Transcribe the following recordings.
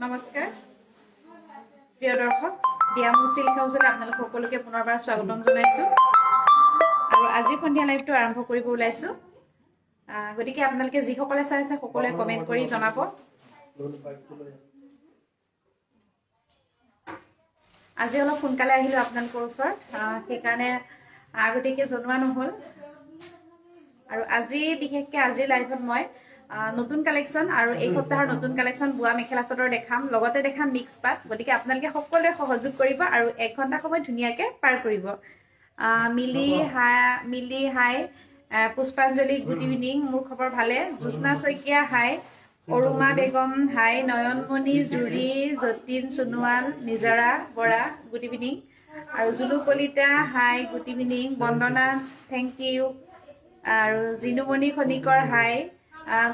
নমস্কাৰ প্ৰিয় দৰ্শক ডিয়ামো সিল্ক হাউসলৈ আপোনালোক সকলোকে পুনৰবাৰ স্বাগতম জনাইছো আৰু আজি সন্ধিয়া লাইভটো আৰম্ভ কৰিব ওলাইছো গতিকে আপোনালোকে যি সকলে চাইছে সকলোৱে কমেন্ট কৰি জনাব আজি অলপ সোনকালে আহিলো আপোনালোকৰ ওচৰত সেই কাৰণে আগতীয়াকৈ জনোৱা নহল আৰু আজি বিশেষকৈ আজি লাইভত মই নতুন কালেকশন আৰু এই সপ্তাহৰ নতুন কালেকশন বুয়া মেখেলা চাদৰ দেখাম লগতে দেখাম মিক্স পাট গতিকে আপোনালোকে সকলোৱে সহযোগ কৰিব আৰু 1 ঘণ্টা সময় ধুনিয়াকৈ পাৰ কৰিব মিলি হাই পুষ্পাঞ্জলি গুড ইভিনিং মোৰ খবৰ ভালে জুস্না শইকীয়া হাই অৰুমা বেগম হাই নয়নমণি জুৰি যতীন সোণোৱাল নিজৰা বৰা গুড ইভিনিং আৰু Julu Kalita hi good evening Bandana thank you আৰু জিনুমণি খনিকৰ হাই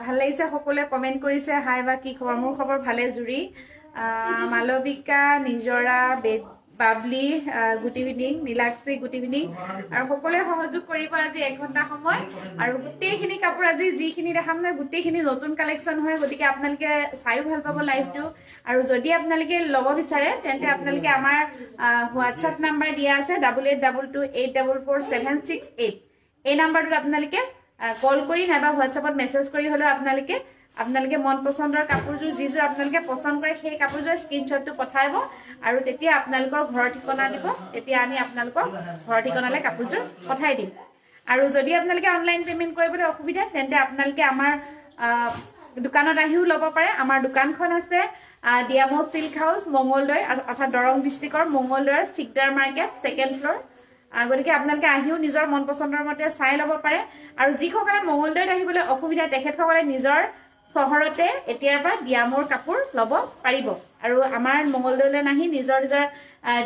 ভাল লাগিছে সকলোৱে কমেন্ট কৰিছে হাই বা কি খবৰ মোৰ খবৰ ভালে জুৰি মালবিকা নিজৰা Babli good evening Nilakshi good evening আৰু সকলোৱে সহযোগ কৰিব আজি 1 ঘণ্টা সময় আৰু গোটেইখিনি কাপোৰ আজি যিখিনি দেখাম না গোটেইখিনি নতুন কালেকশন হয় গতিকে আপোনালোকে চাইও ভাল পাব লাইভটো আৰু যদি আপোনালোকে লব বিচাৰে তেন্তে আপোনালোকে আমাৰ হোৱাটছআপ নাম্বাৰ দিয়া আছে 8822844768 এই নাম্বাৰটোত আপোনালোকে কল কৰি নাইবা হোৱাটছআপত মেছেজ কৰি হলে আপোনালোকে মন পছন্দৰ কাপোৰযোৰ যিযোৰ আপোনালোকে পছন্দ কৰে সেই কাপোৰযোৰ স্ক্ৰীনশ্বটটো পঠাইব আৰু তেতিয়া আপোনালোকৰ ঘৰৰ ঠিকনা দিব তেতিয়া আমি আপোনালোকৰ ঘৰৰ ঠিকনালৈ কাপোৰযোৰ পঠাই দিম আৰু যদি আপোনালোকে অনলাইন পেমেন্ট কৰিবলৈ অসুবিধা তেন্তে আপোনালোকে আমাৰ দোকানত আহিও ল'ব পাৰে আমাৰ দোকানখন আছে ডিয়ামো সিল্ক হাউস মঙ্গলদৈ অৰ্থাৎ দৰং ডিস্ট্ৰিক্টৰ মঙ্গলদৈৰ সিকদাৰ মাৰ্কেট 2nd ফ্লোৰ গতিকে আপোনালোকে আহিও নিজৰ মন পছন্দৰ মতে চাই ল'ব পাৰে আৰু যিসকলে মঙ্গলদৈত আহিবলৈ অসুবিধা তেখেতসকলে নিজৰ চহৰতে এতিয়াৰ পৰা ডিয়ামোৰ কাপোৰ ল'ব পাৰিব আৰু আমাৰ মঙ্গলদৈলৈ নাহি নিজৰ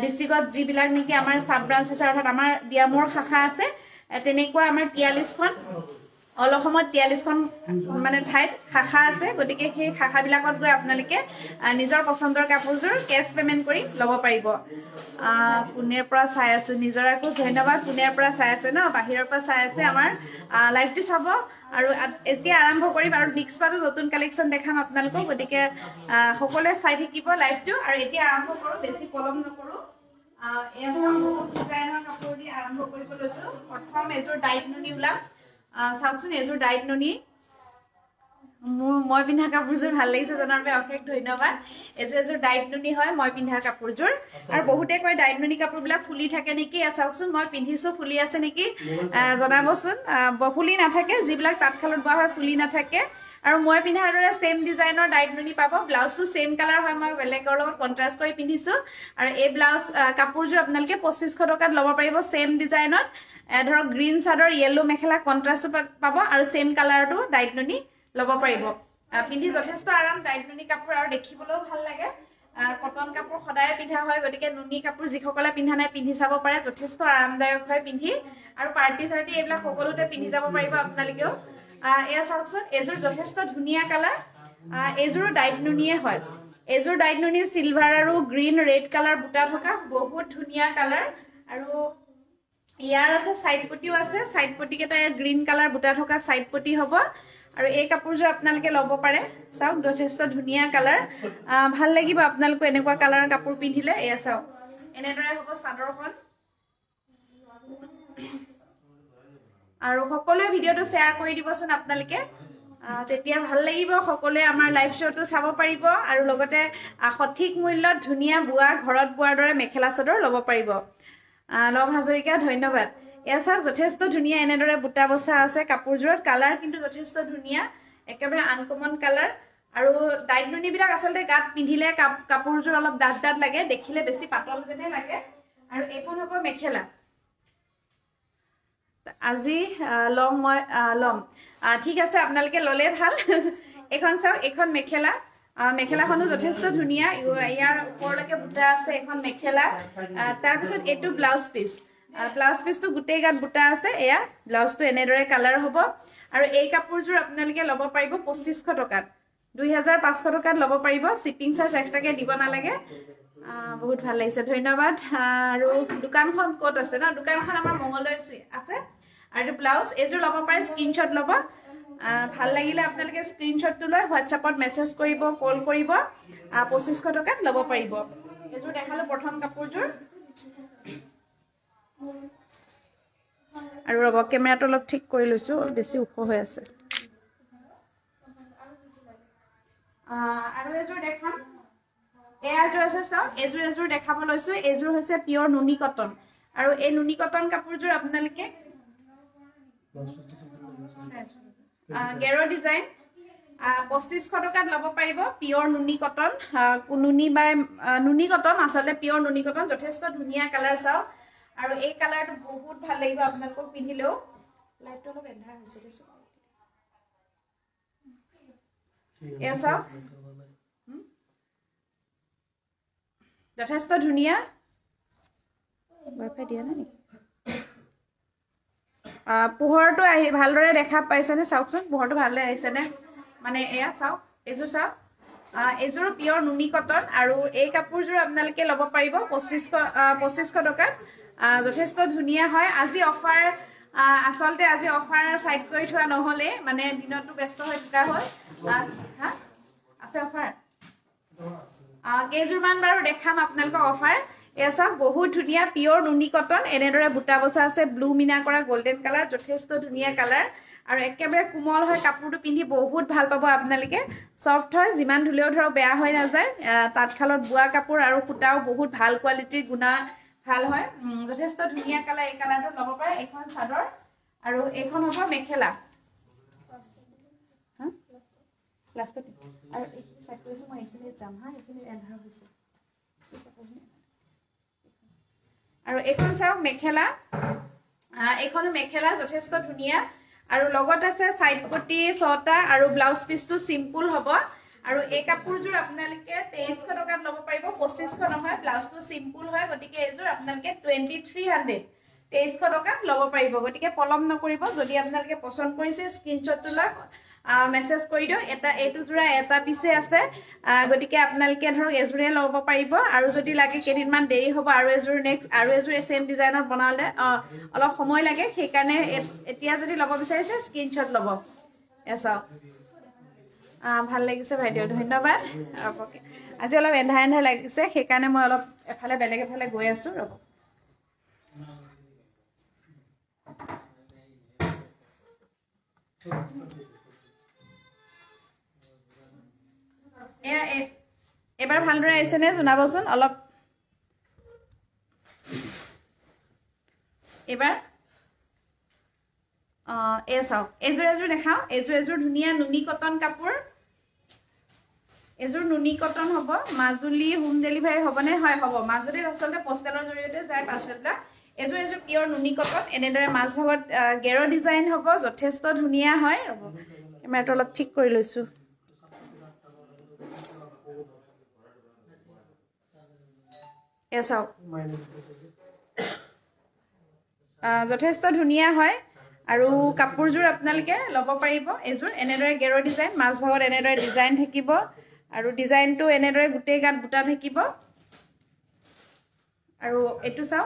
ডিস্ট্ৰিক্টত যিবিলাক নেকি আমাৰ সাব ব্ৰাঞ্চ আছে অৰ্থাৎ আমাৰ ডিয়ামোৰ শাখা আছে তেনেকুৱা আমাৰ 43খন অল অসমত 43খন মানে ঠাইত শাখা আছে গতিকে সেই শাখাবিলাকত গৈ আপোনালোকে নিজৰ পছন্দৰ কাপোৰযোৰ কেশ পেমেন্ট কৰি ল'ব পাৰিব পুনেৰ পৰা চাই আছো নিজৰাকো ধন্যবাদ পুনেৰ পৰা চাই আছে ন বাহিৰৰ পৰা চাই আছে আমাৰ লাইভটো চাব আৰু এতিয়া আৰম্ভ কৰিম আৰু মিক্স পাটো নতুন কালেকশন দেখাম আপোনালোকক গতিকে সকলোৱে চাই থাকিব লাইভটো আৰু এতিয়া আৰম্ভ কৰো বেছি পলম নকৰো এয়া ডিজাইনৰ কাপোৰ দি আৰম্ভ কৰিব লৈছো প্ৰথম এযোৰ ডাইট নুনি ওলাম চাওকচোন এযোৰ ডাইট নুনি মই পিন্ধা কাপোৰযোৰ ভাল লাগিছে জনাৰ বাবে অশেষ ধন্যবাদ এযোৰ ডাইট নুনি হয় মই পিন্ধা কাপোৰযোৰ আৰু বহুতে কয় ডাইট নুনি কাপোৰবিলাক ফুলি থাকে নেকি চাওকচোন মই পিন্ধিছো ফুলি আছে নেকি জনাবচোন ফুলি নাথাকে যিবিলাক তাঁতশালত বোৱা হয় ফুলি নাথাকে আৰু মই পিন্ধাৰ দৰে সেম ডিজাইনৰ ডাইট নুনি পাব ব্লাউজটো সেম কালাৰ হয় মই বেলেগৰ লগত কন্ট্ৰাষ্ট কৰি পিন্ধিছো আৰু এই ব্লাউজ কাপোৰযোৰ আপোনালোকে 2500 টকাত ল'ব পাৰিব সেম ডিজাইনত ধৰক গ্ৰীন চাদৰ ইয়েলো মেখেলা কন্ট্ৰাষ্ট পাব আৰু সেম কালাৰটো ডাইট নুনি ল'ব পাৰিব পিন্ধি যথেষ্ট আৰাম ডাইট নুনি কাপোৰ আৰু দেখিবলৈও ভাল লাগে কটন কাপোৰ সদায় পিন্ধা হয় গতিকে নুনি কাপোৰ যিসকলে পিন্ধা নাই পিন্ধি চাব পাৰে যথেষ্ট আৰামদায়ক হয় পিন্ধি আৰু পাৰ্টি চাৰ্টি এইবিলাক সকলোতে পিন্ধি যাব পাৰিব আপোনালোকেও এয়া চাওকচোন এযোৰ যথেষ্ট ধুনীয়া কালাৰ এযোৰ ডাইট নুনিয়ে হয় এযোৰ ডাইট নুনি সিলভাৰ আৰু গ্ৰীন ৰেড কালাৰ বুটা থকা বহুত ধুনীয়া কালাৰ আৰু ইয়াৰ আছে সাইড পটিও আছে সাইড পটি কেটা গ্ৰীন কালাৰ বুটা থকা সাইড পটি হ'ব আৰু এই কাপোৰযোৰ আপোনালোকে ল'ব পাৰে চাওক যথেষ্ট ধুনীয়া কালাৰ ভাল লাগিব আপোনালোকে এনেকুৱা কালাৰৰ কাপোৰ পিন্ধিলে এয়া চাওক এনেদৰে হ'ব চাদৰখন আৰু সকলোৱে ভিডিওটো শ্বেয়াৰ কৰি দিবচোন আপোনালোকে তেতিয়া ভাল লাগিব সকলোৱে আমাৰ লাইভ শ্ব'টো চাব পাৰিব আৰু লগতে সঠিক মূল্যত ধুনীয়া বুৱা ঘৰত বোৱাৰ দৰে মেখেলা চাদৰ ল'ব পাৰিব লভ হাজৰিকা ধন্যবাদ এয়া চাওক যথেষ্ট ধুনীয়া এনেদৰে বুটা বসা আছে কাপোৰযোৰত কালাৰ কিন্তু যথেষ্ট ধুনীয়া একেবাৰে আনকমন কালাৰ আৰু ডাইট নুনিবিলাক আচলতে গাত পিন্ধিলে কাপোৰযোৰ অলপ ডাঠ লাগে দেখিলে বেছি পাতল যেনে লাগে আৰু এইখন হ'ব মেখেলা আজি লম মই লম ঠিক আছে আপোনালোকে ললে ভাল এখন চাওক এখন মেখেলা মেখেলাখনো যথেষ্ট ধুনীয়া ইয়াৰ ওপৰলৈকে বুটা আছে এখন মেখেলা তাৰ পিছত এটো ব্লাউজ পিচটো গোটেই গাত বুটা আছে এয়া ব্লাউজটো এনেদৰে কালাৰ হ'ব আৰু এই কাপোৰযোৰ আপোনালোকে ল'ব পাৰিব 2500 টকাত 2500 টকাত ল'ব পাৰিব শিপিং চাৰ্জ এক্সট্ৰাকে দিব নালাগে বহুত ভাল লাগিছে ধন্যবাদ আৰু দোকানখন ক'ত আছে না দোকানখন আমাৰ মঙ্গলদৈ আছে আৰু ব্লাউজ এযোৰ ল'ব পাৰে স্ক্ৰীনশ্বট ল'ব ভাল লাগিলে আপোনালোকে স্ক্ৰীনশ্বটটো লৈ হোৱাটছআপত মেছেজ কৰিব কল কৰিব 2500 টকাত ল'ব পাৰিব এযোৰ দেখালো প্ৰথম কাপোৰযোৰ আৰু ৰব কেমেৰাটো অলপ ঠিক কৰি লৈছো বেছি ওখ হৈ আছে আৰু এযোৰ দেখাম এযোৰ আছে চাও এযোৰ দেখাব লৈছো এযোৰ হৈছে পিওৰ নুনি কটন আৰু এই নুনি কটন কাপোৰযোৰ আপোনালোকে গেৰো ডিজাইন 2500 টকাত ল'ব পাৰিব পিওৰ নুনি কটন নুনি কটন আসলে পিওৰ নুনি কটন যথেষ্ট ধুনিয়া কালাৰ চাও আৰু এই কালাৰটো বহুত ভাল লাগিব আপোনালোকক পিন্ধিলেও লাইটটো অলপ এন্ধাৰ হৈছে দেছো এসা যথেষ্ট ধুনিয়া ওয়াইফাই দিয়া নাই পোহৰটো ভালদৰে দেখা পাইছানে চাওকচোন পোহৰটো ভালদৰে আহিছেনে মানে এয়া চাওক এযোৰ চাওক এযোৰ পিওৰ নুনি কটন আৰু এই কাপোৰযোৰ আপোনালোকে ল'ব পাৰিব 2500 টকাত যথেষ্ট ধুনিয়া হয় আজি অফাৰ আসলতে আজি অফাৰ সাইড কৰি থোৱা নহলে মানে দিনটো ব্যস্ত হৈ থকা হয় আছে অফাৰ কেজুৰমান বাৰু দেখাম আপোনালোকক অফাৰ এসা বহুত ধুনিয়া পিওৰ নুনি কটন এনেদৰে বুটা বসা আছে ব্লু মিনা কৰা গোল্ডেন কালাৰ যথেষ্ট ধুনিয়া কালাৰ আৰু একেবাৰে কোমল হয় কাপোৰটো পিন্ধি বহুত ভাল পাব আপোনালোকে সফট হয় যিমান ধুলেও ধৰক বেয়া হৈ নাযায় তাতখালত বুৱা কাপোৰ আৰু ফুটাও বহুত ভাল কোৱালিটিৰ গুণা ভাল হয় যথেষ্ট ধুনিয়া কালাৰ এই কালাৰটো ল'ব পাৰে এখন চাদৰ আৰু এখন হ'ব মেখেলা লাষ্টত আৰু এই সাইড কৰিছো মই এখিনি যাম এখিনি এন্ধাৰ হৈছে আৰু এখন চাও মেখেলা এখন মেখেলা যথেষ্ট ধুনিয়া আৰু লগত আছে সাইড পটি ছটা আৰু ব্লাউজ পিসটো সিম্পল হ'ব আৰু এই কাপোৰযোৰ আপোনালোকে 2300 টকাত ল'ব পাৰিব 2500 নহয় ব্লাউজটো সিম্পল হয় গটিকে এযোৰ আপোনালোকে 2300 2300 টকাত ল'ব পাৰিব গটিকে পলম নকৰিব যদি আপোনালোকে পছন্দ কৰিছে স্ক্ৰিনশ্বট তোলা মেসেজ কৰি দিও এটা এটো জোৰা এটা পিছে আছে গটিকে আপোনালোকে ধৰক এজুৰে ল'ব পাৰিব আৰু যদি লাগে কেদিনমান দেৰি হ'ব আৰু এজুৰ নেক্সট আৰু এজুৰ সেম ডিজাইনত বনালে অলপ সময় লাগে সেই কাৰণে এতিয়া যদি ল'ব বিচাৰিছে স্ক্ৰিনশ্বট ল'ব এসা ভাল লাগিছে ভাইদেউ ধন্যবাদ আজি অলপ এন্ধাৰ লাগিছে সেই কাৰণে মই অলপ এফালে বেলেগ এফালে গৈ আছো ৰব এবাৰ ভালদৰে আইছেনে জনাবচোন অলপ এবাৰ এসাও এজুৰ দেখাও এজুৰ ধুনিয়া নুনি কটন কাপোৰ এজুৰ নুনি কটন হ'ব মাজুলী হোম ডেলিভাৰী হ'বনে হয় হ'ব মাজুলীত আসলতে পোষ্টেলৰ জৰিয়তে যায় পাৰ্চেলটা এজুৰ পিওৰ নুনি কটন এনেদৰে মাছ ভাগত গেৰো ডিজাইন হ'ব যথেষ্ট ধুনিয়া হয় ৰব কেমেৰাটো অলপ ঠিক কৰি লৈছো এসাও যথেষ্ট ধুনিয়া হয় আৰু কাপোৰযোৰ আপোনালোকে ল'ব পাৰিব এযোৰ এনেদৰে গেৰো ডিজাইন মাছ ভাগত এনেদৰে ডিজাইন থাকিব আৰু ডিজাইনটো এনেদৰে গুটেই গাত বুটা থাকিব আৰু এটো চাও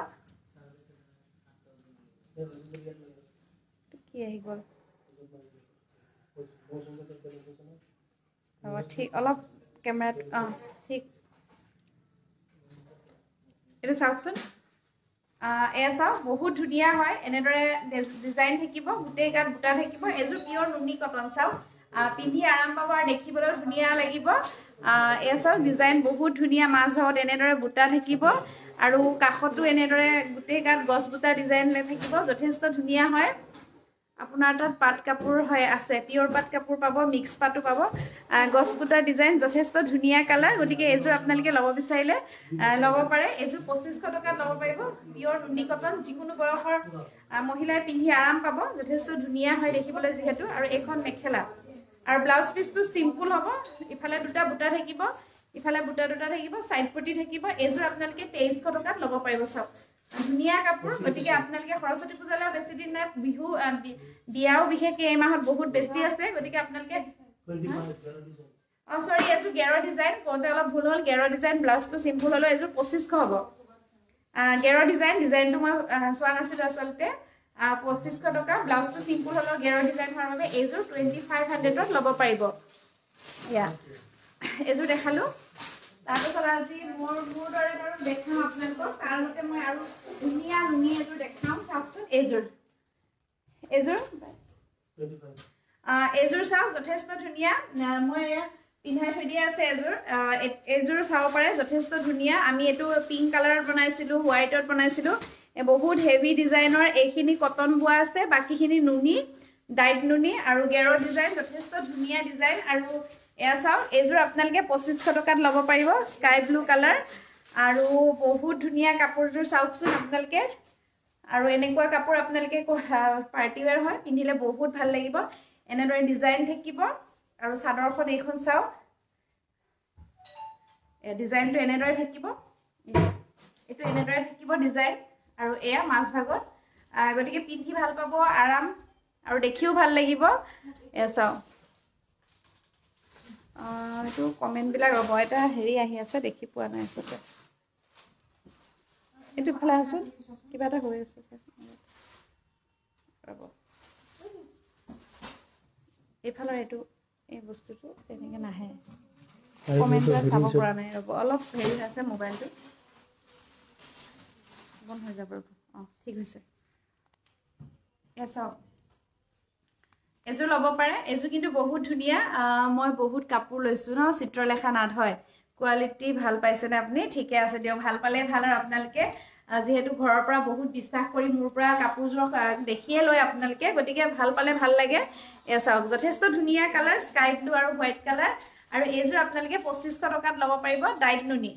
কি আহি গল ঠিক অলপ কেমেৰা ঠিক এটো চাওকচোন এসা বহুত ধুনিয়া হয় এনেদৰে ডিজাইন থাকিব গুটেই গাত বুটা থাকিব এজু পিওৰ নুনি কটন চাও পিন্ধি আৰাম পাব আৰু দেখিবলৈ ধুনিয়া লাগিব এসা ডিজাইন বহুত ধুনিয়া মাছ ভাগত এনেদৰে বুটা থাকিব আৰু কাখটো এনেদৰে গুটেই গাত গছ বুটা ডিজাইন থাকিব যথেষ্ট ধুনিয়া হয় আপোনাৰ তাত পাট কাপোৰ হয় আছে পিওৰ পাট কাপোৰ পাব মিক্স পাটু পাব গছ বুটাৰ ডিজাইন যথেষ্ট ধুনিয়া কালাৰ গটিকে এজুৰ আপোনালোকে ল'ব বিচাৰিলে ল'ব পাৰে এজুৰ 2500 টকা ল'ব পাৰিব পিওৰ নুনি কটন যিকোনো বয়সৰ মহিলাই পিন্ধি আৰাম পাব যথেষ্ট ধুনিয়া হয় দেখিবলৈ যিহেতু আৰু এখন মেখেলা আৰু ব্লাউজ পিসটো সিম্পল হ'ব ইফালে দুটা বুটা থাকিব ইফালে বুটা দুটা থাকিব সাইড পটি থাকিব এজুৰ আপোনালোকে 2300 টকাত ল'ব পাৰিব চাওক ধুনিয়া কাপোৰ গটিকে আপোনালোকে সৰস্বতী পূজালৈ বেছি দিন নাই বিহু বিয়াও বিশেষকৈ এই মাহত বহুত বেছি আছে গটিকে আপোনালোকে সৰি এজু গেৰো ডিজাইন কোনতে অলপ ভুল হ'ল গেৰো ডিজাইন ব্লাউজটো সিম্পল হলো এজু 2500 হ'ব গেৰো ডিজাইনটো মই সোৱা নাছিলো আসলতে 2500 টকা ব্লাউজটো সিম্পল হলো গেৰো ডিজাইন হোৱাৰ বাবে এজু 2500 ত ল'ব পাৰিব ইয়া এজু দেখালো তাৰপিছত আজি মোৰ দৰে বাৰু দেখাম আপোনালোকক তাৰ মতে মই আৰু ধুনীয়া নুনি এযোৰ দেখাম চাওকচোন এযোৰ চাওক যথেষ্ট ধুনীয়া মই পিন্ধাই থৈ দিয়া আছে এযোৰ চাব পাৰে যথেষ্ট ধুনীয়া আমি এইটো পিংক কালাৰত বনাইছিলোঁ হোৱাইটত বনাইছিলোঁ বহুত হেভি ডিজাইনৰ এইখিনি কটন বোৱা আছে বাকীখিনি নুনি ডাইট নুনি আৰু গেৰৰ ডিজাইন যথেষ্ট ধুনীয়া ডিজাইন আৰু এয়া চাওক এইযোৰ আপোনালোকে 2500 টকাত ল'ব পাৰিব স্কাই ব্লু কালাৰ আৰু বহুত ধুনীয়া কাপোৰযোৰ চাওকচোন আপোনালোকে আৰু এনেকুৱা কাপোৰ আপোনালোকে পাৰ্টি ওৱেৰ হয় পিন্ধিলে বহুত ভাল লাগিব এনেদৰে ডিজাইন থাকিব আৰু চাদৰখন এইখন চাওক ডিজাইনটো এনেদৰে থাকিব এইটো এনেদৰে থাকিব ডিজাইন আৰু এয়া মাছ ভাগত গতিকে পিন্ধি ভাল পাব আৰাম আৰু দেখিও ভাল লাগিব এয়া চাওক এইটো কমেণ্টবিলাক ৰ'ব এটা হেৰি আহি আছে দেখি পোৱা নাই আচলতে এইটো ফালে আছোঁ কিবা এটা হৈ আছে ৰ'ব এইফালৰ এইটো এই বস্তুটো তেনেকৈ নাহে কমেণ্টবিলাক চাব পৰা নাই ৰ'ব অলপ হেৰি আছে মোবাইলটো বন্ধ হৈ যাব ৰ'ব ঠিক হৈছে এয়া চাওক এযোৰ ল'ব পাৰে এযোৰ কিন্তু বহুত ধুনীয়া মই বহুত কাপোৰ লৈছোঁ ন চিত্ৰলেখা নাথ হয় কোৱালিটি ভাল পাইছেনে আপুনি ঠিকে আছে দিয়ক ভাল পালে ভাল আৰু আপোনালোকে যিহেতু ঘৰৰ পৰা বহুত বিশ্বাস কৰি মোৰ পৰা কাপোৰযোৰ দেখিয়ে লয় আপোনালোকে গতিকে ভাল পালে ভাল লাগে এয়া চাওক যথেষ্ট ধুনীয়া কালাৰ স্কাই ব্লু আৰু হোৱাইট কালাৰ আৰু এইযোৰ আপোনালোকে 2500 টকাত ল'ব পাৰিব ডাইট নুনি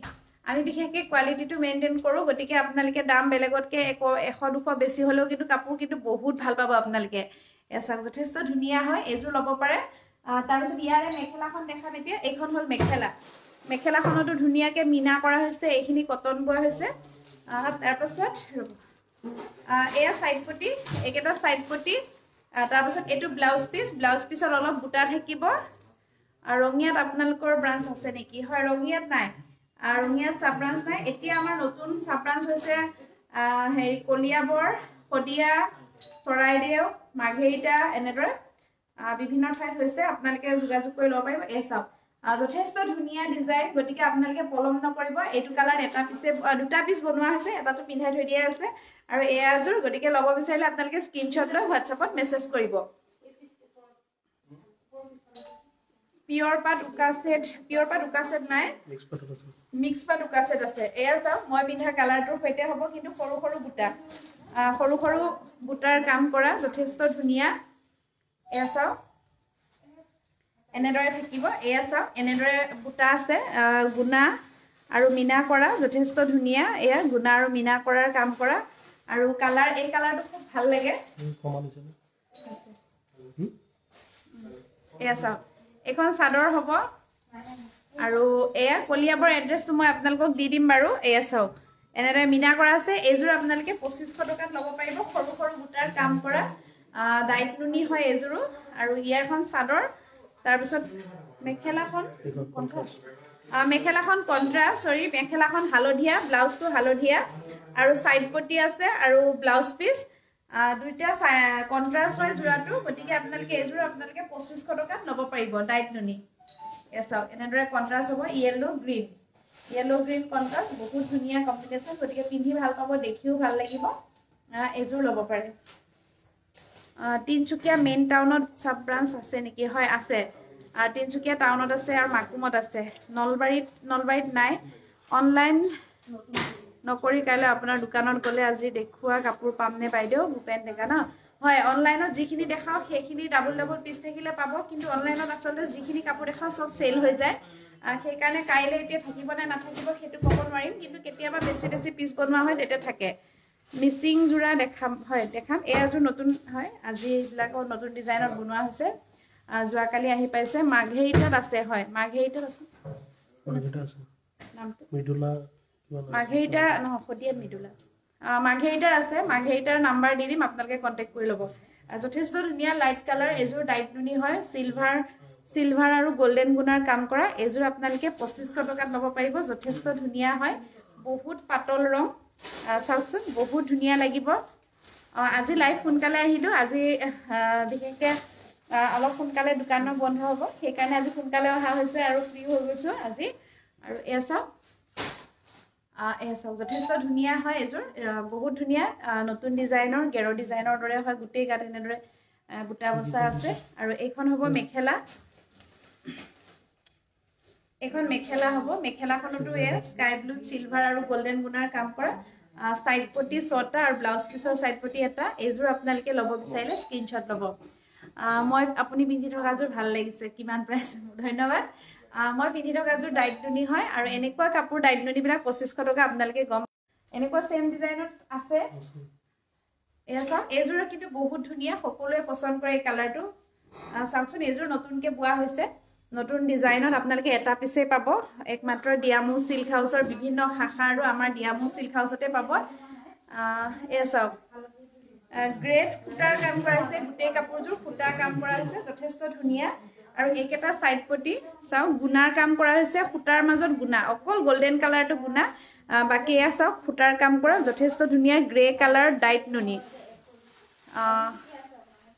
আমি বিশেষকৈ কোৱালিটিটো মেইনটেইন কৰোঁ গতিকে আপোনালোকে দাম বেলেগতকৈ 100-200 বেছি হ'লেও কিন্তু কাপোৰ কিন্তু বহুত ভাল পাব আপোনালোকে এয়া চাওক যথেষ্ট ধুনীয়া হয় এইযোৰ ল'ব পাৰে তাৰপিছত ইয়াৰে মেখেলাখন দেখাম এতিয়া এইখন হ'ল মেখেলাখনতো ধুনীয়াকৈ মিনা কৰা হৈছে এইখিনি কটন বোৱা হৈছে তাৰপাছত এয়া ছাইড পটি এইকেইটা ছাইড পটি তাৰপাছত এইটো ব্লাউজ পিছত অলপ বুটা থাকিব ৰঙিয়াত আপোনালোকৰ ব্ৰাঞ্চ আছে নেকি হয় ৰঙিয়াত নাই ৰঙিয়াত চাব ব্ৰাঞ্চ নাই এতিয়া আমাৰ নতুন চাব ব্ৰাঞ্চ হৈছে হেৰি কলিয়াবৰ শদিয়া চৰাইদেউ মাঘেৰিটা এনেদৰে বিভিন্ন ঠাইত হৈছে আপোনালোকে যোগাযোগ কৰি ল'ব পাৰিব এই চাওক যথেষ্ট ধুনীয়া ডিজাইন গতিকে আপোনালোকে পলম নকৰিব এইটো কালাৰ দুটা পিচ বনোৱা হৈছে এটাটো পিন্ধাই থৈ দিয়া আছে আৰু এয়াযোৰ গতিকে ল'ব বিচাৰিলে আপোনালোকে স্ক্ৰীনশ্বট লৈ হোৱাটছএপত মেছেজ কৰিব পিয়ৰ পাট উকা সেট নাই মিক্স পাট উকা সেট আছে এয়া চাওক মই পিন্ধা কালাৰটোৰ সৈতে হ'ব কিন্তু সৰু সৰু বুটাৰ কাম কৰা যথেষ্ট ধুনীয়া এয়া চাওক এনেদৰে থাকিব এয়া চাওক এনেদৰে বুটা আছে গুণা আৰু মিনা কৰা যথেষ্ট ধুনীয়া এয়া গুণা আৰু মিনা কৰাৰ কাম কৰা আৰু কালাৰ এই কালাৰটো খুব ভাল লাগে এয়া চাওক এইখন চাদৰ হ'ব আৰু এয়া কলিয়াবৰ এড্ৰেছটো মই আপোনালোকক দি দিম বাৰু এয়া চাওক এনেদৰে মিনা কৰা আছে এইযোৰ আপোনালোকে 2500 টকাত ল'ব পাৰিব সৰু বুটাৰ কাম কৰা ডাইট নুনি হয় এইযোৰো আৰু ইয়াৰখন চাদৰ তাৰপিছত মেখেলাখন মেখেলাখন হালধীয়া ব্লাউজটো হালধীয়া আৰু ছাইড পটি আছে আৰু ব্লাউজ পিচ দুইটা কণ্ট্ৰাষ্ট হয় যোৰাটো গতিকে আপোনালোকে এইযোৰ আপোনালোকে 2500 টকাত ল'ব পাৰিব ডাইট নুনি এয়া চাওক এনেদৰে কণ্ট্ৰাষ্ট হ'ব য়েল্লো গ্ৰীণ কণ্ট্ৰাষ্ট বহুত ধুনীয়া কম্বিনেশ্যন গতিকে পিন্ধি ভাল পাব দেখিও ভাল লাগিব এইযোৰ ল'ব পাৰে তিনচুকীয়া মেইন টাউনত চাব ব্ৰাঞ্চ আছে নেকি হয় আছে তিনচুকীয়া টাউনত আছে আৰু মাকুমত আছে নলবাৰীত নাই অনলাইন নকৰি কাইলৈ আপোনাৰ দোকানত গ'লে আজি দেখুওৱা কাপোৰ পামনে বাইদেউ ভূপেন ডেকা ন হয় অনলাইনত যিখিনি দেখাওঁ সেইখিনি ডাবল পিচ থাকিলে পাব কিন্তু অনলাইনত আচলতে যিখিনি কাপোৰ দেখাওঁ চব চেল হৈ যায় সেইকাৰণে কাইলৈ এতিয়া থাকিব নে নাথাকিব সেইটো ক'ব নোৱাৰিম কিন্তু কেতিয়াবা বেছি পিচ বনোৱা হয় তেতিয়া থাকে মিচিং যোৰা দেখাম এয়াযোৰ নতুন হয় আজি এইবিলাকৰ নতুন ডিজাইনত বনোৱা হৈছে যোৱাকালি আহি পাইছে মাঘেৰিটাত আছে হয় মাঘেৰিটাত আছে মাঘেৰিটা নহয় শদিয়াত মৃদুলা মাঘেৰিটাৰ আছে মাঘেৰিটাৰ নাম্বাৰ দি দিম আপোনালোকে কণ্টেক্ট কৰি ল'ব যথেষ্ট ধুনীয়া লাইট কালাৰ এযোৰ ডাইট নুনি হয় চিলভাৰ আৰু গোল্ডেন গুণাৰ কাম কৰা এযোৰ আপোনালোকে 2500 টকাত ল'ব পাৰিব যথেষ্ট ধুনীয়া হয় বহুত পাতল ৰং চাওকচোন বহুত ধুনীয়া লাগিব আজি লাইভ সোনকালে আহিলোঁ আজি বিশেষকৈ অলপ সোনকালে দোকানো বন্ধ হ'ব সেইকাৰণে আজি সোনকালে অহা হৈছে আৰু ফ্ৰী হৈ গৈছোঁ আজি আৰু এয়া চাওক যথেষ্ট ধুনীয়া হয় এযোৰ বহুত ধুনীয়া নতুন ডিজাইনৰ গেৰ ডিজাইনৰ দৰে হয় গোটেই গাত এনেদৰে বুটা বসা আছে আৰু এইখন হ'ব মেখেলা এখন মেখেলা হ'ব মেখেলাখনতো এ স্কাই ব্লু সিলভাৰ আৰু গোল্ডেন গুণাৰ কাম কৰা সাইড পটি 6টা আৰু ব্লাউজ পিছৰ সাইড পটি এটা এযোৰ আপোনালোকে ল'ব বিচাৰিলে স্ক্ৰিনশ্বট ল'ব মই আপুনি পিন্ধি থকা যোৰ ভাল লাগিছে কিমান প্ৰাইস ধন্যবাদ মই পিন্ধি থকা যোৰ ডাইটনুনি হয় আৰু এনেকুৱা কাপোৰ ডাইটনুনি বিলাক 2500 টকা আপোনালোকে গম এনেকুৱা সেম ডিজাইনত আছে এয়া চাওক এযোৰ কিন্তু বহুত ধুনীয়া সকলোৱে পছন্দ কৰে এই কালাৰটো চাওকচোন এযোৰ নতুনকৈ বোৱা হৈছে নতুন ডিজাইনত আপোনালোকে এটা পিছে পাব একমাত্ৰ ডিয়ামু সিল্ক হাউসৰ বিভিন্ন শাখা আৰু আমাৰ ডিয়ামু সিল্ক হাউসতে পাব এয়া চাওক গ্ৰেট ফুটাৰ কাম কৰাইছে গোটেই কাপোৰযোৰ ফুটা কাম কৰা হৈছে যথেষ্ট ধুনীয়া আৰু এইকেটা সাইড পটি চাওক গুণাৰ কাম কৰা হৈছে ফুটাৰ মাজত গুণা অকল গোল্ডেন কালাৰটো গুণা বাকি এয়া চাওক ফুটাৰ কাম কৰা যথেষ্ট ধুনীয়া গ্ৰে কালাৰ ডাইট নুনি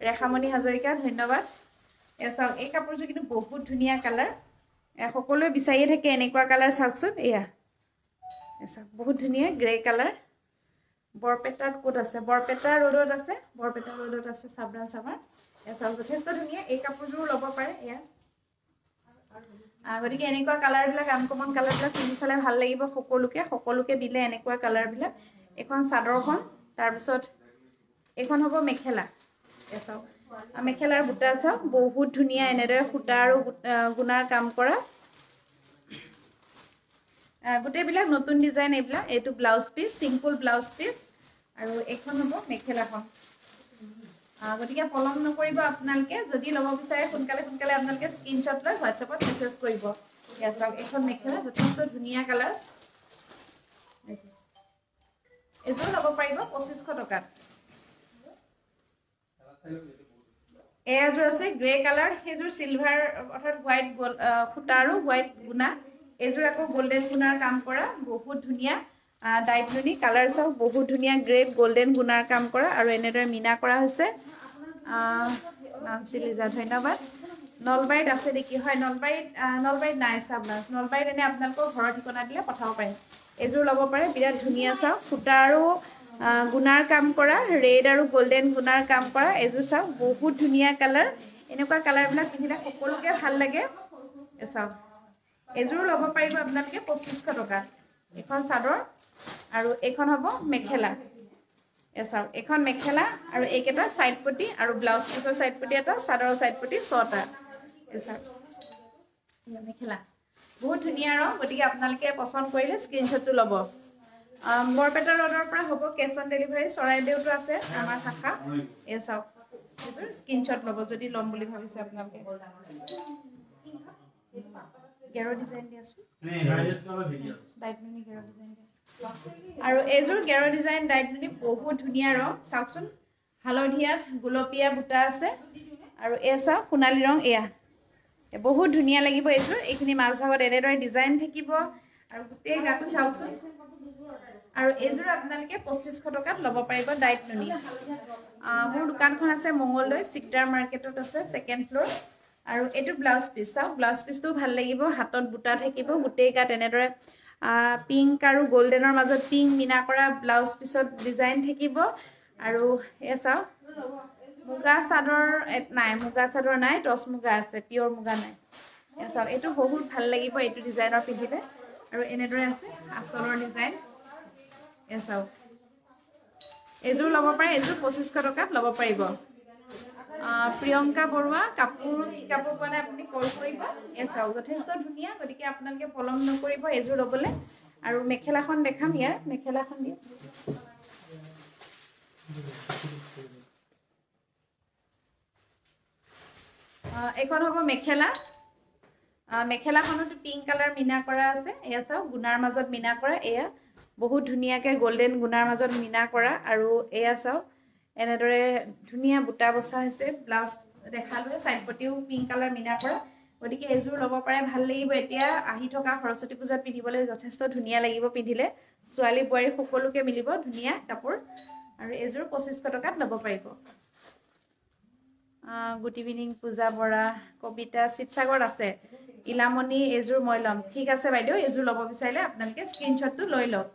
ৰেখামণি হাজৰিকা ধন্যবাদ এয়া চাওক এই কাপোৰযোৰ কিন্তু বহুত ধুনীয়া কালাৰ সকলোৱে বিচাৰিয়ে থাকে এনেকুৱা কালাৰ চাওকচোন এয়া চাওক বহুত ধুনীয়া গ্ৰে কালাৰ বৰপেটাত কোড আছে বৰপেটা ৰোডত আছে সাবধান সামাৰ এয়া চাওক যথেষ্ট ধুনীয়া এই কাপোৰযোৰ ল'ব পাৰে এয়া গতিকে এনেকুৱা কালাৰ বিলাক আনকমন কালাৰ বিলাক পিন্ধি চালে ভাল লাগিব সকলোকে দিলে এনেকুৱা কালাৰ বিলাক এখন চাদৰখন তাৰ পিছত এখন হ'ব মেখেলা এয়া চাওক মেখেলাৰ বুটা চাওক বহুত ধুনীয়া এনেদৰে ফুটা আৰু গুণাৰ কাম কৰা গোটেইবিলাক নতুন ডিজাইন এইবিলাক এইটো blouse piece simple blouse piece আৰু এখন হ'ব মেখেলাখন গতিকে পলম নকৰিব আপোনালোকে যদি ল'ব বিচাৰে সোনকালে আপোনালোকে স্ক্ৰিনশ্বট লৈ হোৱাটছএপত মেছেজ কৰিব ইয়া চাওক এখন মেখেলা যথেষ্ট ধুনীয়া কালাৰ এযোৰ ল'ব পাৰিব 2500 টকাত এযোৰ আছে গ্ৰে কালাৰ সেইযোৰ সিলভাৰ অৰ্থাৎ হোৱাইট ফুটা আৰু হোৱাইট গুণা এযোৰ আকৌ গোল্ডেন গুণাৰ কাম কৰা বহুত ধুনীয়া ডাইটনুনি কালাৰ চাওক বহুত ধুনীয়া গ্ৰে গোল্ডেন গুণাৰ কাম কৰা আৰু এনেদৰে মিনা কৰা হৈছে নানচিলিজা ধন্যবাদ নলবাৰীত আছে নেকি হয় নলবাৰীত নাই চাবলাছ নলবাৰীত এনে আপোনালোকৰ ঘৰৰ ঠিকনা দিলে পঠাব পাৰিম এযোৰ ল'ব পাৰে বিৰাট ধুনীয়া চাওক ফুটা আৰু গুণাৰ কাম কৰা ৰেড আৰু গোল্ডেন গুণাৰ কাম কৰা এযোৰ চাওক বহুত ধুনীয়া কালাৰ এনেকুৱা কালাৰবিলাক পিন্ধিলে সকলোকে ভাল লাগে চাওক এযোৰ ল'ব পাৰিব আপোনালোকে 2500 টকা এখন চাদৰ আৰু এখন হ'ব মেখেলা চাওক এখন মেখেলা আৰু এইকেইটা সাইড পটি আৰু ব্লাউজ পিছৰ সাইড পটি এটা চাদৰৰ সাইড পটি 6টা চাওক মেখেলা বহুত ধুনীয়া ৰং গতিকে আপোনালোকে পছন্দ কৰিলে স্ক্ৰিনশ্বটটো ল'ব বৰপেটা ৰোডৰ পৰা হ'ব কেছ অন ডেলিভাৰী চৰাইদেউটো আছে আমাৰ শাখা এই চাওক এযোৰ স্ক্ৰিনশ্বট ল'ব যদি ল'ম বুলি ভাবিছে আপোনালোকে গেৰ ডিজাইন দিয়াছো ডাইটনুনি গেৰ ডিজাইন আৰু এযোৰ গেৰ ডিজাইন ডাইটনুনি বহুত ধুনীয়া ৰং চাওকচোন হালধীয়াত গুলপীয়া বুটা আছে আৰু এ চাওক সোণালী ৰং এয়া বহুত ধুনীয়া লাগিব এযোৰ এইখিনি মাছ ভাগত এনেদৰে ডিজাইন থাকিব আৰু গোটেই গাটো চাওকচোন আৰু এযোৰ আপোনালোকে 2500 টকাত ল'ব পাৰিব ডাইটনুনি মোৰ দোকানখন আছে মঙ্গলদৈ চিকদাৰ মাৰ্কেটত আছে সেকেন্ড ফ্লোৰ আৰু এটো ব্লাউজ পিস চাওক ব্লাউজ পিসটো ভাল লাগিব হাতত বুটা থাকিব গোটেই গাত এনেদৰে পিংক আৰু গোল্ডেনৰ মাজত পিংক মিনা কৰা ব্লাউজ পিছত ডিজাইন থাকিব আৰু এ চাওক মুগা চাদৰ নাই টস মুগা আছে পিওৰ মুগা নাই এ চাওক এটো বহুত ভাল লাগিব এটো ডিজাইনৰ পিন্ধিলে আৰু এনেদৰে আছে আচলৰ ডিজাইন এ চাওক এযোৰ ল'ব পাৰে এযোৰ 2500 টকাত ল'ব পাৰিব প্ৰিয়ংকা বৰুৱা কাপোৰ মানে আপুনি কল কৰিব এ চাওক যথেষ্ট ধুনীয়া গতিকে আপোনালোকে পলম নকৰিব এযোৰ ল'বলৈ আৰু মেখেলাখন দেখাম ইয়াৰ মেখেলাখন দিয়ে এখন হ'ব মেখেলা মেখেলাখনতো পিংক কালাৰ মিনা কৰা আছে এয়া চাওক গুণাৰ মাজত মিনা কৰা এয়া বহুত ধুনীয়াকৈ গোল্ডেন গুণাৰ মাজত মিনা কৰা আৰু এয়া চাওক এনেদৰে ধুনীয়া বুটা বসা হৈছে ব্লাউজ দেখালোৱে সাইড পটিও পিংক কালাৰ মিনা কৰা গতিকে এযোৰ ল'ব পাৰে ভাল লাগিব এতিয়া আহি থকা সৰস্বতী পূজাত পিন্ধিবলৈ যথেষ্ট ধুনীয়া লাগিব পিন্ধিলে ছোৱালী বোৱাৰী সকলোকে মিলিব ধুনীয়া কাপোৰ আৰু এযোৰ 2500 টকাত ল'ব পাৰিব গুড ইভিনিং পূজা বৰা কবিতা শিৱসাগৰত আছে ইলামনি এযোৰ মই লম ঠিক আছে বাইদেউ এযোৰ লব বিচাৰিলে আপোনালোকে স্ক্ৰিনশ্বটটো লৈ লওক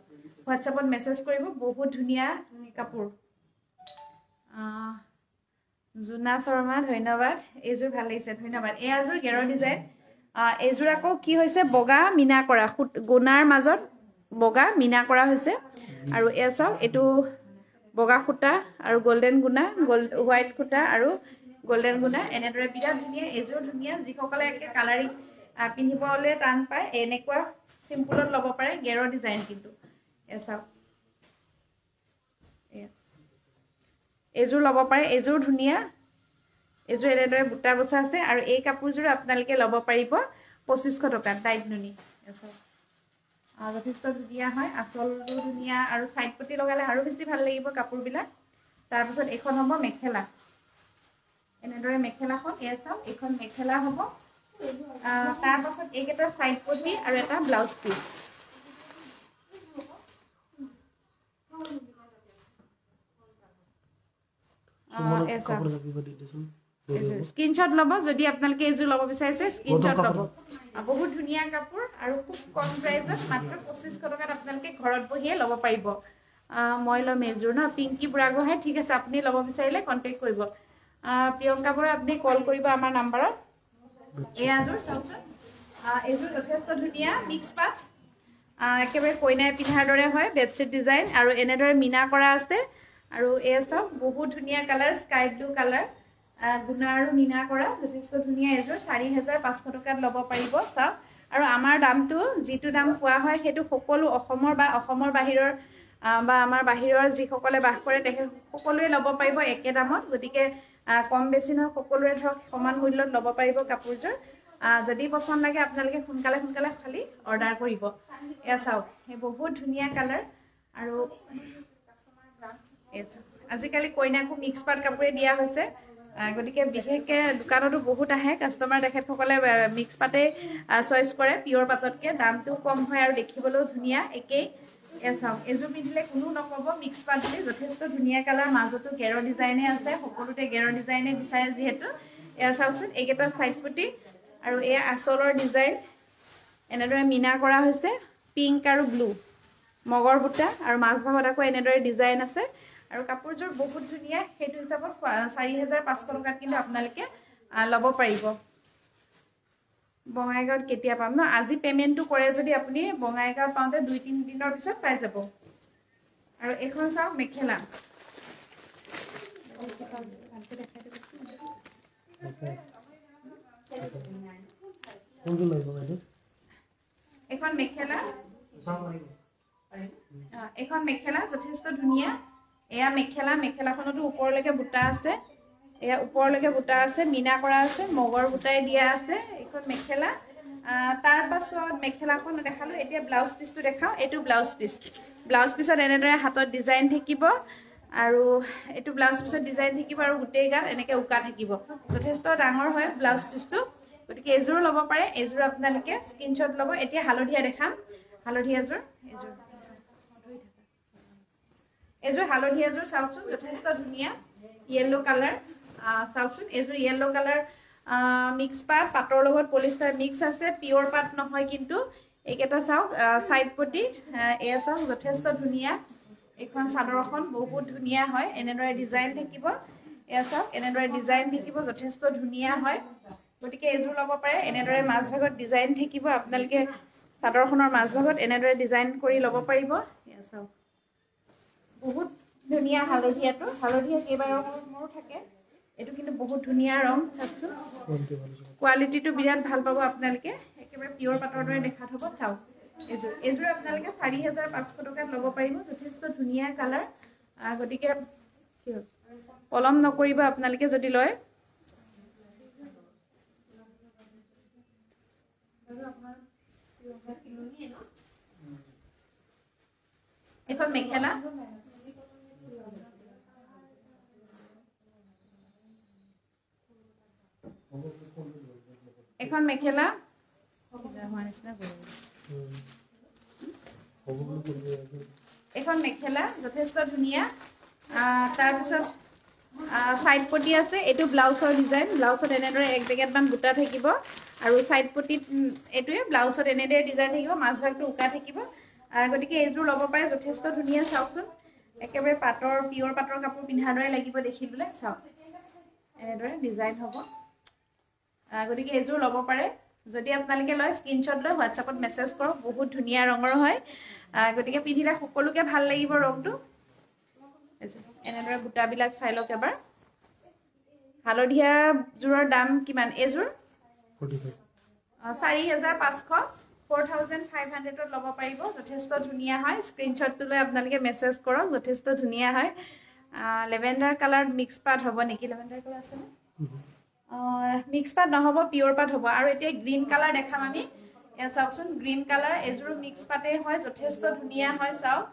হোৱাটছএপত মেছেজ কৰিব বহুত ধুনীয়া কাপোৰ জুনা শৰ্মা ধন্যবাদ এযোৰ ভাল লাগিছে ধন্যবাদ এযোৰ গেৰ ডিজাইন এযোৰ আকৌ কি হৈছে বগা মিনা কৰা গুণাৰ মাজত বগা মিনা কৰা হৈছে আৰু এ চাওক এইটো বগা খুঁটা আৰু গোল্ডেন গুণা হোৱাইট খুঁটা আৰু গোল্ডেন গুণা এনেদৰে বিৰাট ধুনীয়া এযোৰ ধুনীয়া যিসকলে একে কালাৰিং পিন্ধিবলৈ টান পায় এনেকুৱা চিম্পুলত ল'ব পাৰে গেৰ ডিজাইন কিন্তু এ চাওক এযোৰ ল'ব পাৰে এযোৰ ধুনীয়া এযোৰ এনেদৰে বুটা বচা আছে আৰু এই কাপোৰযোৰ আপোনালোকে ল'ব পাৰিব 2500 টকাত টাইট নুনি যথেষ্ট ধুনীয়া হয় আঁচলটো ধুনীয়া আৰু সাইড পটি লগালে আৰু বেছি ভাল লাগিব কাপোৰবিলাক তাৰপিছত এখন হ'ব মেখেলা এনেদৰে মেখেলাখন এ চাওক এখন মেখেলা হ'ব তাৰপিছত এইকেইটা সাইড পটি আৰু এটা ব্লাউজ পিস স্ক্ৰিনশট লব যদি আপোনালোকে এযোৰ লব বিচাৰিছে স্ক্ৰিনশট লব বহুত ধুনীয়া কাপোৰ আৰু খুব কম প্ৰাইজত মাত্ৰ 2500 টকাত আপোনালোকে ঘৰত বহিয়ে লব পাৰিব মই লম এযোৰ ন পিংকি বুঢ়াগোহাঁই ঠিক আছে আপুনি লব বিচাৰিলে কন্টাক্ট কৰিব প্ৰিয়ংকা বৰা আপুনি কল কৰিব আমাৰ নম্বৰত এযোৰ চাওকচোন এযোৰ যথেষ্ট ধুনীয়া মিক্স পাট একেবাৰে কইনাই পিন্ধাৰ দৰে হয় বেডশিট ডিজাইন আৰু এনেদৰে মিনা কৰা আছে আৰু এ চাওক বহুত ধুনীয়া কালাৰ স্কাই ব্লু কালাৰ গুণা আৰু মিনা কৰা যথেষ্ট ধুনীয়া এযোৰ 4500 টকাত ল'ব পাৰিব চাওক আৰু আমাৰ দামটো যিটো দাম কোৱা হয় সেইটো সকলো অসমৰ বা অসমৰ বাহিৰৰ বা আমাৰ বাহিৰৰ যিসকলে বাস কৰে তেখেত সকলোৱে ল'ব পাৰিব একে দামত গতিকে কম বেছি নহয় সকলোৱে ধৰক সমান মূল্যত ল'ব পাৰিব কাপোৰযোৰ যদি পছন্দ লাগে আপোনালোকে সোনকালে সোনকালে খালি অৰ্ডাৰ কৰিব এয়া চাওক এই বহুত ধুনীয়া কালাৰ আৰু আজিকালি কইনাকো মিক্স পাট কাপোৰে দিয়া হৈছে গতিকে বিশেষকৈ দোকানতো বহুত আহে কাষ্টমাৰ তেখেতসকলে মিক্স পাতে চইচ কৰে পিয়ৰ পাটতকৈ দামটো কম হয় আৰু দেখিবলৈও ধুনীয়া একেই এয়া চাওক এযোৰ পিন্ধিলে কোনো নক'ব মিক্স পাট বুলি যথেষ্ট ধুনীয়া কালাৰ মাজতো গেৰ ডিজাইনে আছে সকলোতে গেৰ ডিজাইনে বিচাৰে যিহেতু এয়া চাওকচোন এইকেইটা চাইড পটি আৰু এয়া আঁচলৰ ডিজাইন এনেদৰে মিনা কৰা হৈছে পিংক আৰু ব্লু মগৰ বুটা আৰু মাজভাগত আকৌ এনেদৰে ডিজাইন আছে আৰু কাপোৰযোৰ বহুত ধুনীয়া সেইটো হিচাপত 4500 টকাত কিন্তু আপোনালোকে ল'ব পাৰিব বঙাইগাঁৱত কেতিয়া পাম ন আজি পেমেন্টটো কৰে যদি আপুনি বঙাইগাঁৱত পাওঁতে 2-3 দিনৰ পিছত পাই যাব আৰু এখন চাওক মেখেলা এখন মেখেলা যথেষ্ট ধুনীয়া এয়া মেখেলাখনতো ওপৰলৈকে বুটা আছে এয়া ওপৰলৈকে বুটা আছে মিনা কৰা আছে মগৰ বুটাই দিয়া আছে এখন মেখেলা তাৰ পাছত মেখেলাখন দেখালো এতিয়া ব্লাউজ পিসটো দেখাও এইটো ব্লাউজ পিছত এনেদৰে হাতত ডিজাইন থাকিব আৰু এইটো ব্লাউজ পিছত ডিজাইন থাকিব আৰু গোটেই গাত এনেকৈ উকা থাকিব যথেষ্ট ডাঙৰ হয় ব্লাউজ পিসটো গতিকে এযোৰ ল'ব পাৰে এযোৰ আপোনালোকে স্ক্ৰিনশ্বট ল'ব এতিয়া হালধীয়া দেখাম হালধীয়া এযোৰ হালধীয়া এযোৰ চাওকচোন যথেষ্ট ধুনীয়া ইয়েলো কালাৰ চাওকচোন এযোৰ ইয়েলো কালাৰ মিক্স পাটৰ লগত পলিষ্টাৰ মিক্স আছে পিয়ৰ পাট নহয় কিন্তু এইকেইটা চাওক সাইড পটি এয়া চাওক যথেষ্ট ধুনীয়া এখন চাদৰখন বহুত ধুনীয়া হয় এনেদৰে ডিজাইন থাকিব এয়া চাওক এনেদৰে ডিজাইন থাকিব যথেষ্ট ধুনীয়া হয় গতিকে এযোৰ ল'ব পাৰে এনেদৰে মাজভাগত ডিজাইন থাকিব আপোনালোকে চাদৰখনৰ মাজভাগত এনেদৰে ডিজাইন কৰি ল'ব পাৰিব এয়া চাওক বহুত ধুনীয়া হালধীয়া কেইবা ৰঙৰো থাকে এইটো কিন্তু বহুত ধুনীয়া ৰং চাওকচোন কোৱালিটিটো বিৰাট ভাল পাব আপোনালোকে একেবাৰে পিয়ৰ পাটৰ দৰে দেখাত হ'ব চাওক এযোৰ আপোনালোকে 4500 টকাত ল'ব পাৰিব যথেষ্ট ধুনীয়া কালাৰ গতিকে পলম নকৰিব আপোনালোকে যদি লয় এখন মেখেলা এখন মেখেলা যথেষ্ট ধুনীয়া তাৰপিছত সাইড পটি আছে এইটো ব্লাউজৰ ডিজাইন ব্লাউজত এনেদৰে এক জেগাতমান বুটা থাকিব আৰু সাইড পটি এটোৱে ব্লাউজত এনেদৰে ডিজাইন থাকিব মাছ ভাগটো উকা থাকিব গতিকে এইযোৰ ল'ব পাৰে যথেষ্ট ধুনীয়া চাওকচোন একেবাৰে পাটৰ পিওৰ পাটৰ কাপোৰ পিন্ধাৰ দৰে লাগিব দেখিবলৈ চাওক এনেদৰে ডিজাইন হ'ব গতিকে এইযোৰ ল'ব পাৰে যদি আপোনালোকে লয় স্ক্ৰিনশ্বট লৈ হোৱাটছআপত মেছেজ কৰক বহুত ধুনীয়া ৰঙৰ হয় গতিকে পিন্ধিলে সকলোকে ভাল লাগিব ৰংটো এনেদৰে বুটাবিলাক চাই লওক এবাৰ হালধীয়া জোৰৰ দাম কিমান এযোৰ 4500 4500 ল'ব পাৰিব যথেষ্ট ধুনীয়া হয় স্ক্ৰিনশ্বটটো লৈ আপোনালোকে মেছেজ কৰক যথেষ্ট ধুনীয়া হয় লেভেণ্ডাৰ কালাৰ মিক্স পাট হ'ব নেকি লেভেণ্ডাৰ কালাৰ আছে নে মিক্স পাট নহ'ব পিওৰ পাট হ'ব আৰু এতিয়া গ্ৰীণ কালাৰ দেখাম আমি এয়া চাওকচোন গ্ৰীণ কালাৰ এযোৰ মিক্স পাটেই হয় যথেষ্ট ধুনীয়া হয় চাওক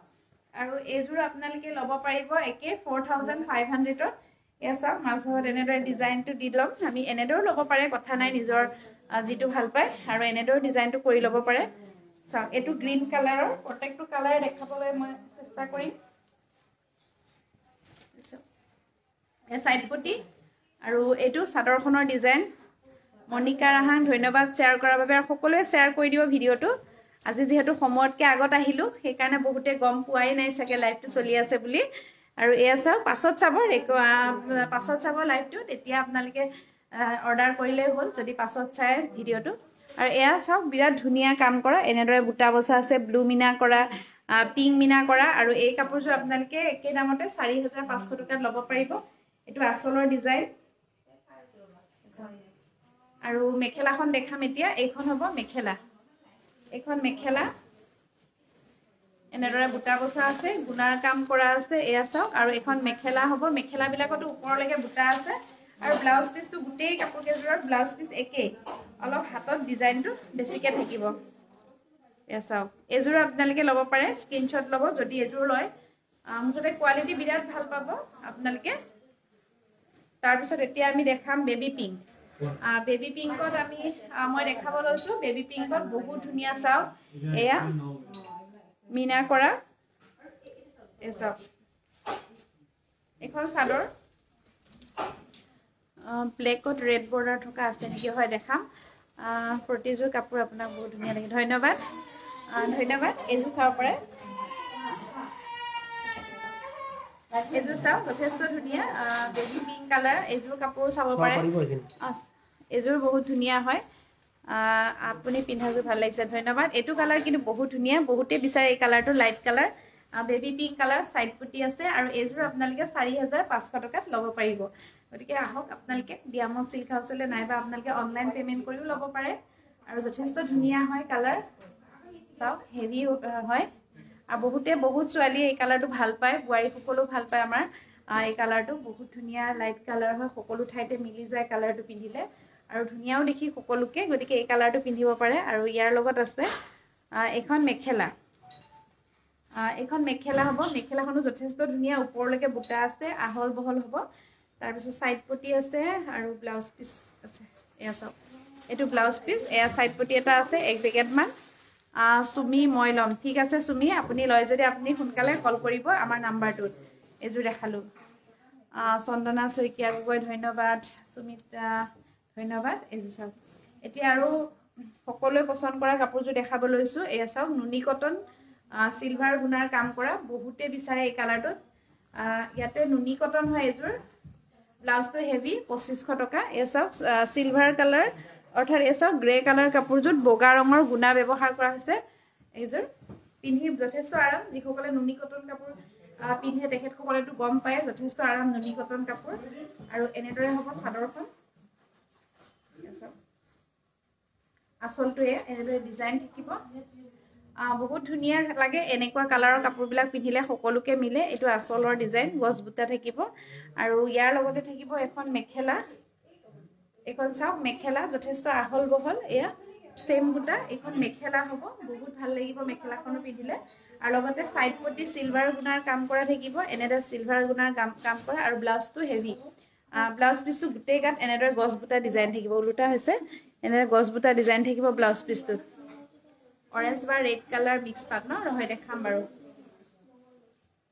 আৰু এযোৰ আপোনালোকে ল'ব পাৰিব একে 4500 এয়া চাওক মাজত এনেদৰে ডিজাইনটো দি ল'ম আমি এনেদৰেও ল'ব পাৰে কথা নাই নিজৰ যিটো ভাল পায় আৰু এনেদৰেও ডিজাইনটো কৰি ল'ব পাৰে চাওক এইটো গ্ৰীণ কালাৰৰ প্ৰত্যেকটো কালাৰ দেখাবলৈ মই চেষ্টা কৰিম এই সাইড পটি আৰু এইটো চাদৰখনৰ ডিজাইন মনিকা ৰাহাং ধন্যবাদ শ্বেয়াৰ কৰাৰ বাবে আৰু সকলোৱে শ্বেয়াৰ কৰি দিব ভিডিঅ'টো আজি যেহেতু সময়তকৈ আগত আহিলোঁ সেইকাৰণে বহুতে গম পোৱাই নাই চাগে লাইভটো চলি আছে বুলি আৰু এয়া চাওক পাছত চাব লাইভটো তেতিয়া আপোনালোকে অৰ্ডাৰ কৰিলেই হ'ল যদি পাছত চাই ভিডিঅ'টো আৰু এয়া চাওক বিৰাট ধুনীয়া কাম কৰা এনেদৰে বুটা বচা আছে ব্লু মিনা কৰা পিংক মিনা কৰা আৰু এই কাপোৰযোৰ আপোনালোকে একে দামতে 4500 টকাত ল'ব পাৰিব এইটো আচলৰ ডিজাইন আৰু মেখেলাখন দেখাম এতিয়া এইখন হ'ব মেখেলা এইখন মেখেলা এনেদৰে বুটা বচা আছে গুণাৰ কাম কৰা আছে এয়া চাওক আৰু এখন মেখেলা হ'ব মেখেলাবিলাকতো ওপৰলৈকে বুটা আছে আৰু ব্লাউজ পিচটো গোটেই কাপোৰ কেইযোৰৰ ব্লাউজ পিচ একেই অলপ হাতত ডিজাইনটো বেছিকৈ থাকিব এয়া চাওক এযোৰ আপোনালোকে ল'ব পাৰে স্ক্ৰিনশ্বট ল'ব যদি এযোৰ লয় মুঠতে কোৱালিটি বিৰাট ভাল পাব আপোনালোকে তাৰপিছত এতিয়া আমি দেখাম বেবী পিংক বেবী পিংকত মই দেখাব লৈছোঁ বেবী পিংকত বহুত ধুনীয়া চাওক এয়া মিনা কৰা এয়া চাওক এখন চাদৰ ব্লেকত ৰেড বৰ্ডাৰ থকা আছে নেকি হয় দেখাম প্ৰতিযোৰ কাপোৰ আপোনাক বহুত ধুনীয়া লাগে ধন্যবাদ এইযোৰ চাব পাৰে এইযোৰ চাওক যথেষ্ট ধুনীয়া বেবী পিংক কালাৰ এইযোৰ কাপোৰ চাব পাৰে এইযোৰ বহুত ধুনীয়া হয় আপুনি পিন্ধাযোৰ ভাল লাগিছে ধন্যবাদ এইটো কালাৰ কিন্তু বহুত ধুনীয়া বহুতে বিচাৰে এই কালাৰটো light colour baby pink colour side পুটি আছে আৰু এইযোৰ আপোনালোকে 4500 টকাত ল'ব পাৰিব গতিকে আহক আপোনালোকে ডিয়ামণ্ড সিল্ক হাউচলৈ নাইবা আপোনালোকে অনলাইন পে'মেণ্ট কৰিও ল'ব পাৰে আৰু যথেষ্ট ধুনীয়া হয় কালাৰ চাওক হেভি হয় আৰু বহুত ছোৱালীয়ে এই কালাৰটো ভাল পায় বোৱাৰীসকলেও ভাল পায় আমাৰ এই কালাৰটো বহুত ধুনীয়া লাইট কালাৰ হয় সকলো ঠাইতে মিলি যায় কালাৰটো পিন্ধিলে আৰু ধুনীয়াও দেখি সকলোকে গতিকে এই কালাৰটো পিন্ধিব পাৰে আৰু ইয়াৰ লগত আছে এখন মেখেলা হ'ব মেখেলাখনো যথেষ্ট ধুনীয়া ওপৰলৈকে বুটা আছে আহল বহল হ'ব তাৰপিছত সাইড পটি আছে আৰু ব্লাউজ পিচ আছে এয়া চাওক এইটো ব্লাউজ পিচ এয়া সাইড পটি এটা আছে 1 পেকেটমান সুমি মই ল'ম ঠিক আছে সুমি আপুনি লয় যদি আপুনি সোনকালে কল কৰিব আমাৰ নাম্বাৰটোত এইযোৰ দেখালোঁ চন্দনা শইকীয়া গগৈ ধন্যবাদ সুমিতা ধন্যবাদ এইযোৰ চাওক এতিয়া আৰু সকলোৱে পচন্দ কৰা কাপোৰযোৰ দেখাব লৈছোঁ এয়া চাওক নুনি কটন সিলভাৰ গুণাৰ কাম কৰা বহুতে বিচাৰে এই কালাৰটোত ইয়াতে নুনি কটন হয় এইযোৰ ব্লাউজটো হেভি 2500 টকা এয়া চাওক সিলভাৰ কালাৰ অৰ্থাৎ এয়া চাওক গ্ৰে কালাৰ কাপোৰযোৰত বগা ৰঙৰ গুণা ব্যৱহাৰ কৰা হৈছে এইযোৰ পিন্ধি যথেষ্ট আৰাম যিসকলে নুনি কটন কাপোৰ পিন্ধে তেখেতসকলেতো গম পায় যথেষ্ট আৰাম নুনি কটন কাপোৰ আৰু এনেদৰে হ'ব চাদৰখন আচলটোৱে এনেদৰে ডিজাইন থাকিব বহুত ধুনীয়া লাগে এনেকুৱা কালাৰৰ কাপোৰবিলাক পিন্ধিলে সকলোকে মিলে এইটো আচলৰ ডিজাইন গছ বুটা থাকিব আৰু ইয়াৰ লগতে থাকিব এখন মেখেলা এখন চাওক মেখেলা যথেষ্ট আহল বহল এয়া সেম বুটা এখন মেখেলা হ'ব বহুত ভাল লাগিব মেখেলাখনো পিন্ধিলে আৰু লগতে সাইড পটি সিলভাৰ গুণাৰ কাম কৰা থাকিব এনেদৰে সিলভাৰ গুণাৰ কাম কৰা আৰু ব্লাউজটো হেভি ব্লাউজ পিচটো গোটেই গাত এনেদৰে গছ বুটা ডিজাইন থাকিব ওলোটা হৈছে এনেদৰে গছ বুটা ডিজাইন থাকিব ব্লাউজ পিচটো অৰেঞ্জ বা ৰেড কালাৰ মিক্স পাট ন ৰহৈ দেখাম বাৰু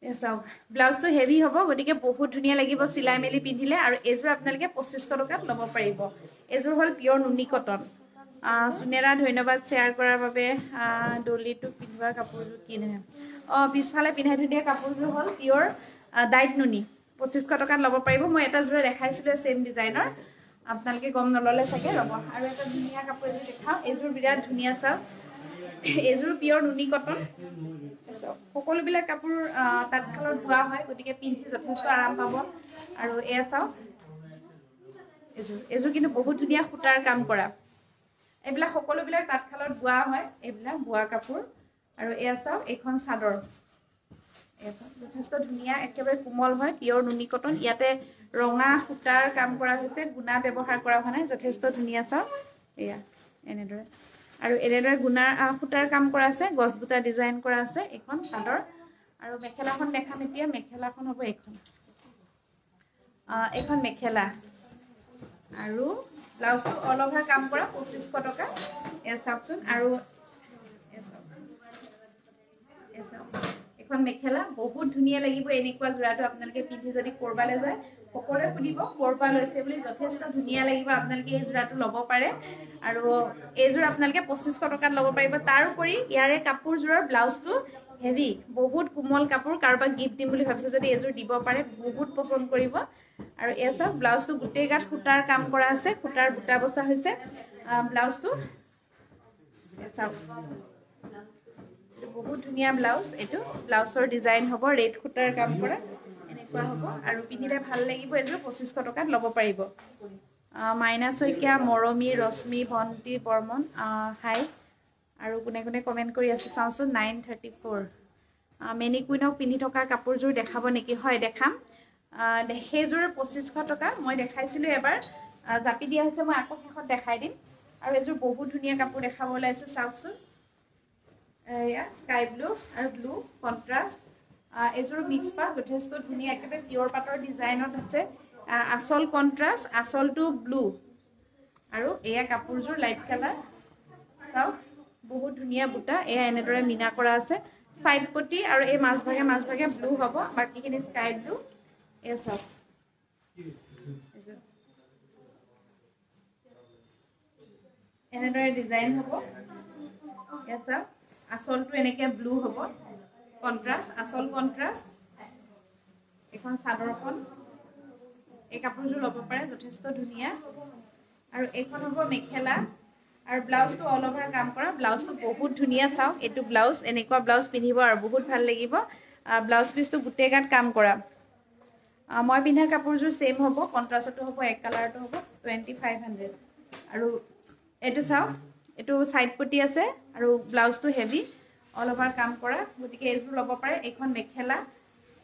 চাওক ব্লাউজটো হেভি হ'ব গতিকে বহুত ধুনীয়া লাগিব চিলাই মেলি পিন্ধিলে আৰু এইযোৰ আপোনালোকে 2500 টকাত ল'ব পাৰিব এইযোৰ হ'ল পিয়ৰ নুনি কটন সুনেৰা ধন্যবাদ শ্বেয়াৰ কৰাৰ বাবে ডলিটো পিন্ধোৱা কাপোৰযোৰ কি নহয় পিছফালে পিন্ধাই থৈ দিয়া কাপোৰযোৰ হ'ল পিয়ৰ ডাইট নুনি 2500 টকাত ল'ব পাৰিব মই এটা জোৰে দেখাইছিলোঁ সেম ডিজাইনৰ আপোনালোকে গম নললে চাগে ৰ'ব আৰু এটা ধুনীয়া কাপোৰ এযোৰ দেখাওঁ এইযোৰ বিৰাট ধুনীয়া চাওক এইযোৰ পিয়ৰ নুনি কটন সকলোবিলাক কাপোৰ তাঁতশালত বোৱা হয় গতিকে পিন্ধি যথেষ্ট আৰাম পাব আৰু এয়া চাওক এইযোৰ কিন্তু বহুত ধুনীয়া সূতাৰ কাম কৰা এইবিলাক সকলোবিলাক তাঁতশালত বোৱা হয় এইবিলাক বোৱা কাপোৰ আৰু এয়া চাওক এইখন চাদৰ যথেষ্ট ধুনীয়া একেবাৰে কোমল হয় পিয়ৰ নুনি কটন ইয়াতে ৰঙা সূতাৰ কাম কৰা হৈছে গুণা ব্যৱহাৰ কৰা হোৱা নাই যথেষ্ট ধুনীয়া চাওক এয়া এনেদৰে আৰু এনেদৰে গুণাৰ সূতাৰ কাম কৰা আছে গছ বুটা ডিজাইন কৰা আছে এখন চাদৰ আৰু মেখেলাখন দেখাম এতিয়া মেখেলাখন হ'ব এখন মেখেলা আৰু ব্লাউজটো অল ওভাৰ কাম কৰা 2500 টকা এ চাওকচোন আৰু এখন মেখেলা বহুত ধুনীয়া লাগিব এনেকুৱা জোৰাটো আপোনালোকে পিন্ধি যদি কৰবালৈ যায় সকলোৱে সুধিব কৰবা লৈছে বুলি যথেষ্ট ধুনীয়া লাগিব আপোনালোকে এই জোৰাটো ল'ব পাৰে আৰু এইযোৰ আপোনালোকে 2500 টকাত ল'ব পাৰিব তাৰ উপৰি ইয়াৰে কাপোৰযোৰৰ ব্লাউজটো হেভি বহুত কোমল কাপোৰ কাৰোবাক গিফ্ট দিম বুলি ভাবিছে যদি এইযোৰ দিব পাৰে বহুত পছন্দ কৰিব আৰু এই চাওক ব্লাউজটো গোটেই গাত সূতাৰ কাম কৰা আছে সূতাৰ বুটা বসা হৈছে ব্লাউজটো চাওক বহুত ধুনীয়া ব্লাউজ এইটো ব্লাউজৰ ডিজাইন হ'ব ৰেড সূতাৰ কাম কৰা এনেকুৱা হ'ব আৰু পিন্ধিলে ভাল লাগিব এইযোৰ 2500 টকাত ল'ব পাৰিব মাইনা শইকীয়া মৰমী ৰশ্মি ভন্টি বৰ্মন হাই আৰু কোনে কোনে কমেণ্ট কৰি আছে চাওঁচোন 934 মেনি কুইনক পিন্ধি থকা কাপোৰযোৰ দেখাব নেকি হয় দেখাম সেইযোৰ 2500 টকা মই দেখাইছিলোঁ এবাৰ জাপি দিয়া হৈছে মই আকৌ শেষত দেখাই দিম আৰু এইযোৰ বহুত ধুনীয়া কাপোৰ দেখাব ওলাইছোঁ চাওকচোন এয়া স্কাই ব্লু আৰু ব্লু কণ্ট্ৰাষ্ট এইযোৰ মিক্স পাট যথেষ্ট ধুনীয়া একেবাৰে পিয়ৰ পাটৰ ডিজাইনত আছে আচল কণ্ট্ৰাষ্ট আচলটো ব্লু আৰু এয়া কাপোৰযোৰ লাইট কালাৰ চাওক বহুত ধুনীয়া বুটা এয়া এনেদৰে মিনা কৰা আছে সাইড পটি আৰু এই মাজভাগে ব্লু হ'ব বাকিখিনি স্কাই ব্লু এয়া চাওক এনেদৰে ডিজাইন হ'ব এয়া চাওক আচলটো এনেকে ব্লু হ'ব কন্ট্ৰাষ্ট আচল কন্ট্ৰাষ্ট এখন চাদৰখন এই কাপোৰযোৰ ল'ব পাৰে যথেষ্ট ধুনীয়া আৰু এইখন হ'ব মেখেলা আৰু ব্লাউজটো অল ওভাৰ কাম কৰা ব্লাউজটো বহুত ধুনীয়া চাওক এইটো ব্লাউজ এনেকুৱা ব্লাউজ পিন্ধিব আৰু বহুত ভাল লাগিব ব্লাউজ পিচটো গোটেই গাত কাম কৰা মই পিন্ধাৰ কাপোৰযোৰ সেম হ'ব কন্ট্ৰাষ্টটো হ'ব এক কালাৰটো হ'ব 2500 আৰু এইটো চাওক এইটো সাইড পটি আছে আৰু ব্লাউজটো হেভি অল ওভাৰ কাম কৰা গতিকে এইযোৰ ল'ব পাৰে এইখন মেখেলা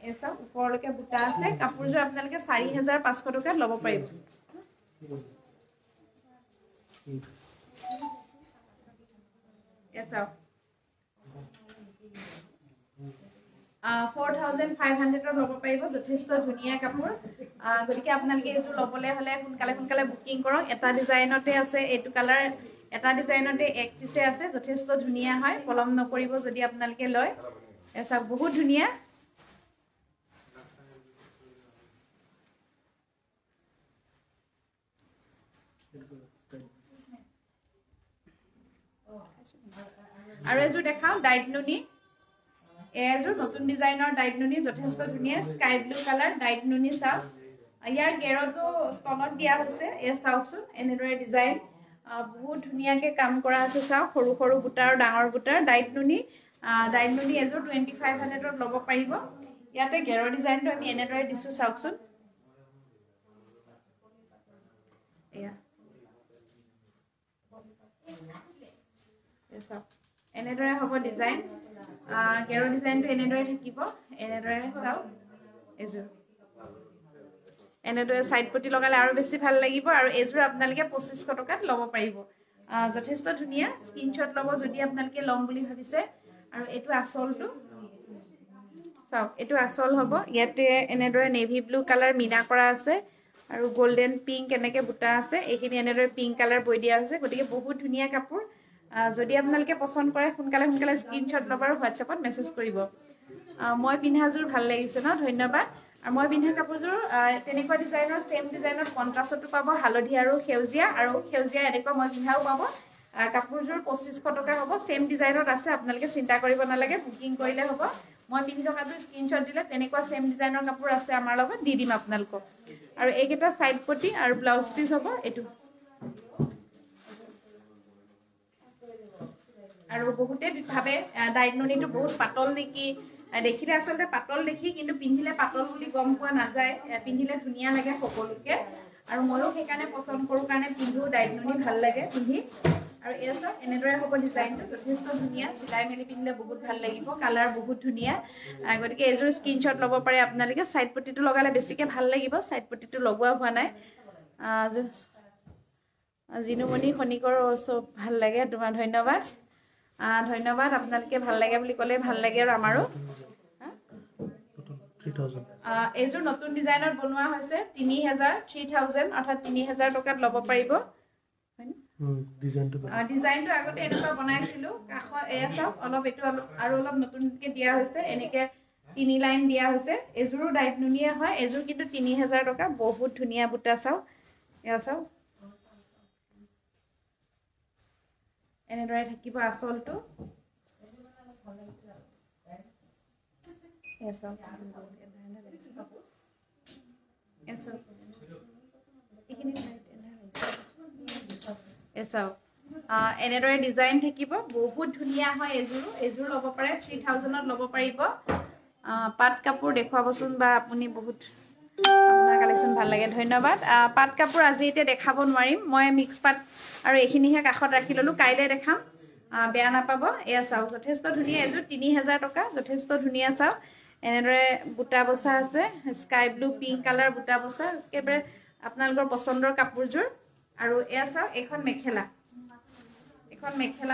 এই চাওক ওপৰলৈকে বুটা আছে কাপোৰযোৰ আপোনালোকে 4500 টকাত ল'ব পাৰিব এই চাওক 4500 ল'ব পাৰিব যথেষ্ট ধুনীয়া কাপোৰ গতিকে আপোনালোকে এইযোৰ ল'বলৈ হ'লে সোনকালে বুকিং কৰক এটা ডিজাইনতে আছে এইটো কালাৰ এটা ডিজাইনতে এক পিছে আছে যথেষ্ট ধুনীয়া হয় পলম নকৰিব যদি আপোনালোকে লয় এসব বহুত ধুনীয়া আৰু এযোৰ দেখাও ডাইট নুনি এযোৰ নতুন ডিজাইনৰ ডাইট নুনি যথেষ্ট ধুনীয়া স্কাই ব্লু কালাৰ ডাইট নুনি চাওক ইয়াৰ গেৰটো ষ্টনত দিয়া হৈছে এই চাওকচোন এনেদৰে ডিজাইন বহুত ধুনীয়াকৈ কাম কৰা আছে চাওক সৰু সৰু বুটা আৰু ডাঙৰ বুটাৰ ডাইট নুনি এযোৰ 2500ত ল'ব পাৰিব ইয়াতে গেৰৰ ডিজাইনটো আমি এনেদৰে দিছোঁ চাওকচোন এয়া চাওক এনেদৰে হ'ব ডিজাইন গেৰৰ ডিজাইনটো এনেদৰে থাকিব এনেদৰে চাওক এযোৰ এনেদৰে সাইড পটি লগালে আৰু বেছি ভাল লাগিব আৰু এযোৰ আপোনালোকে 2500 টকাত ল'ব পাৰিব যথেষ্ট ধুনীয়া স্ক্ৰিনশ্বট ল'ব যদি আপোনালোকে ল'ম বুলি ভাবিছে আৰু এইটো আচলটো চাওক এইটো আচল হ'ব ইয়াতে এনেদৰে নেভি ব্লু কালাৰ মিনা কৰা আছে আৰু গোল্ডেন পিংক এনেকৈ বুটা আছে এইখিনি এনেদৰে পিংক কালাৰ বৈ দিয়া হৈছে গতিকে বহুত ধুনীয়া কাপোৰ যদি আপোনালোকে পছন্দ কৰে সোনকালে স্ক্ৰিনশ্বট ল'ব আৰু হোৱাটছএপত মেছেজ কৰিব মই পিন্ধাযোৰ ভাল লাগিছে ন ধন্যবাদ আৰু মই পিন্ধা কাপোৰযোৰ তেনেকুৱা ডিজাইনৰ সেম ডিজাইনৰ কন্ট্ৰাষ্টটো পাব হালধীয়া আৰু সেউজীয়া এনেকুৱা মই পিন্ধাও পাব কাপোৰযোৰ 2500 টকা হ'ব সেম ডিজাইনত আছে আপোনালোকে চিন্তা কৰিব নালাগে বুকিং কৰিলে হ'ব মই পিন্ধি থকাটো স্ক্ৰিনশ্বট দিলে তেনেকুৱা সেম ডিজাইনৰ কাপোৰ আছে আমাৰ লগত দি দিম আপোনালোকক আৰু এইকেইটা সাইড পটি আৰু ব্লাউজ পিস হ'ব এটো আৰু বহুতে ভাবে ডাইগননিটো বহুত পাতল নেকি দেখিলে আসলে পাতল দেখি কিন্তু পিন্ধিলে পাতল বুলি গম পোৱা নাযায় পিন্ধিলে ধুনিয়া লাগে সকলোকে আৰু ময়ো সেইকাৰণে পছন্দ কৰো কাৰণে পিন্ধো ডাইগননি ভাল লাগে পিন্ধি আৰু এসা এনেদৰে হ'ব ডিজাইনটো যথেষ্ট ধুনিয়া সিলাই মেলি পিন্ধিলে বহুত ভাল লাগিব কালাৰ বহুত ধুনিয়া গতিকে এজোৰ স্ক্ৰিনশ্বট ল'ব পাৰে আপোনালোকে সাইড পটিটো লগালে বেছিকে ভাল লাগিব সাইড পটিটো লগোৱা হোৱা নাই জিনুমণি খনিকৰ সব ভাল লাগে তোমাৰ ধন্যবাদ ধন্যবাদ আপোনালোকে ভাল লাগে বুলি ক'লে ভাল লাগে আৰু আমাৰো 3000 এজোৰ নতুন ডিজাইনত বনোৱা হৈছে 3000 অৰ্থাৎ 3000 টকাত ল'ব পাৰিব ডিজাইনটো আগতে এনেকুৱা বনাইছিলো কাখৰ এসা অলপ এটো আৰু অলপ নতুনকে দিয়া হৈছে এনেকে 3 লাইন দিয়া হৈছে এজোৰো ডাইগননিয়া হয় এজোৰ কিন্তু 3000 টকা বহুত ধুনিয়া বুটা চাও এসা এনেদৰে থাকিব আসলটো এসা এখিনি এসাও এনেদৰে ডিজাইন থাকিব বহুত ধুনিয়া হয় এজোৰ ল'ব পাৰে 3000 ত ল'ব পাৰিব পাট কাপোৰ দেখুৱাবচোন বা আপুনি বহুত আপোনাৰ কালেকচন ভাল লাগে ধন্যবাদ পাট কাপোৰ আজি এতিয়া দেখাব নোৱাৰিম মই মিক্স পাট আৰু এখিনিহে কাখত ৰাখি ললো কাইলে দেখাম বেয়া নাপাব এয়া চাও যথেষ্ট ধুনিয়া এজোৰ 3000 টকা যথেষ্ট ধুনিয়া চাও এনেদৰে বুটা বসা আছে স্কাই ব্লু পিংক কালাৰ বুটা বসা কেবৰে আপোনালোকৰ পছন্দৰ কাপোৰযোৰ আৰু এয়া চাও এখন মেখেলা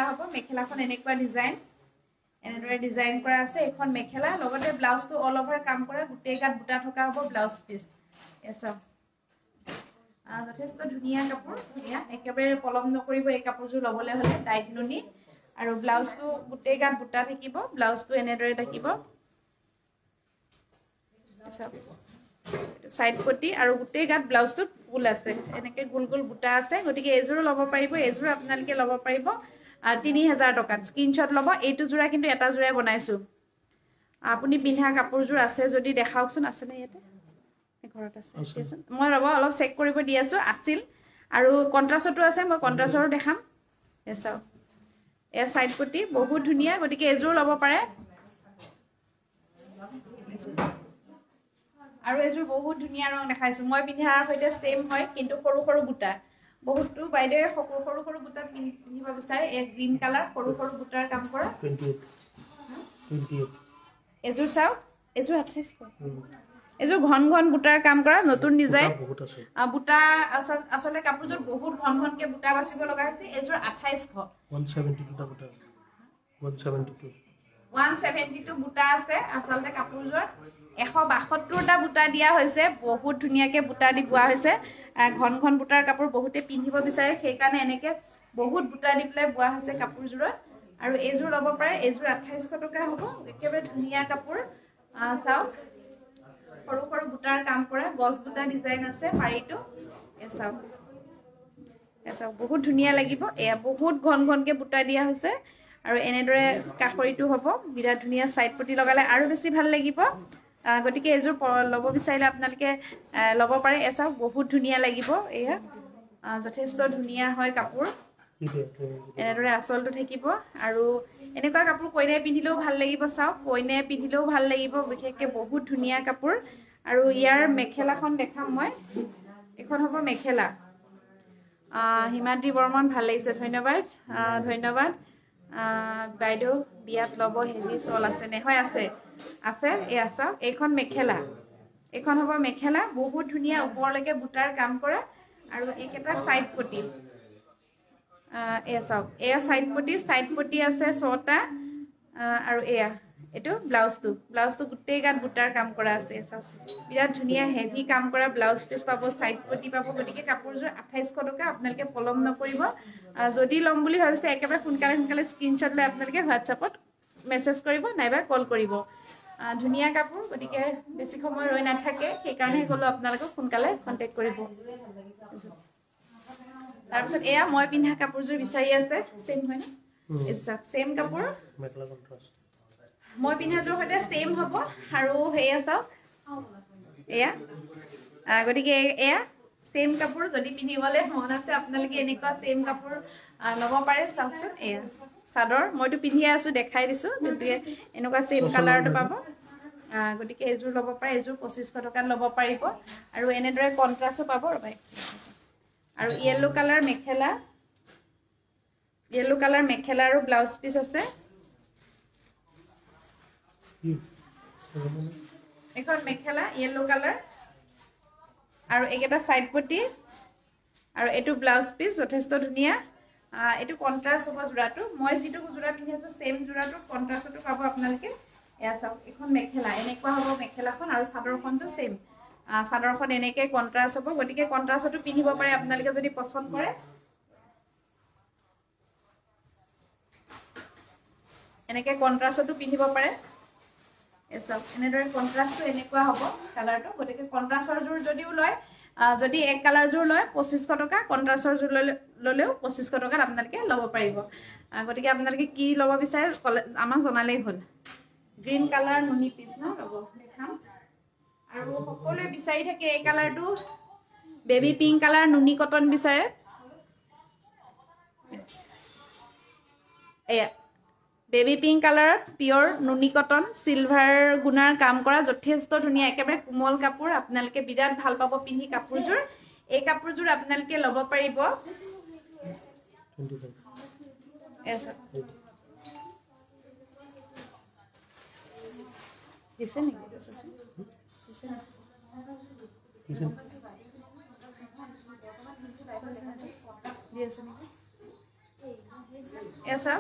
হ'ব মেখেলাখন এনেকুৱা ডিজাইন এনেদৰে ডিজাইন কৰা আছে এখন মেখেলা লগতে ব্লাউজটো অল ওভাৰ কাম কৰা গুটেই গাত বুটা থকা হ'ব ব্লাউজ পিস এসা যথেষ্ট ধুনিয়া কাপোৰ ধুনিয়া একেবাৰে পলম নকৰিব এই কাপোৰযোৰ লবলে হলে ডাইগননি আৰু ব্লাউজটো গুটেই গাত বুটা থাকিব ব্লাউজটো এনেদৰে থাকিব সাইড পটি আৰু গুটেই গাত ব্লাউজটো ফুল আছে এনেকে গোল গোল বুটা আছে গতিকে এজোৰ ল'ব পাৰিব এজোৰ আপোনালোকে ল'ব পাৰিব 3000 টকাত স্ক্ৰিনশ্বট ল'ব এইটো জোৰা কিন্তু এটা জোৰাই বনাইছো আপুনি পিন্ধা কাপোৰযোৰ আছে যদি দেখাওকচোন আছে নে ইয়াতে ঘৰত আছে দিয়াচোন মই ৰব অলপ চেক কৰিব দি আছো আছিল আৰু কন্ট্ৰাষ্টটো আছে মই কন্ট্ৰাষ্টৰো দেখাম এসাও এ সাইড পটি বহুত ধুনিয়া গতিকে এজোৰ ল'ব পাৰে আৰু এজোৰ বহুত ধুনিয়া ৰং দেখাইছো মই পিন্ধাৰ সৈতে সেম হয় কিন্তু সৰু সৰু বুটা বহুতটো বাইদেউ সৰু সৰু বুটা পিন্ধিব বিচাৰে এক গ্ৰীন কালাৰ সৰু সৰু বুটাৰ কাম কৰা 28 এজোৰ চাও এজোৰ 28 এজোৰ ঘন ঘন বুটাৰ কাম কৰা নতুন ডিজাইন বুটা আসলে কাপোৰযোৰ বহুত ঘন ঘনকে বুটা বাছিব লগা হৈছে এজোৰ 2800 172 টা বুটা 172 বুটা আছে আসলে কাপোৰযোৰ 172 টা বুটা দিয়া হৈছে বহুত ধুনিয়াকে বুটা দি বুৱা হৈছে ঘন ঘন বুটাৰ কাপোৰ বহুতে পিন্ধিব বিচাৰে সেই কাৰণে এনেকে বহুত বুটা দি প্লাই বুৱা হৈছে কাপোৰযোৰত আৰু এজোৰ ল'ব পাৰে এজোৰ 2800 টকা হ'ব একেবাৰে ধুনিয়া কাপোৰ চাও সৰু সৰু বুটাৰ কাম কৰা গছ বুটা ডিজাইন আছে পাৰিটো এসাও বহুত ধুনিয়া লাগিব এয়া বহুত ঘন ঘনকে বুটা দিয়া হৈছে আৰু এনেদৰে কাখৰিটো হ'ব বিৰাট ধুনিয়া সাইড পটি লগালে আৰু বেছি ভাল লাগিব গতিকে এজোৰ ল'ব বিচাৰিলে আপোনালোকে ল'ব পাৰে এসাও বহুত ধুনিয়া লাগিব এয়া যথেষ্ট ধুনিয়া হয় কাপোৰ এনেদৰে আসলটো থাকিব আৰু এনেকুৱা কাপোৰ কইনাই পিন্ধিলেও ভাল লাগিব চাও কইনাই পিন্ধিলেও ভাল লাগিব বিশেষকে বহুত ধুনিয়া কাপোৰ আৰু ইয়াৰ মেখেলাখন দেখাম মই এখন হ'ব মেখেলা হিমাদ্ৰী বৰ্মন ভাল লাগিছে ধন্যবাদ বাইদেউ বিয়াত ল'ব হেভি চল আছে নে হয় আছে এয়া চাও এইখন মেখেলা এখন হ'ব মেখেলা বহুত ধুনিয়া ওপৰলৈকে বুটাৰ কাম কৰা আৰু একেটা সাইড পটি এয়া চাও এয়া সাইড পটি আছে 6টা আৰু এয়া এটো ব্লাউজটো গুটেই গাত বুটাৰ কাম কৰা আছে চাও বিৰাট ধুনিয়া হেভি কাম কৰা ব্লাউজ পিস পাব সাইড পটি পাব গতিকে কাপোৰযোৰ 2800 টকা আপোনালোকে পলম নকৰিব যদি লম বুলি ভাবিছে একেবাৰে সোনকালে স্ক্ৰিনশ্বট লৈ আপোনালোকে WhatsAppত মেছেজ কৰিব নাইবা কল কৰিব ধুনিয়া কাপোৰ গতিকে বেছি সময় ৰৈ নাথাকে সেই কাৰণে ক'লো আপোনালোকক সোনকালে কন্টাক্ট কৰিব তাৰপিছত এয়া মই পিন্ধা কাপোৰযোৰ বিচাৰি আছে সেম হয় না এই সেম কাপোৰ মেখেলা কন্ট্ৰাস্ট মই পিন্ধাযোৰ সৈতে সেম হ'ব আৰু এয়া চাওক এয়া গতিকে এয়া সেম কাপোৰ যদি পিন্ধিবলৈ মন আছে আপোনালোকে এনেকুৱা সেম কাপোৰ ল'ব পাৰে চাওকচোন এয়া চাদৰ মইতো পিন্ধি আছো দেখাই দিছো গতিকে এনেকুৱা সেম কালাৰটো পাব গতিকে এযোৰ ল'ব পাৰে এযোৰ 2500 টকাত ল'ব পাৰিব আৰু এনেদৰে কন্ট্ৰাস্টও পাব ৰবাই আৰু ইয়েলো কালাৰ মেখেলা আৰু ব্লাউজ পিস আছে এখন মেখেলা ইয়েলো কালাৰ আৰু একেটা সাইড পটি আৰু এটো ব্লাউজ পিস যথেষ্ট ধুনিয়া এটো কন্ট্ৰাস্ট হ'ব জোৰাটো মই যেটো জোৰা পিন্ধিছো সেম জোৰাটো কন্ট্ৰাস্টটো পাব আপোনালোকে এয়া চাওক এখন মেখেলা এনেকুৱা হ'ব মেখেলাখন আৰু চাদৰখনটো সেম চাদৰখন এনেকৈ কন্ট্ৰাস্ট হ'ব গতিকে কন্ট্ৰাস্টটো পিন্ধিব পাৰে আপোনালোকে যদি পছন্দ কৰে এনেকৈ কন্ট্ৰাস্টটো পিন্ধিব পাৰে এসব এনেদৰে কন্ট্ৰাস্টটো এনেকুৱা হ'ব কালাৰটো গতিকে কন্ট্ৰাস্টৰ জোৰ যদিও লয় যদি এক কালাৰ জোৰ লয় 2500 টকা কন্ট্ৰাস্টৰ জোৰ ললেও 2500 টকাত আপোনালোকে ল'ব পাৰিব গতিকে আপোনালোকে কি ল'ব বিচাৰে আমাক জনালেই হ'ল গ্ৰীন কালাৰ নুনি পিস না ল'ব দেখাম আৰু সকলোৱে বিচাৰি থাকে এই কালাৰটো বেবি পিংক কালাৰ নুনি কটন বিচাৰে এয়া বেবি পিংক কালাৰ পিওৰ নুনি কটন সিলভাৰ গুণাৰ কাম কৰা যথেষ্ট ধুনিয়া একেবাৰে কোমল কাপোৰ আপোনালোকে বিৰাট ভাল পাব পিন্ধি কাপোৰযোৰ এই কাপোৰযোৰ আপোনালোকে ল'ব পাৰিব এসা দিছে নেকি দিছে নেকি এসা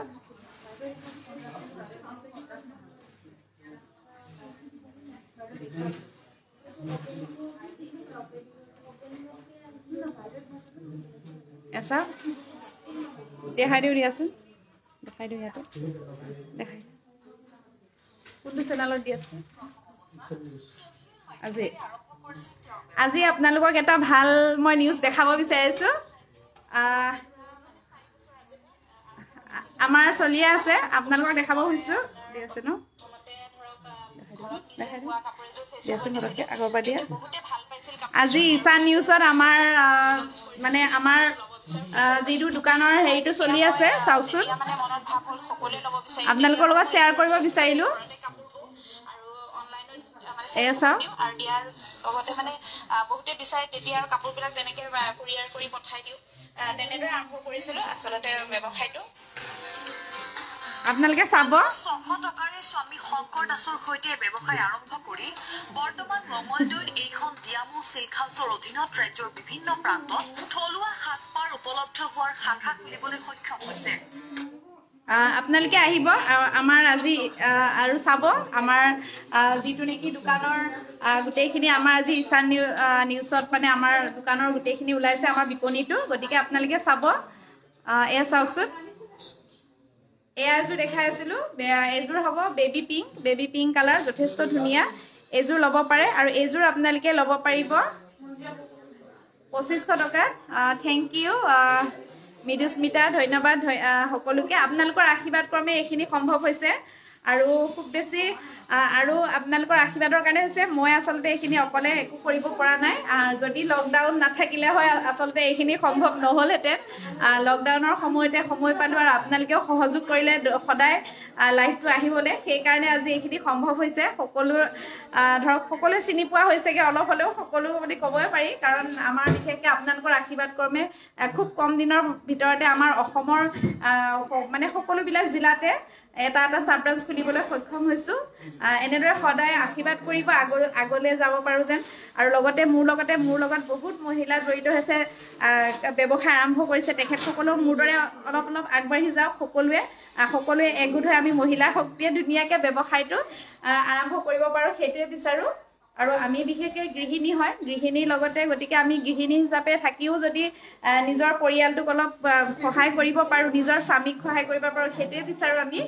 ऐसा देखाई दिও দিয়াচোন দেখাই দিও ইয়াতে দেখাই কোনটো চেনেলত দি আছে আজি আপোনালোকক এটা ভাল মই নিউজ দেখাব বিচাৰিছো আমাৰ চলি আছে আপোনালোকক দেখাব খুজিছো দি আছে ন আজি ঈশান নিউজত আমাৰ মানে আমাৰ যিটো দোকানৰ হেৰিটো চলি আছে চাওকচোন আপোনালোকৰ লগত শ্বেয়াৰ কৰিব বিচাৰিলো এয়া চাওক আৰু দিয়াৰ লগতে মানে বহুতে বিচাৰে তেতিয়াৰ কাপোৰবিলাক তেনেকৈ কুৰিয়াৰ কৰি পঠাই দিওঁ তেনেদৰে আৰম্ভ কৰিছিলো আচলতে ব্যৱসায়টো আপোনালোকে চাব 100 টকাৰে স্বামী শংকৰ দাসৰ সৈতে ব্যৱসায় আৰম্ভ কৰি বৰ্তমান মঙলদৈত এইখন ডিয়ামো সিল্ক হাউচৰ অধীনত ৰাজ্যৰ বিভিন্ন প্ৰান্তত থলুৱা সাজপাৰ উপলব্ধ হোৱাৰ শাখা খুলিবলৈ সক্ষম হৈছে আপোনালোকে আহিব আমাৰ আজি আৰু চাব আমাৰ যিটো নেকি দোকানৰ গোটেইখিনি আমাৰ আজি ঈশান নিউজত মানে আমাৰ দোকানৰ গোটেইখিনি ওলাইছে আমাৰ বিপণীটো গতিকে আপোনালোকে চাব এয়া চাওকচোন এয়াৰযোৰ দেখাই আছিলো এইযোৰ হ'ব বেবি পিংক কালাৰ যথেষ্ট ধুনিয়া এইযোৰ ল'ব পাৰে আৰু এইযোৰ আপোনালোকে ল'ব পাৰিব 2500 টকা থ্যাংক ইউ মিদুস্মিতা ধন্যবাদ সকলোকে আপোনালোকৰ আশীৰ্বাদ ক্ৰমে এইখিনি সম্ভৱ হৈছে আৰু খুব বেছি আৰু আপোনালোকৰ আশীৰ্বাদৰ কাৰণে হৈছে মই আসলতে এইখিনি অকলে একো কৰিব পৰা নাই যদি লকডাউন নাথাকিলে হয় আসলতে এইখিনি সম্ভৱ নহলহেঁতেন লকডাউনৰ সময়তে সময় পালো আৰু আপোনালোকেও সহযোগ কৰিলে সদায় লাইভটো আহিবলৈ সেইকাৰণে আজি এইখিনি সম্ভৱ হৈছে সকলো ধৰক সকলোৱে চিনি পোৱা হৈছেগে অলপ হ'লেও সকলো বুলি ক'বই পাৰি কাৰণ আমাৰ বিশেষকৈ আপোনালোকৰ আশীৰ্বাদ ক্ৰমে খুব কম দিনৰ ভিতৰতে আমাৰ অসমৰ মানে সকলোবিলাক জিলাতে এটা সাব ব্ৰাঞ্চ খুলিবলৈ সক্ষম হৈছো এনেদৰে সদায় আশীৰ্বাদ কৰিব আগলৈ যাব পাৰো যেন আৰু লগতে মোৰ লগত বহুত মহিলা জড়িত হৈছে ব্যৱসায় আৰম্ভ কৰিছে তেখেতসকলো মোৰ দৰে অলপ আগবাঢ়ি যাওক সকলোৱে একগোট হৈ আমি মহিলা শক্তিয়ে ধুনীয়াকৈ ব্যৱসায়টো আৰম্ভ কৰিব পাৰো সেইটোৱে বিচাৰো আৰু আমি বিশেষকৈ গৃহিণী হয় গৃহিণীৰ লগতে গতিকে আমি গৃহিণী হিচাপে থাকিও যদি নিজৰ পৰিয়ালটোক অলপ সহায় কৰিব পাৰো নিজৰ স্বামীক সহায় কৰিব পাৰো সেইটোৱে বিচাৰো আমি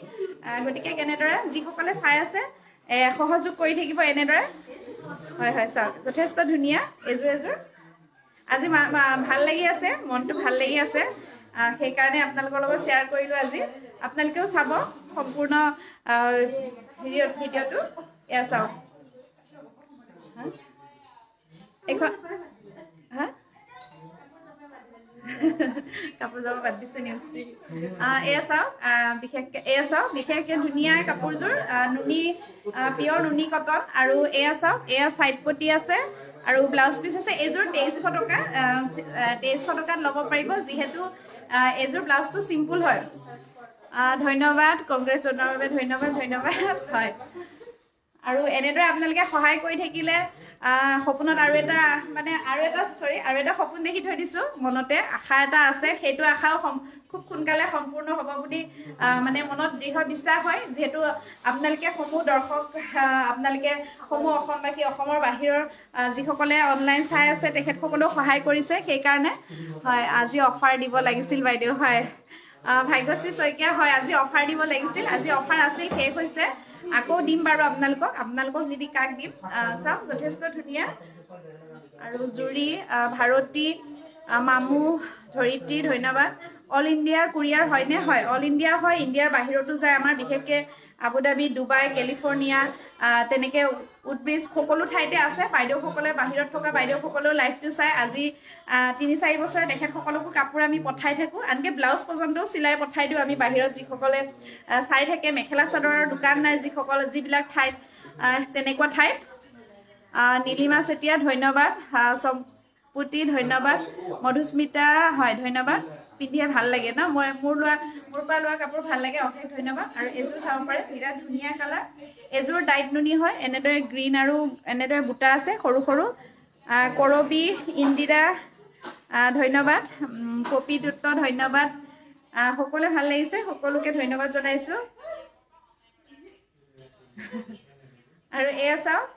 গতিকে কেনেদৰে যিসকলে চাই আছে সহযোগ কৰি থাকিব এনেদৰে হয় চাওক যথেষ্ট ধুনীয়া এযোৰ আজি ভাল লাগি আছে, মনটো ভাল লাগি আছে, সেইকাৰণে আপোনালোকৰ লগত শ্বেয়াৰ কৰিলোঁ আজি। আপোনালোকেও চাব সম্পূৰ্ণ ভিডিঅ'টো। এয়া চাওক এখন কাপোৰ যাব বাদ দিছে নিউজ। এয়া চাওক বিশেষকৈ ধুনীয়া কাপোৰযোৰ, নুনি পিয়ৰ নুনি কটন। আৰু এয়া চাওক, এয়া চাইড পটি আছে আৰু ব্লাউজ পিচ আছে। এইযোৰ 2300 টকা, 2300 টকাত ল'ব পাৰিব, যিহেতু এইযোৰ ব্লাউজটো চিম্পুল হয়। ধন্যবাদ, কংগ্ৰেছ জনোৱাৰ বাবে ধন্যবাদ। হয়, আৰু এনেদৰে আপোনালোকে সহায় কৰি থাকিলে সপোনত আৰু এটা সপোন দেখি থৈ দিছোঁ মনতে, আশা এটা আছে। সেইটো আশাও খুব সোনকালে সম্পূৰ্ণ হ'ব বুলি মানে মনত দৃঢ় বিশ্বাস হয়, যিহেতু আপোনালোকে সমূহ দৰ্শক, আপোনালোকে সমূহ অসমবাসী, অসমৰ বাহিৰৰ যিসকলে অনলাইন চাই আছে তেখেতসকলেও সহায় কৰিছে। সেইকাৰণে হয়, আজি অফাৰ দিব লাগিছিল বাইদেউ। হয়, ভাগ্যশ্ৰী শইকীয়া, হয় আজি অফাৰ দিব লাগিছিল, আজি অফাৰ আছিল, শেষ হৈছে। আকৌ দিম বাৰু আপোনালোকক নিদি কাক দিম। চাওক যথেষ্ট ধুনীয়া। আৰু জুৰি, ভাৰতী, মামু, ধৰিত্ৰী, ধন্যবাদ। অল ইণ্ডিয়া কুৰিয়াৰ হয়নে? হয়, অল ইণ্ডিয়া হয়, ইণ্ডিয়াৰ বাহিৰতো যায় আমাৰ, বিশেষকৈ আবুধাবি, ডুবাই, কেলিফৰ্ণিয়া, তেনেকৈ উডব্ৰিজ, সকলো ঠাইতে আছে। বাইদেউসকলে, বাহিৰত থকা বাইদেউসকলেও লাইভটো চাই। আজি 3-4 বছৰ তেখেতসকলকো কাপোৰ আমি পঠাই থাকোঁ, আনকি ব্লাউজ পৰ্যন্তও চিলাই পঠাই দিওঁ আমি বাহিৰত, যিসকলে চাই থাকে। মেখেলা চাদৰৰ দোকান নাই যিবিলাক ঠাইত, তেনেকুৱা ঠাইত। নীলিমা চেতিয়া, ধন্যবাদ। সম্পুতি, ধন্যবাদ। মধুস্মিতা, হয় ধন্যবাদ। পিন্ধিয়ে ভাল লাগে ন, মোৰ পৰা লোৱা কাপোৰ ভাল লাগে, অশেষ ধন্যবাদ। আৰু এইযোৰ চাব পাৰে, বিৰাট ধুনীয়া কালাৰ। এইযোৰ ডাইট নুনি হয়, এনেদৰে গ্ৰীণ আৰু এনেদৰে বুটা আছে সৰু সৰু। কৰবী, ইন্দিৰা, ধন্যবাদ। পপি দত্ত, ধন্যবাদ। সকলোৱে ভাল লাগিছে, সকলোকে ধন্যবাদ জনাইছোঁ। আৰু এয়া চাওক,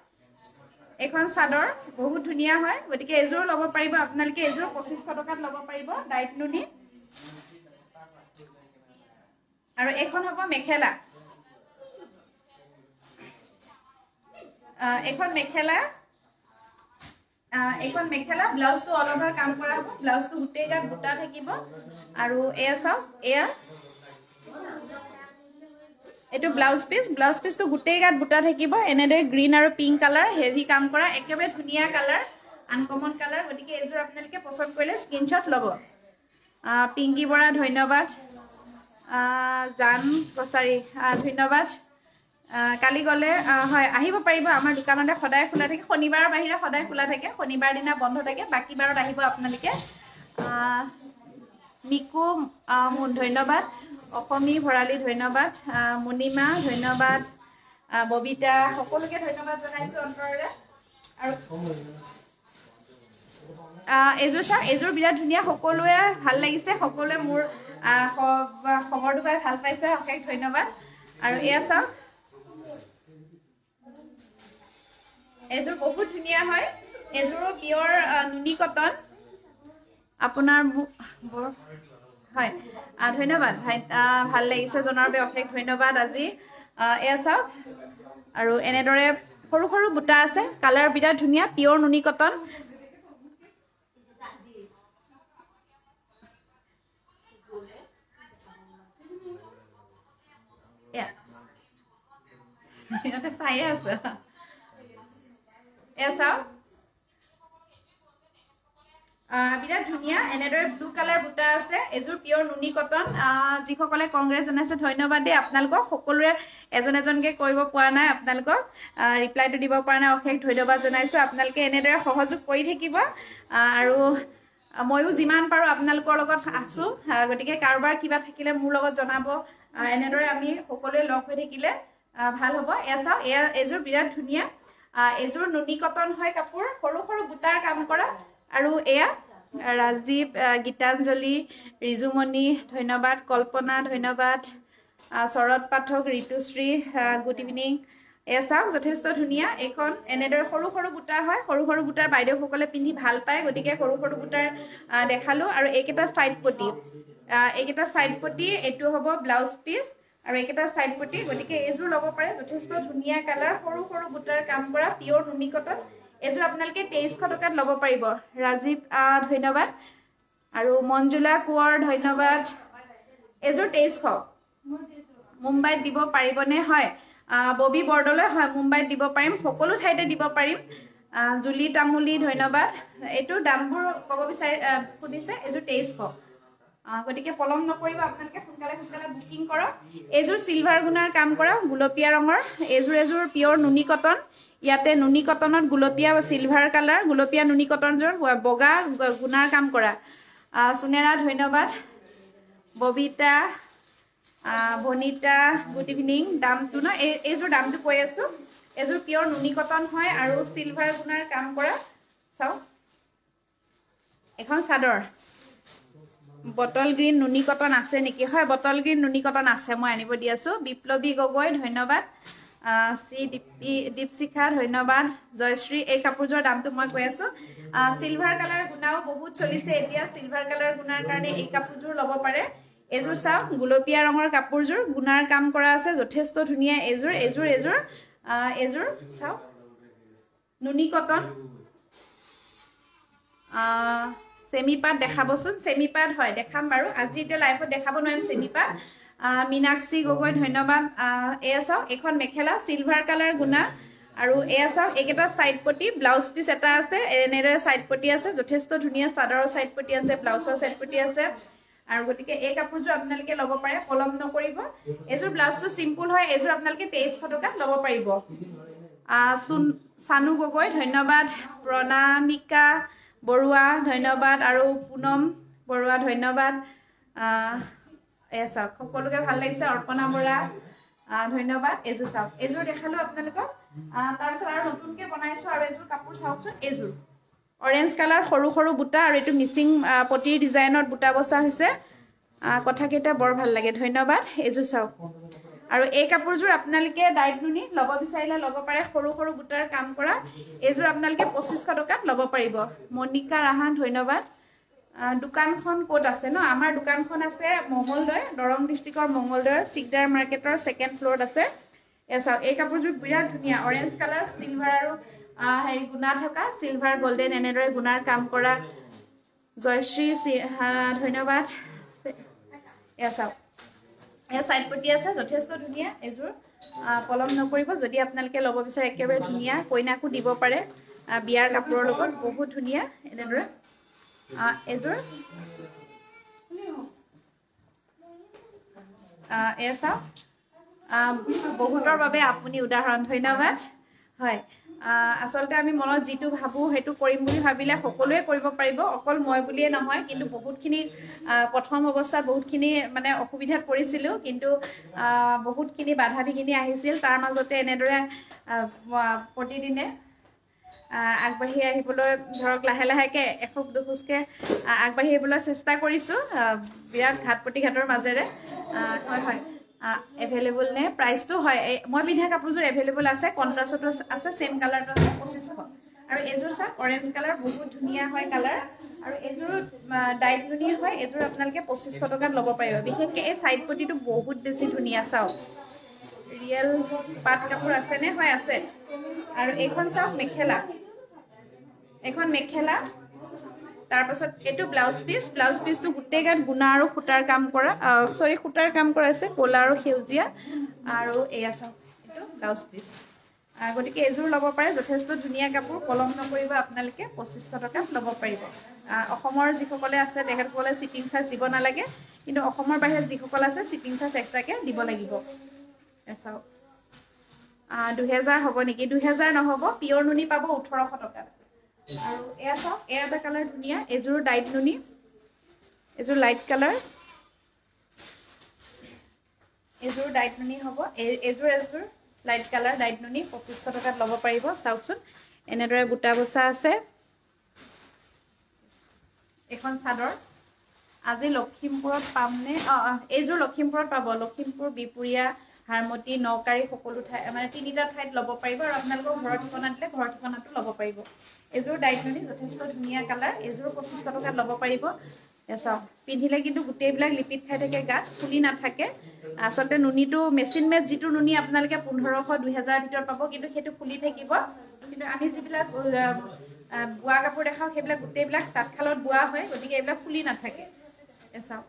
এইখন চাদৰ বহুত ধুনীয়া হয়, গতিকে এইযোৰ ল'ব পাৰিব আপোনালোকে। এইযোৰ 2500 টকাত ল'ব পাৰিব, ডাইট নুনি। আৰু এইখন হ'ব মেখেলা। এইখন মেখেলা, ব্লাউজটো অল অভাৰ কাম কৰা হ'ব, ব্লাউজটো গোটেই গাত বুটা থাকিব। আৰু এয়া চাওক, এইটো ব্লাউজ পিচটো গোটেই গাত বুটা থাকিব, এনেদৰে গ্ৰীণ আৰু পিংক কালাৰ, হেভি কাম কৰা, একেবাৰে ধুনীয়া কালাৰ, আনকমন কালাৰ। গতিকে এইযোৰ আপোনালোকে পচন্দ কৰিলে স্ক্ৰীনশ্বট ল'ব। পিংকি বৰা, ধন্যবাদ। জান কছাৰী, ধন্যবাদ। কালি গ'লে হয় আহিব পাৰিব, আমাৰ দোকানতে সদায় খোলা থাকে, শনিবাৰৰ বাহিৰে সদায় খোলা থাকে, শনিবাৰ দিনা বন্ধ থাকে, বাকী বাৰত আহিব আপোনালোকে। নিকু, ধন্যবাদ। অসমী, ভৰালী, ধন্যবাদ। মুনিমা, ধন্যবাদ। ববিতা, সকলোকে ধন্যবাদ জনাইছোঁ অন্তৰেৰে। আৰু এইযোৰ চাওক, এইযোৰ বিৰাট ধুনীয়া, সকলোৱে ভাল লাগিছে, সকলোৱে মোৰ খবৰটো পাই ভাল পাইছে, অশেষ ধন্যবাদ। আৰু এয়া চাওক, এইযোৰ বহুত ধুনীয়া হয়, এইযোৰো পিয়ৰ নুনি কটন। আপোনাৰ হয়, ধন্যবাদ ভাই, ভাল লাগিছে জনাৰ বাবে অশেষ ধন্যবাদ। আজি এয়া চাওক, আৰু এনেদৰে সৰু সৰু বুটা আছে, কালাৰ বিৰাট ধুনীয়া, পিয়ৰ নুনি কটন। সিহঁতে চাইয়ে আছে। এয়া চাওক, বিৰাট ধুনীয়া, এনেদৰে ব্লু কালাৰ বুটা আছে। এইযোৰ পিয়ৰ নুনি কটন। যিসকলে কংগ্ৰেছ জনাইছে ধন্যবাদ দেই আপোনালোকক। সকলোৰে এজনকৈ কৰিব পৰা নাই, আপোনালোকক ৰিপ্লাইটো দিব পৰা নাই, অশেষ ধন্যবাদ জনাইছোঁ। আপোনালোকে এনেদৰে সহযোগ কৰি থাকিব, আৰু ময়ো যিমান পাৰোঁ আপোনালোকৰ লগত আছোঁ। গতিকে কাৰোবাৰ কিবা থাকিলে মোৰ লগত জনাব, এনেদৰে আমি সকলোৱে লগ হৈ থাকিলে ভাল হ'ব। এয়া চাওক, এইযোৰ বিৰাট ধুনীয়া, এইযোৰ নুনি কটন হয় কাপোৰ, সৰু সৰু বুটাৰ কাম কৰা। আৰু এয়া ৰাজীৱ, গীতাঞ্জলি, ৰিজুমণি, ধন্যবাদ। কল্পনা, ধন্যবাদ। শৰৎ পাঠক, ঋতুশ্ৰী, গুড ইভিনিং। এয়া চাওক, যথেষ্ট ধুনীয়া। এইখন এনেদৰে সৰু সৰু বুটা হয়, সৰু সৰু বুটাৰ বাইদেউসকলে পিন্ধি ভাল পায়, গতিকে সৰু সৰু বুটাৰ দেখালোঁ। আৰু এইকেইটা চাইড পটি, এইটো হ'ব ব্লাউজ পিচ, আৰু এইকেইটা চাইড পটি। গতিকে এইযোৰ ল'ব পাৰে, যথেষ্ট ধুনীয়া কালাৰ, সৰু সৰু বুটাৰ কাম কৰা, পিয়ৰ নুনি কটন। এযোৰ আপোনালোকে 2300 টকাত ল'ব পাৰিব ৰাজীৱ ধন্যবাদ আৰু মঞ্জুলা কোঁৱৰ ধন্যবাদ এযোৰ 2300 মুম্বাইত দিব পাৰিবনে হয় ববি বৰদলৈ হয় মুম্বাইত দিব পাৰিম সকলো ঠাইতে দিব পাৰিম জুলি তামুলি ধন্যবাদ এইটো দামবোৰ ক'ব বিচাৰি সুধিছে এযোৰ 2300 গতিকে পলম নকৰিব আপোনালোকে সোনকালে বুকিং কৰক এযোৰ সিলভাৰ গুণাৰ কাম কৰা গুলপীয়া ৰঙৰ এযোৰ পিয়ৰ নুনি কটন ইয়াতে নুনি কটনত গুলপীয়া সিলভাৰ কালাৰ গুলপীয়া নুনি কটনযোৰ বগা গুণাৰ কাম কৰা সুনেৰা ধন্যবাদ ববিতা বনিতা গুড ইভিনিং দামটো ন এইযোৰ দামটো কৈ আছো এযোৰ পিয়ৰ নুনি কটন হয় আৰু সিলভাৰ গুণাৰ কাম কৰা চাও এখন চাদৰ বটল গ্ৰীণ নুনি কটন আছে নেকি হয় বটল গ্ৰীণ নুনি কটন আছে মই আনিব দি আছো বিপ্লৱী গগৈ ধন্যবাদ সি দীপশিখা ধন্যবাদ জয়শ্ৰী এই কাপোৰযোৰ দামটো মই কৈ আছো সিলভাৰ কালাৰ গুণাও বহুত চলিছে এতিয়া সিলভাৰ কালাৰ গুণাৰ কাৰণে এই কাপোৰযোৰ ল'ব পাৰে এযোৰ চাওক গুলপীয়া ৰঙৰ কাপোৰযোৰ গুণাৰ কাম কৰা আছে যথেষ্ট ধুনীয়া এযোৰ চাওক নুনি কটন সেমিপাত দেখাবচোন সেমিপাত হয় দেখাম বাৰু আজি এতিয়া লাইভত দেখাব নোৱাৰিম সেমিপাত মীনাক্ষী গগৈ ধন্যবাদ এয়া চাওক এখন মেখেলা সিলভাৰ কালাৰ গুণা আৰু এয়া চাওক এইকেইটা সাইড পটি ব্লাউজ পিস এটা আছে এনেদৰে সাইড পটি আছে যথেষ্ট ধুনীয়া চাদৰৰ সাইড পটি আছে ব্লাউজৰ সাইড পটি আছে আৰু গতিকে এই কাপোৰযোৰ আপোনালোকে ল'ব পাৰে পলম নকৰিব এযোৰ ব্লাউজটো সিম্পল হয় এযোৰ আপোনালোকে 2300 টকাত ল'ব পাৰিব সানু গগৈ ধন্যবাদ প্ৰণামিকা বৰুৱা ধন্যবাদ আৰু পুনম বৰুৱা ধন্যবাদ চাওক সকলোকে ভাল লাগিছে অৰ্পণা বৰা ধন্যবাদ এযোৰ চাওক এযোৰ দেখালো আপোনালোকক তাৰপিছত আৰু নতুনকৈ বনাইছো আৰু এযোৰ কাপোৰ চাওকচোন এযোৰ অৰেঞ্জ কালাৰ সৰু সৰু বুটা আৰু এইটো মিচিং পটিৰ ডিজাইনত বুটা বসা হৈছে কথাকেইটা বৰ ভাল লাগে ধন্যবাদ এযোৰ চাওক আৰু এই কাপোৰযোৰ আপোনালোকে ডাইট নুনি ল'ব বিচাৰিলে ল'ব পাৰে সৰু সৰু বুটাৰ কাম কৰা এইযোৰ আপোনালোকে 2500 টকাত ল'ব পাৰিব মনিকা ৰাহান ধন্যবাদ দোকানখন ক'ত আছে ন আমাৰ দোকানখন আছে মঙ্গলদৈ দৰং ডিষ্ট্ৰিক্টৰ মঙ্গলদৈৰ চিকদাৰ মাৰ্কেটৰ 2nd ফ্ল'ৰত আছে চাওক এই কাপোৰযোৰ বিৰাট ধুনীয়া অৰেঞ্জ কালাৰ সিলভাৰ আৰু হেৰি গুণা থকা সিলভাৰ গোল্ডেন এনেদৰে গুণাৰ কাম কৰা জয়শ্ৰী ধন্যবাদ চাওক এয়া সাইড পটি আছে যথেষ্ট ধুনীয়া এযোৰ পলম নকৰিব যদি আপোনালোকে ল'ব বিচাৰে একেবাৰে ধুনীয়া কইনাকো দিব পাৰে বিয়াৰ কাপোৰৰ লগত বহুত ধুনীয়া এনেদৰে এযোৰ এয়া চাওক বহুতৰ বাবে আপুনি উদাহৰণ ধন্যবাদ হয় আসলতে আমি মনত যেটো ভাবো হেতু কৰিম বুলি ভাবিলে সকলোৱে কৰিব পাৰিব অকল মই বুলিয়ে নহয় কিন্তু বহুতখিনি প্ৰথম অৱস্থাত বহুতখিনি মানে অসুবিধাত পৰিছিলো কিন্তু বহুতখিনি বাধা বিঘিনি আহিছিল তাৰ মাজতে এনেদৰে প্ৰতিদিনে আগবাঢ়ি আহিবলৈ ধৰক লাহে লাহেকে এখোজ দুখোজকে আগবাঢ়ি আহিবলৈ চেষ্টা কৰিছো বিৰাট ঘাট প্ৰতিঘাতৰ মাজেৰে হয় এভেইলেবল নে প্ৰাইসটো হয় মই পিন্ধা কাপোৰযোৰ এভেইলেবল আছে কন্ট্ৰাস্টত আছে সেম কালাৰটো আছে 2500 আৰু এযোৰ চাওক অৰেঞ্জ কালাৰ বহুত ধুনীয়া হয় কালাৰ আৰু এযোৰ ডাইট নুনি হয় এযোৰ আপোনালোকে 2500 টকাত ল'ব পাৰিব বিশেষকৈ এই সাইড পটিটো বহুত বেছি ধুনীয়া চাওক ৰিয়েল পাট কাপোৰ আছে নে হয় আছে আৰু এইখন চাওক মেখেলা এখন মেখেলা তাৰপাছত এটো ব্লাউজ পিসটো গুটেই গাত গুণা আৰু খুটাৰ কাম কৰা খুটাৰ কাম কৰা আছে কোলা আৰু সেউজিয়া আৰু এয়া চাওক এটো ব্লাউজ পিস গতিকে এযোৰ ল'ব পাৰে যথেষ্ট ধুনীয়া কাপোৰ পলম নকৰিব আপোনালোকে 2500 টকাত ল'ব পাৰিব অসমৰ যিসকলে আছে তেখেতসকলে শিপিং চাৰ্জ দিব নালাগে কিন্তু অসমৰ বাহিৰত যিসকল আছে শিপিং চাৰ্জ এক্সট্ৰাকে দিব লাগিব চাওক 2000 হ'ব নেকি 2000 নহ'ব পিয়ৰ নুনি পাব 1800 টকাত আৰু এয়া চাওক এয়া এটা কালাৰ ধুনীয়া এযোৰ ডাইট নুনি এযোৰ লাইট কালাৰ এযোৰ ডাইট নুনি হ'ব এযোৰ লাইট কালাৰ ডাইট নুনি 2500 টকাত ল'ব পাৰিব চাওকচোন এনেদৰে বুটা বসা আছে এখন চাদৰ আজি লখিমপুৰত পামনে এইযোৰ লখিমপুৰত পাব লখিমপুৰ বিপুৰীয়া হাৰমতি নকাৰী সকলো ঠাই মানে তিনিটা ঠাইত ল'ব পাৰিব আৰু আপোনালোকৰ ঘৰৰ ঠিকনা দিলে ঘৰৰ ঠিকনাটো ল'ব পাৰিব এযোৰ ডাইট নুনি যথেষ্ট ধুনীয়া কালাৰ এযোৰ 2500 টকাত ল'ব পাৰিব চাওক পিন্ধিলে কিন্তু গোটেইবিলাক লিপিত খাই থাকে গাত ফুলি নাথাকে আসলতে নুনিটো মেচিন মেড যিটো নুনি আপোনালোকে 1500 2000 ভিতৰত পাব কিন্তু সেইটো ফুলি থাকিব কিন্তু আমি যিবিলাক বোৱা কাপোৰ দেখাওঁ সেইবিলাক গোটেইবিলাক তাঁতশালত বোৱা হয় গতিকে এইবিলাক ফুলি নাথাকে চাওক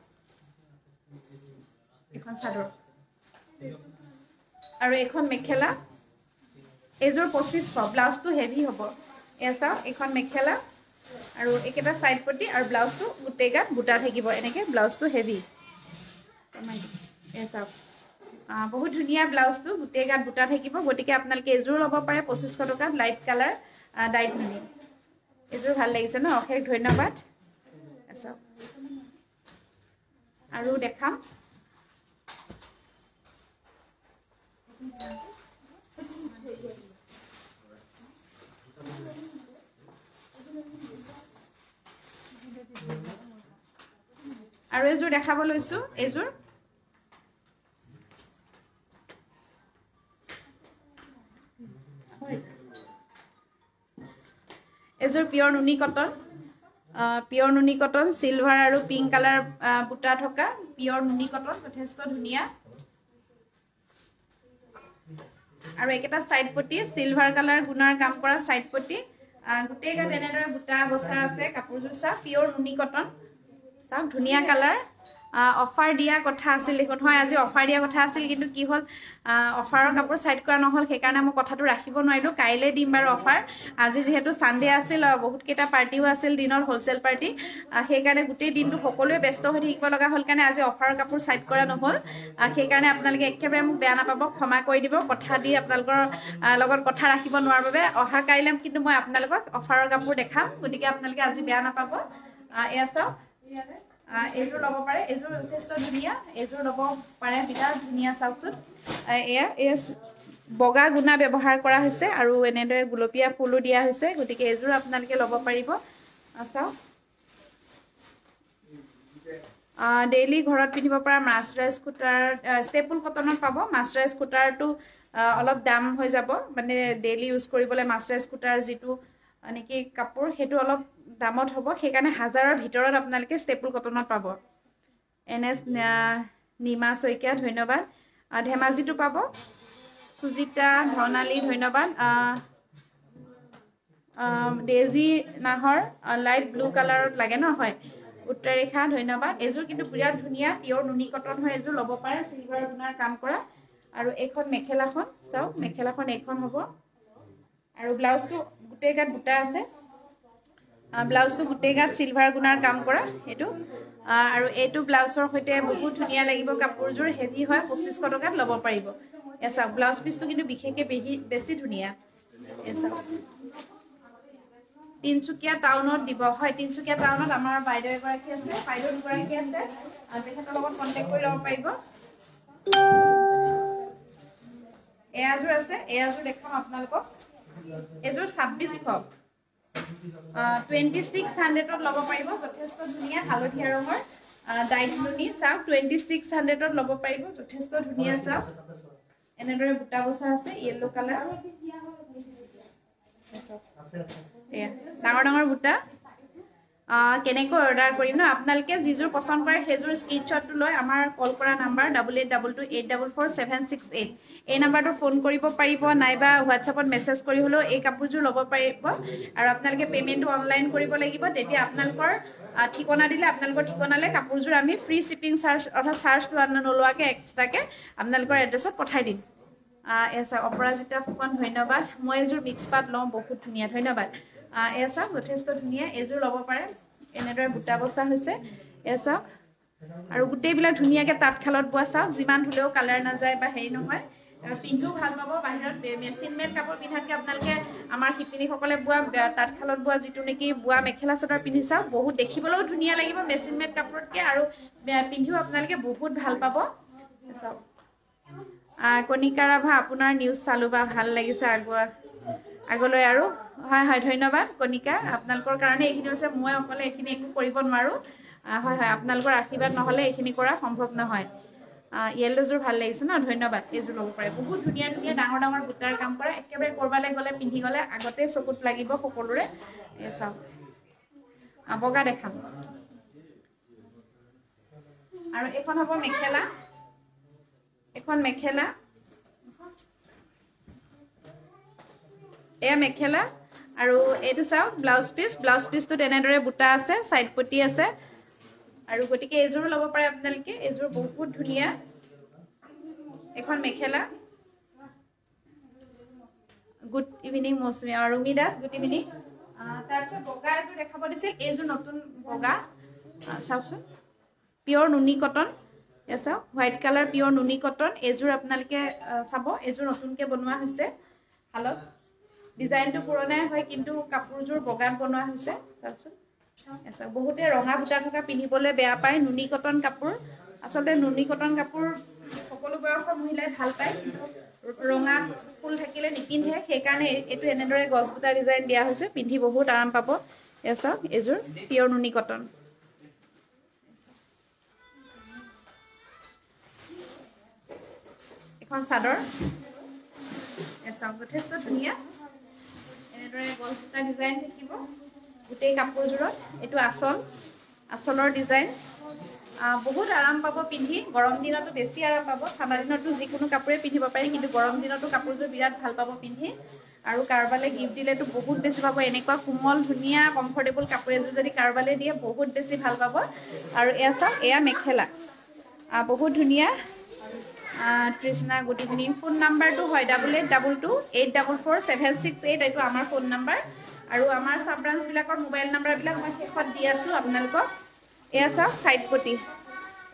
এখন চাদৰ আৰু এখন মেখেলা এযোৰ 2500 ব্লাউজটো হেভি হ'ব এয়া চাওক এখন মেখেলা আৰু একেটা সাইড পটি আৰু ব্লাউজটো গোটেই গাত বুটা থাকিব এনেকে ব্লাউজটো হেভি এয়া চাওক বহুত ধুনীয়া ব্লাউজটো গোটেই গাত বুটা থাকিব গতিকে আপোনালোকে এযোৰ ল'ব পাৰে 2500 টকাত লাইট কালাৰ ডাইট নুনি এযোৰ ভাল লাগিছে ন অশেষ ধন্যবাদ আচ্ছা আৰু দেখাম আৰু এযোৰ দেখাব লৈছো এযোৰ এযোৰ পিয়ৰ নুনি কটন সিলভাৰ আৰু পিংক কালাৰ বুটা থকা পিয়ৰ নুনি কটন যথেষ্ট ধুনীয়া আৰু একেটা সাইড পটি সিলভাৰ কালাৰ গুণাৰ কাম কৰা সাইড পটি গোটেই গাত এনেদৰে বুটা বসা আছে কাপোৰযোৰ চা পিয়ৰ নুনি কটন চাওক ধুনীয়া কালাৰ অফাৰ দিয়া কথা আছিল দেখোন হয় আজি অফাৰ দিয়া কথা আছিল কিন্তু কি হ'ল অফাৰৰ কাপোৰ সাইড কৰা নহল সেইকাৰণে মই কথাটো ৰাখিব নোৱাৰিলো কাইলে দিম বাৰু অফাৰ আজি যেহেতু সানডে আছিল বহুত কেইটা পাৰ্টিও আছিল দিনৰ হোলসেল পাৰ্টি সেইকাৰণে গোটেই দিনটো সকলোৱে ব্যস্ত হৈ থাকিব লগা হ'ল কাৰণে আজি অফাৰৰ কাপোৰ সাইড কৰা নহল সেইকাৰণে আপোনালোকে একেবাৰে মোক বেয়া নাপাব ক্ষমা কৰি দিব কথা দি আপোনালোকৰ লগত কথা ৰাখিব নোৱাৰাৰ বাবে অহা কাইলে কিন্তু মই আপোনালোকক অফাৰৰ কাপোৰ দেখাম গতিকে আপোনালোকে আজি বেয়া নাপাব এয়া চাওক এযোৰ ল'ব পাৰে এযোৰ যথেষ্ট ধুনীয়া এযোৰ ল'ব পাৰে বিৰাট ধুনীয়া চাওকচোন এয়া বগা গুণা ব্যৱহাৰ কৰা হৈছে আৰু এনেদৰে গুলপীয়া ফুলো দিয়া হৈছে গতিকে এযোৰ আপোনালোকে ল'ব পাৰিব চাওক ডেইলি ঘৰত পিন্ধিব পৰা মাছৰাইজ কুটাৰ ষ্টেপুল কটনত পাব মাছৰাইজ কুটাৰটো অলপ দাম হৈ যাব মানে ডেইলি ইউজ কৰিবলৈ মাছৰাইজ কুটাৰ যিটো নেকি কাপোৰ সেইটো অলপ দামত হ'ব সেইকাৰণে হাজাৰৰ ভিতৰত আপোনালোকে ষ্টেপুল কটনত পাব এনএছ নিমা শইকীয়া ধন্যবাদ ধেমাজিটো পাব সুজিতা ধনালী ধন্যবাদ ডেজি নাহৰ লাইট ব্লু কালাৰত লাগে ন হয় উত্তৰেখা ধন্যবাদ এযোৰ কিন্তু বিৰাট ধুনীয়া পিয়ৰ নুনি কটন হয় এযোৰ ল'ব পাৰে সিলভাৰ গুণাৰ কাম কৰা আৰু এইখন মেখেলাখন চাওক মেখেলাখন এইখন হ'ব আৰু ব্লাউজটো গোটেই গাত বুটা আছে ব্লাউজটো গোটেই গাত সিলভাৰ গুণাৰ কাম কৰা এইটো আৰু এইটো ব্লাউজৰ সৈতে বহুত ধুনীয়া লাগিব কাপোৰযোৰ হেভি হয় 2500 টকাত ল'ব পাৰিব এয়া চাওক ব্লাউজ পিচটো কিন্তু বিশেষকৈ বেছি ধুনীয়া এয়া চাওক তিনচুকীয়া টাউনত দিব হয় তিনচুকীয়া টাউনত আমাৰ বাইদেউ এগৰাকী আছে বাইদেউ দুগৰাকী আছে তেখেতৰ লগত কণ্টেক্ট কৰি ল'ব পাৰিব এয়াযোৰ আছে এয়াযোৰ দেখাম আপোনালোকক এযোৰ 2600 2600ত ল'ব পাৰিব যথেষ্ট ধুনীয়া হালধীয়া ৰঙৰ ডাইট নুনি চাওক 2600ত ল'ব পাৰিব যথেষ্ট ধুনীয়া চাওক এনেদৰে বুটা বসা আছে ইয়েলো কালাৰ ডাঙৰ ডাঙৰ বুটা কেনেকৈ অৰ্ডাৰ কৰিম ন আপোনালোকে যিযোৰ পছন্দ কৰে সেইযোৰ স্ক্ৰীনশ্বটটো লৈ আমাৰ কল কৰা নাম্বাৰ 8822844768 এই নাম্বাৰটো ফোন কৰিব পাৰিব নাইবা হোৱাটছআপত মেছেজ কৰি হ'লেও এই কাপোৰযোৰ ল'ব পাৰিব আৰু আপোনালোকে পে'মেণ্টটো অনলাইন কৰিব লাগিব তেতিয়া আপোনালোকৰ ঠিকনা দিলে আপোনালোকৰ ঠিকনালৈ কাপোৰযোৰ আমি ফ্ৰী শ্বিপিং চাৰ্জ অৰ্থাৎ চাৰ্জটো নোলোৱাকৈ এক্সট্ৰাকৈ আপোনালোকৰ এড্ৰেছত পঠাই দিম এছা অপৰাজিতা ফুকন ধন্যবাদ মই এযোৰ মিক্স পাত লওঁ বহুত ধুনীয়া ধন্যবাদ এয়া চাওক যথেষ্ট ধুনীয়া এযোৰ ল'ব পাৰে এনেদৰে বুটা বসা হৈছে এয়া চাওক আৰু গোটেইবিলাক ধুনীয়াকৈ তাঁতশালত বোৱা চাওক যিমান ধুলেও কালাৰ নাযায় বা হেৰি নহয় পিন্ধিও ভাল পাব বাহিৰত মেচিন মেড কাপোৰ পিন্ধাতকৈ আপোনালোকে আমাৰ শিপিনীসকলে বোৱা তাঁতশালত বোৱা যিটো নেকি বোৱা মেখেলা চাদৰ পিন্ধি চাওক বহুত দেখিবলৈও ধুনীয়া লাগিব মেচিন মেড কাপোৰতকৈ আৰু পিন্ধিও আপোনালোকে বহুত ভাল পাব চাওক কণিকা ৰাভা আপোনাৰ নিউজ চালো বা ভাল লাগিছে আগলৈ আৰু হয় হয় ধন্যবাদ কণিকা আপোনালোকৰ কাৰণে এইখিনি হৈছে মই অকলে এইখিনি একো কৰিব নোৱাৰোঁ হয় হয় আপোনালোকৰ আশীৰ্বাদ নহ'লে এইখিনি কৰা সম্ভৱ নহয় য়েল্লোযোৰ ভাল লাগিছে ন ধন্যবাদ এইযোৰ ল'ব পাৰে বহুত ধুনীয়া ধুনীয়া ডাঙৰ ডাঙৰ বুটাৰ কাম কৰা একেবাৰে ক'ৰবালৈ গ'লে পিন্ধি গ'লে আগতে চকুত লাগিব সকলোৰে এই চাওক বগা দেখাম আৰু এখন হ'ব মেখেলা এখন মেখেলা এয়া মেখেলা আৰু এইটো চাওক ব্লাউজ পিচটো তেনেদৰে বুটা আছে সাইড পটি আছে আৰু গটিকে এজোৰ ল'ব পাৰে আপোনালোকে এজোৰ বহুত ধুনিয়া এখন মেখেলা গুড ইভিনিং মৌচুমী আৰু ৰুমি দাস গুড ইভিনিং তাৰপিছত বগা এজোৰ দেখাব দিছিল এজোৰ নতুন বগা চাওকচোন পিয়ৰ নুনি কটন এসা হোয়াইট কালাৰ পিওৰ নুনি কটন এজোৰ আপনালকে চাব এজোৰ নতুনকে বনোৱা হৈছে হালত ডিজাইনটো পুৰণাই হয় কিন্তু কাপোৰজোৰ বগাত বনোৱা হৈছে চাওকচোন এসা বহুতে ৰঙা বুটা থকা পিন্ধিবলৈ বেয়া পায় নুনি কটন কাপোৰ আসলে নুনি কটন কাপোৰ সকলো বয়সৰ মহিলাই ভাল পায় ৰঙা ফুল থাকিলে নিপিন্ধে সেই কাৰণে এটো এনেদৰে গছ বুটা ডিজাইন দিয়া হৈছে পিন্ধি বহুত আৰাম পাব এসা এজোৰ পিওৰ নুনি কটন এখন চাদৰ এসা যথেষ্ট ধুনিয়া এনেদৰে গছ বুটা ডিজাইন থাকিব গোটেই কাপোৰজোৰত এটো আসলৰ ডিজাইন বহুত আৰাম পাব পিন্ধি গৰম দিনতো বেছি আৰাম পাব ঠাণ্ডা দিনতো যিকোনো কাপোৰে পিন্ধিব পাৰি কিন্তু গৰম দিনতো কাপোৰজোৰ বিৰাট ভাল পাব পিন্ধি আৰু কাৰবালে গিফট দিলেতো বহুত বেছি পাব এনেকুৱা কোমল ধুনিয়া কমফৰ্টেবল কাপোৰ এজোৰ যদি কাৰবালে দিয়ে বহুত বেছি ভাল পাব আৰু এয়া মেখেলা বহুত ধুনিয়া তৃষ্ণা গুড ইভিনিং ফোন নাম্বাৰটো হয় 8822844768 এইটো আমাৰ ফোন নাম্বাৰ আৰু আমাৰ সাব ব্ৰাঞ্চ বিলাকৰ মোবাইল নাম্বাৰ বিলাক মই শেষত দি আছো আপোনালোকক এয়া চাওক সাইড পটি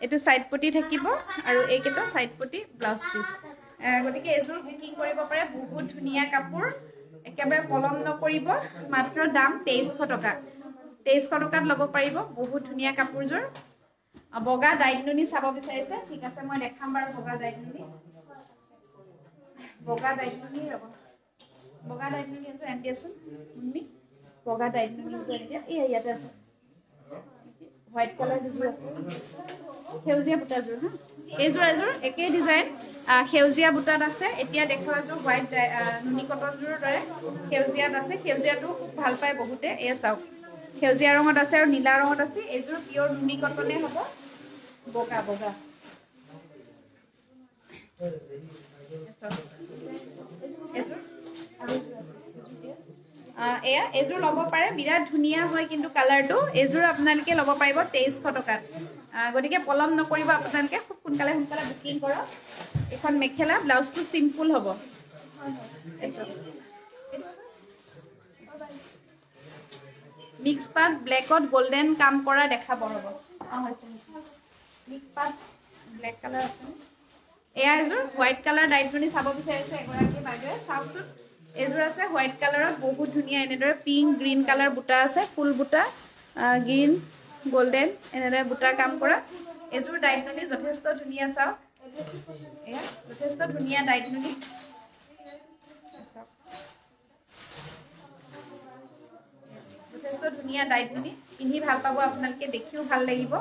এটো সাইড পটি থাকিব আৰু এইকেটো সাইড পটি ব্লাউজ পিস গটিকে এজোৰ বুকিং কৰিব পাৰে বহুত ধুনিয়া কাপোৰ একেবাৰে পলম নকৰিব মাত্ৰ দাম 2300 টকা 2300 টকাত ল'ব পাৰিব বহুত ধুনিয়া কাপোৰজোৰ বগা ডাইনুনি চাব বিচাৰিছে ঠিক আছে মই দেখাম বাৰু বগা ডাইনুনি এজোৰ এন্টি আছো মুন্মি বগা ডাইনুনি এজোৰ এতিয়া ইয়াতে আছে হোয়াইট কালাৰ দুজোৰ আছে সেউজীয়া বুটাজোৰ হা এজোৰ একেই ডিজাইন সেউজীয়া বুটাত আছে এতিয়া দেখুৱা যে হোয়াইট নুনি কটনজোৰৰ দৰে সেউজীয়াত আছে সেউজীয়াটো খুব ভাল পায় বহুতে এ চাওক সেউজীয়া ৰঙত আছে আৰু নীলা ৰঙত আছে এজোৰ পিওৰ নুনি কটনে হ'ব বগা এজোৰ ল'ব পাৰে বিৰাট ধুনিয়া হয় কিন্তু কালাৰটো এজোৰ আপোনালোকে ল'ব পাৰিব 2300 টকাত গটিকে পলম নকৰিব আপোনালোকে খুব সোনকালে বুকিং কৰক এখন মেখেলা ব্লাউজটো সিম্পল হ'ব মিক্স পাট ব্ল্যাকত গোল্ডেন কাম কৰা দেখাব হ'ব মিক্স পাট ব্ল্যাক কালাৰ আছে এয়া এজোৰ হোয়াইট কালাৰ ডাইনুনি চাব বিচাৰিছে এগৰাকী বাইদেৱে চাওকচোন এজোৰ আছে হোয়াইট কালাৰত বহুত ধুনিয়া এনেদৰে পিংক গ্ৰীন কালাৰ বুটা আছে ফুল বুটা গ্ৰীন গোল্ডেন এনেদৰে বুটা কাম কৰা এজোৰ ডাইনুনি যথেষ্ট ধুনিয়া চাওক এয়া যথেষ্ট ধুনিয়া ডাইনুনি যথেষ্ট ধুনিয়া ডাইনুনি পিন্ধি ভাল পাব আপোনালোকে দেখিও ভাল লাগিব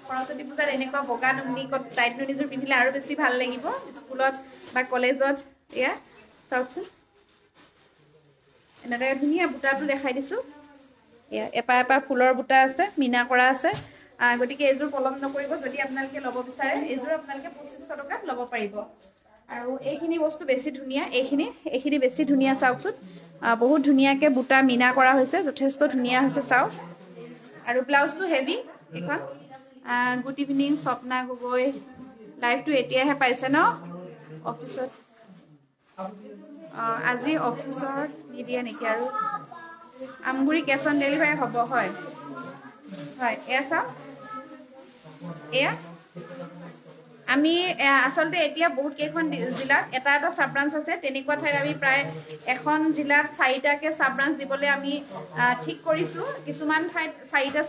সৰস্বতী পূজাত এনেকুৱা বগা নুনি ডাইনুনিজোৰ পিন্ধিলে আৰু বেছি ভাল লাগিব স্কুলত বা কলেজত এয়া চাওকচোন এনেদৰে ধুনিয়া বুটাটো দেখাই দিছো এয়া এপা ফুলৰ বুটা আছে মিনা কৰা আছে গটিকে এজোৰ পলম নকৰিব যদি আপোনালোকে ল'ব বিচাৰে এজোৰ আপোনালোকে 2500 টকাত ল'ব পাৰিব আৰু এইখিনি বস্তু বেছি ধুনিয়া এইখিনি বেছি ধুনিয়া চাওকচোন বহুত ধুনিয়াকে বুটা মিনা কৰা হৈছে যথেষ্ট ধুনিয়া হৈছে চাওক আৰু ব্লাউজটো হেভি এখন গুড ইভিনিং স্বপ্না গগৈ লাইভটো এতিয়াহে পাইছে ন অফিসত আজি অফিসত নিদিয়ে নেকি আৰু আমগুৰি কেশ অন ডেলিভাৰী হ'ব হয় এয়া চাওক এয়া আমি আসলতে এতিয়া বহুত কেইখন জিলাত এটা সাব ব্ৰাঞ্চ আছে তেনেকুৱা ঠাইত আমি প্ৰায় এখন জিলাত 4টাকে সাব ব্ৰাঞ্চ দিবলৈ আমি ঠিক কৰিছো কিছুমান ঠাইত 4টা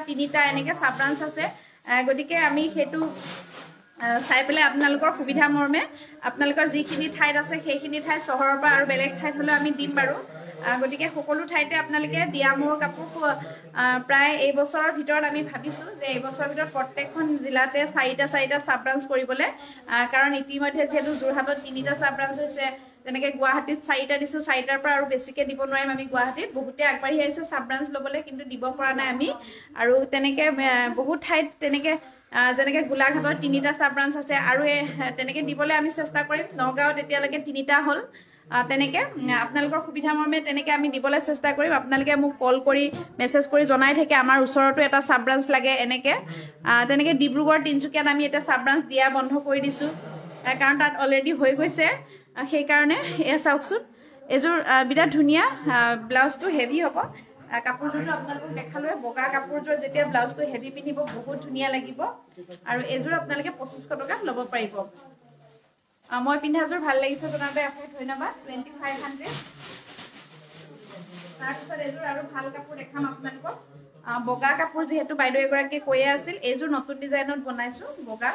3টা এনেকে সাব ব্ৰাঞ্চ আছে গটিকে আমি হেতু চাই পেলাই আপোনালোকৰ সুবিধা মৰ্মে আপোনালোকৰ যিখিনি ঠাইত আছে সেইখিনি ঠাইত চহৰৰ পৰা আৰু বেলেগ ঠাইত হলে আমি দিম বাৰু গটিকে সকলো ঠাইতে আপোনালোকে দিয়ামৰ কাপোৰ প্ৰায় এই বছৰৰ ভিতৰত আমি ভাবিছো যে এই বছৰৰ ভিতৰত প্ৰত্যেকখন জিলাতে 4টা সাব ব্ৰাঞ্চ কৰিবলৈ কাৰণ ইতিমধ্যে যেহেতু যোৰহাটত 3টা সাব ব্ৰাঞ্চ হৈছে তেনেকে গুৱাহাটীত 4টা দিছো 4টাৰ পৰা আৰু বেছিকে দিব নোৱাৰিম আমি গুৱাহাটীত বহুতে আগবাঢ়ি আহিছে সাব ব্ৰাঞ্চ ল'বলৈ কিন্তু দিব পৰা নাই আমি আৰু তেনেকে বহুত ঠাইত তেনেকে যেনেকৈ গোলাঘাটৰ 3টা চাব ব্ৰাঞ্চ আছে আৰু তেনেকৈ দিবলৈ আমি চেষ্টা কৰিম নগাঁৱত এতিয়ালৈকে 3টা হ'ল তেনেকৈ আপোনালোকৰ সুবিধা মৰ্মে তেনেকৈ আমি দিবলৈ চেষ্টা কৰিম আপোনালোকে মোক কল কৰি মেছেজ কৰি জনাই থাকে আমাৰ ওচৰতো এটা চাব ব্ৰাঞ্চ লাগে এনেকৈ তেনেকৈ ডিব্ৰুগড় তিনিচুকীয়াত আমি এটা চাব ব্ৰাঞ্চ দিয়া বন্ধ কৰি দিছোঁ কাৰণ তাত অলৰেডি হৈ গৈছে সেইকাৰণে এয়া চাওকচোন এযোৰ বিৰাট ধুনীয়া ব্লাউজটো হেভি হ'ব কাপোৰযোৰটো আপোনালোকক দেখালোৱে বগা কাপোৰযোৰ যেতিয়া ব্লাউজটো হেভি পিন্ধিব বহুত ধুনীয়া লাগিব আৰু এযোৰ আপোনালোকে 2500 টকাত ল'ব পাৰিব মই পিন্ধাযোৰ ভাল লাগিছে জনাতে আপোনাক ধন্যবাদ 2500 তাৰপিছত এযোৰ আৰু ভাল কাপোৰ দেখাম আপোনালোকক বগা কাপোৰ যিহেতু বাইদেউ এগৰাকীয়ে কৈয়ে আছিল এযোৰ নতুন ডিজাইনত বনাইছোঁ বগা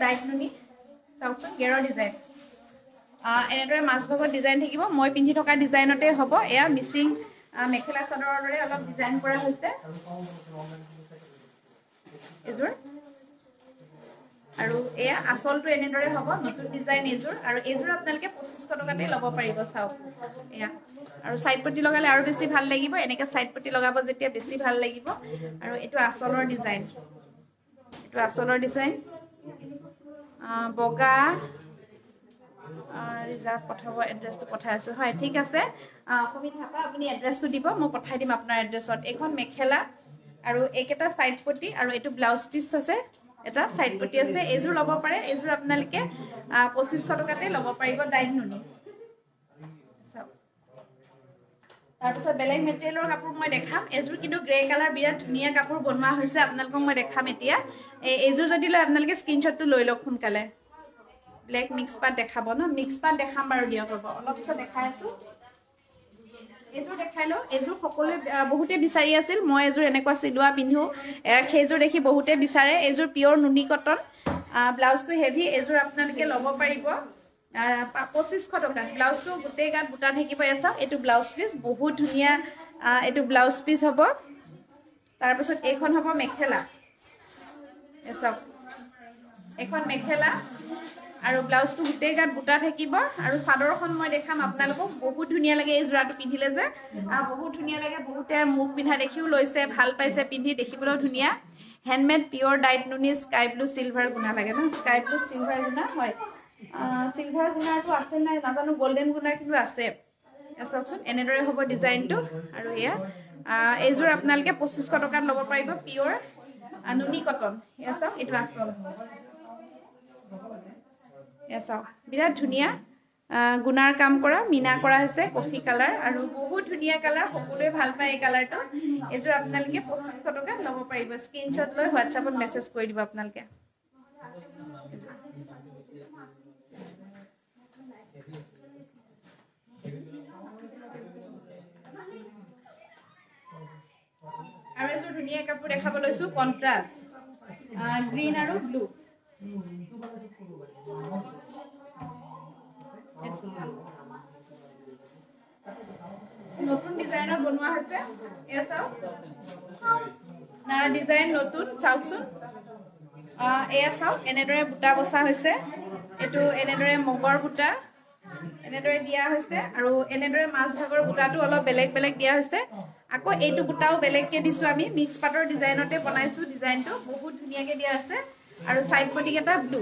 ডাইটনুনি চাওকচোন গেৰৰ ডিজাইন এনেদৰে মাজভাগত ডিজাইন থাকিব মই পিন্ধি থকা ডিজাইনতে হ'ব এয়া মিচিং মেখেলা চাদৰৰ দৰে অলপ ডিজাইন কৰা হৈছে এযোৰ আৰু এয়া আচলটো এনেদৰে হ'ব নতুন ডিজাইন এযোৰ আৰু এযোৰ আপোনালোকে 2500 টকাতে ল'ব পাৰিব চাওক এয়া আৰু সাইড পটি লগালে আৰু বেছি ভাল লাগিব এনেকৈ সাইড পটি লগাব যেতিয়া বেছি ভাল লাগিব আৰু এইটো আচলৰ ডিজাইন বগা ৰিজাৰ্ভ পঠাব এড্ৰেছটো পঠাই আছোঁ হয় ঠিক আছে অসমীয়া থাকা আপুনি এড্ৰেছটো দিব মই পঠাই দিম আপোনাৰ এড্ৰেছত এইখন মেখেলা আৰু এইকেইটা সাইড পটি আৰু এইটো ব্লাউজ পিচ আছে এটা সাইড পটি আছে এযোৰ ল'ব পাৰে এযোৰ আপোনালোকে 2500 টকাতে ল'ব পাৰিব ডাইনুনি তাৰপিছত বেলেগ মেটেৰিয়েলৰ কাপোৰ মই দেখাম এযোৰ কিন্তু গ্ৰে কালাৰ বিৰাট ধুনীয়া কাপোৰ বনোৱা হৈছে আপোনালোকক মই দেখাম এতিয়া এযোৰ যদি লয় আপোনালোকে স্ক্ৰীনশ্বটটো লৈ লওক সোনকালে ব্লেক মিক্স পাট দেখাব ন মিক্স পাট দেখাম বাৰু দিয়ক ৰ'ব অলপ পিছত দেখাই আছোঁ এযোৰ দেখাই লওঁ এযোৰ সকলোৱে বহুতে বিচাৰি আছিল মই এযোৰ এনেকুৱা চিলোৱা পিন্ধো সেইযোৰ দেখি বহুতে বিচাৰে এযোৰ পিয়ৰ নুনি কটন ব্লাউজটো হেভি এযোৰ আপোনালোকে ল'ব পাৰিব 2500 টকাত ব্লাউজটো গোটেই গাত বুটা থাকিব চাওক এইটো ব্লাউজ পিচ বহুত ধুনীয়া এইটো ব্লাউজ পিচ হ'ব তাৰপিছত এইখন হ'ব মেখেলা চাওক এইখন মেখেলা আৰু ব্লাউজটো গোটেই গাত বুটা থাকিব আৰু চাদৰখন মই দেখাম আপোনালোকক বহুত ধুনীয়া লাগে এই জোৰাটো পিন্ধিলে যে বহুত ধুনীয়া লাগে বহুতে মুখ পিন্ধা দেখিও লৈছে ভাল পাইছে পিন্ধি দেখিবলৈও ধুনীয়া হেণ্ডমেড পিয়ৰ ডাইট নুনি স্কাই ব্লু চিলভাৰ গুণা লাগে ন স্কাই ব্লু চিলভাৰ গুণা হয় চিলভাৰ গুণাৰটো আছে নাই নাজানো গল্ডেন গুণাৰ কিন্তু আছে চাওকচোন এনেদৰে হ'ব ডিজাইনটো আৰু এয়া এইযোৰ আপোনালোকে 2500 টকাত ল'ব পাৰিব পিয়ৰ নুনি কটন এয়া চাওক এইটো আচল চাওক বিৰাট ধুনীয়া গুণাৰ কাম কৰা মিনা কৰা হৈছে কফি কালাৰ আৰু বহুত ধুনীয়া কালাৰ সকলোৱে ভাল পায় এই কালাৰটো এযোৰ আপোনালোকে 2500 টকাত ল'ব পাৰিব স্ক্ৰীনশ্বট লৈ হোৱাটছআপত মেছেজ কৰি দিব আপোনালোকে আৰু এযোৰ ধুনীয়া কাপোৰ দেখাব লৈছোঁ কণ্ট্ৰাষ্ট গ্ৰীণ আৰু ব্লু নতুন ডিজাইনৰ বনোৱা হৈছে এয়া চাওক ডিজাইন নতুন চাওকচোন এয়া চাওক এনেদৰে বুটা বচা হৈছে এইটো এনেদৰে মগৰ বুটা এনেদৰে দিয়া হৈছে আৰু এনেদৰে মাজভাগৰ বুটাটো অলপ বেলেগ বেলেগ দিয়া হৈছে আকৌ এইটো বুটাও বেলেগকৈ দিছোঁ আমি মিক্স পাটৰ ডিজাইনতে বনাইছোঁ ডিজাইনটো বহুত ধুনীয়াকৈ দিয়া আছে আৰু সাইড পটিকেইটা ব্লু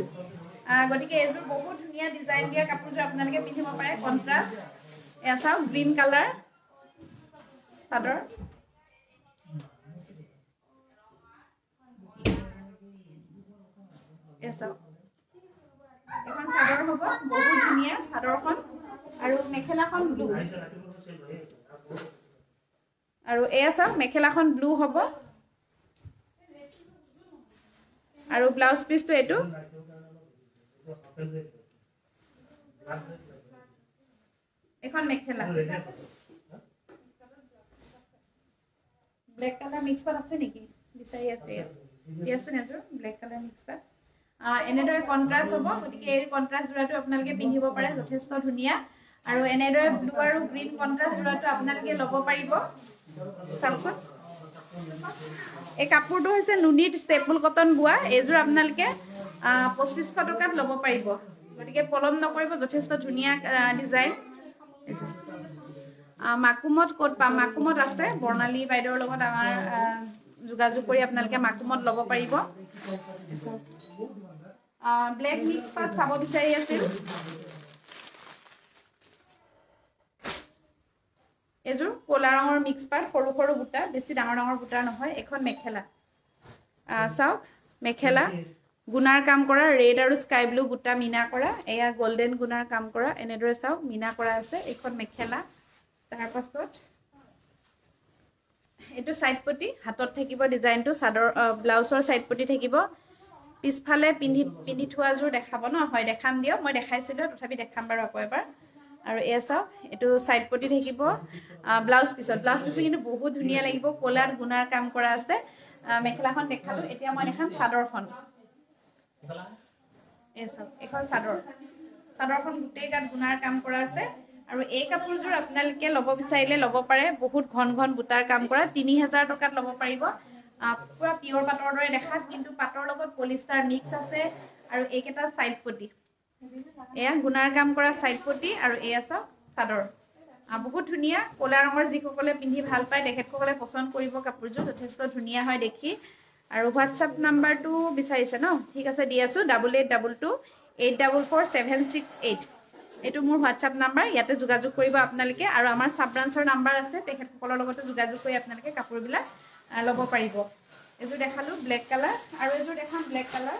গতিকে এইযোৰ বহুত ধুনীয়া ডিজাইন দিয়া কাপোৰযোৰ আপোনালোকে পিন্ধিব পাৰে কণ্ট্ৰাষ্ট এয়া চাওক গ্ৰীণ কালাৰ চাদৰ এয়া চাওক এখন চাদৰ হ'ব বহুত ধুনীয়া চাদৰখন আৰু মেখেলাখন ব্লু আৰু এয়া চাওক মেখেলাখন ব্লু হ'ব আৰু ব্লাউজ পিচটো এইটো এখন মেখেলা ব্লেক কালাৰ মিক্স পাট আছে নেকি বিচাৰি আছে দিয়াচোন এযোৰ ব্লেক কালাৰ মিক্স পাট এনেদৰে কণ্ট্ৰাষ্ট হ'ব গতিকে এই কণ্ট্ৰাষ্ট জোৰাটো আপোনালোকে পিন্ধিব পাৰে যথেষ্ট ধুনীয়া আৰু এনেদৰে ব্লু আৰু গ্ৰীণ কণ্ট্ৰাষ্ট জোৰাটো আপোনালোকে ল'ব পাৰিব চাওকচোন এই কাপোৰটো হৈছে নুনিত ষ্টেপুল কটন বোৱা এইযোৰ আপোনালোকে 2500 টকাত ল'ব পাৰিব গতিকে পলম নকৰিব যথেষ্ট ধুনীয়া ডিজাইন মাকুমত ক'ত পাম মাকুমত আছে বৰ্ণালী বাইদেউৰ লগত আমাৰ যোগাযোগ কৰি আপোনালোকে মাকুমত ল'ব পাৰিব ব্লেক মিক্স পাত চাব বিচাৰি আছিল এযোৰ ক'লা ৰঙৰ মিক্স পাত সৰু সৰু বুটা বেছি ডাঙৰ ডাঙৰ বুটা নহয় এখন মেখেলা চাওক মেখেলা গুণাৰ কাম কৰা ৰেড আৰু স্কাই ব্লু বুটা মিনা কৰা এয়া গোল্ডেন গুণাৰ কাম কৰা এনেদৰে চাওক মিনা কৰা আছে এখন মেখেলা তাৰ পাছত এটো সাইড পটি হাতত থাকিব ডিজাইনটো সাদৰ ব্লাউজৰ সাইড পটি থাকিব পিছফালে পিন্ধি থোৱা জোৰ দেখাব ন হয় দেখাম দিও মই দেখাইছিলো তথাপি দেখাম বাৰু আকৌ এবাৰ আৰু এয়া চাওক এটো সাইড পটি থাকিব ব্লাউজ পিছ কিন্তু বহুত ধুনিয়া লাগিব কোলাত গুণাৰ কাম কৰা আছে মেখেলাখন দেখালো এতিয়া মই দেখাম সাদৰখন এ চাওক এখন সাদৰখন গুটেই গাত গুণাৰ কাম কৰা আছে আৰু এই কাপোৰযোৰ আপোনালোকে লব বিচাৰিলে লব পাৰে বহুত ঘন ঘন বুটাৰ কাম কৰা 3000 টকাত লব পাৰিব পুৰা পিওৰ পাটৰ দৰে দেখাত কিন্তু পাটৰ লগত পলিষ্টাৰ মিক্স আছে আৰু এইকেটা সাইড পটি এয়া গুণাৰ কাম কৰা সাইড পটি আৰু এয়া চাওক সাদৰ বহুত ধুনিয়া কোলা ৰঙৰ যিসকলে পিন্ধি ভাল পায় তেখেতসকলে পছন্দ কৰিব কাপোৰযোৰ যথেষ্ট ধুনিয়া হয় দেখি আৰু হোৱাটছআপ নাম্বাৰটো বিচাৰিছে ন ঠিক আছে দি আছো 8822844768 এটো মোৰ হোৱাটছআপ নাম্বাৰ ইয়াতে যোগাযোগ কৰিব আপোনালোকে আৰু আমাৰ সাব ব্ৰাঞ্চৰ নাম্বাৰ আছে তেখেতসকলৰ লগত যোগাযোগ কৰি আপোনালোকে কাপোৰবিলাক লব পাৰিব এজো দেখালো ব্লেক কালাৰ আৰু এজো দেখাম ব্লেক কালাৰ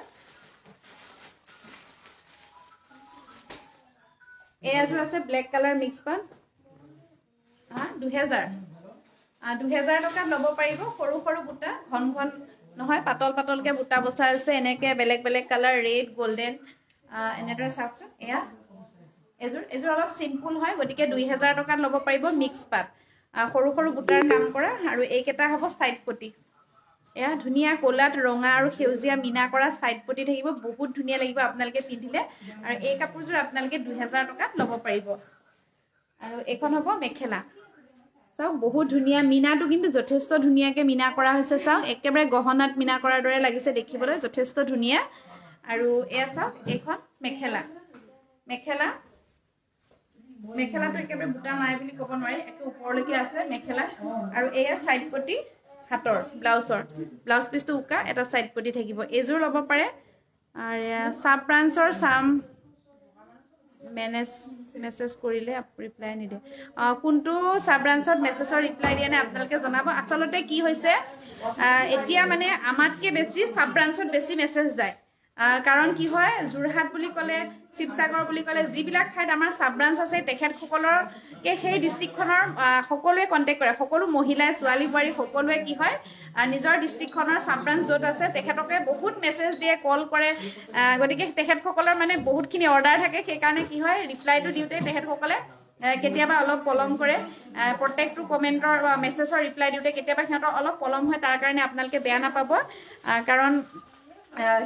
এজো আছে ব্লেক কালাৰ মিক্স পান 2000 টকা লব পাৰিব সৰু সৰু বুটা ঘন ঘন নহয় পাতল পাতলকে বুটা বসা আছে এনেকে বেলেগ বেলেগ কালাৰ ৰেড গোল্ডেন এনেদৰে চাওকচোন এয়া এজোৰ অলপ সিম্পল হয় গটিকে 2000 টকা লব পাৰিব মিক্স পাত সৰু সৰু বুটাৰ কাম কৰা আৰু এইকেটা হ'ব সাইড পটি এয়া ধুনিয়া কোলাত ৰঙা আৰু সেউজিয়া মিনা কৰা সাইড পটি থাকিব বহুত ধুনিয়া লাগিব আপোনালোকে পিন্ধিলে আৰু এই কাপোৰযোৰ আপোনালোকে 2000 টকাত লব পাৰিব আৰু এখন হ'ব মেখেলা চাওক বহুত ধুনিয়া মিনাটো কিন্তু যথেষ্ট ধুনিয়াকে মিনা কৰা হৈছে চাওক একেবাৰে গহনাত মিনা কৰাৰ দৰে লাগিছে দেখিবলৈ যথেষ্ট ধুনিয়া আৰু এয়া চাওক এখন মেখেলাটো একেবাৰে বুটা নাই বুলি ক'ব নোৱাৰি একে ওপৰলৈকে আছে মেখেলা আৰু এয়া সাইড পটি হাতৰ ব্লাউজ পিছটো উকা এটা সাইড পটি থাকিব এজোৰ লব পাৰে আৰু সাব ব্ৰাঞ্চৰ সাম মেসেজ কৰিলে ৰিপ্লাই নিদে কোনটো সাব ব্ৰাঞ্চত মেসেজৰ ৰিপ্লাই দিয়া নাই আপোনালোকে জনাব আসলতে কি হৈছে এতিয়া মানে আমাতকে বেছি সাব ব্ৰাঞ্চত বেছি মেসেজ যায় কাৰণ কি হয় জুৰহাট বুলি ক'লে শিৱসাগৰ বুলি ক'লে যিবিলাক ঠাইত আমাৰ সাব ব্ৰাঞ্চ আছে তেখেতসকলৰ সেই ডিস্ট্ৰিক্টখনৰ সকলোৱে কন্টেক্ট কৰে সকলো মহিলাই ছোৱালী বোৱাৰী সকলোৱে কি হয় নিজৰ ডিস্ট্ৰিক্টখনৰ সাব ব্ৰাঞ্চ য'ত আছে তেখেতকে বহুত মেসেজ দিয়ে কল কৰে গতিকে তেখেতসকলৰ মানে বহুতখিনি অৰ্ডাৰ থাকে সেই কাৰণে কি হয় ৰিপ্লাইটো দিওতে তেখেতসকলে কেতিয়াবা অলপ পলম কৰে প্ৰত্যেকটো কমেন্টৰ মেসেজৰ ৰিপ্লাই দিওতে কেতিয়াবা সিহঁতৰ অলপ পলম হয় তাৰ কাৰণে আপোনালোকে বেয়া নাপাব কাৰণ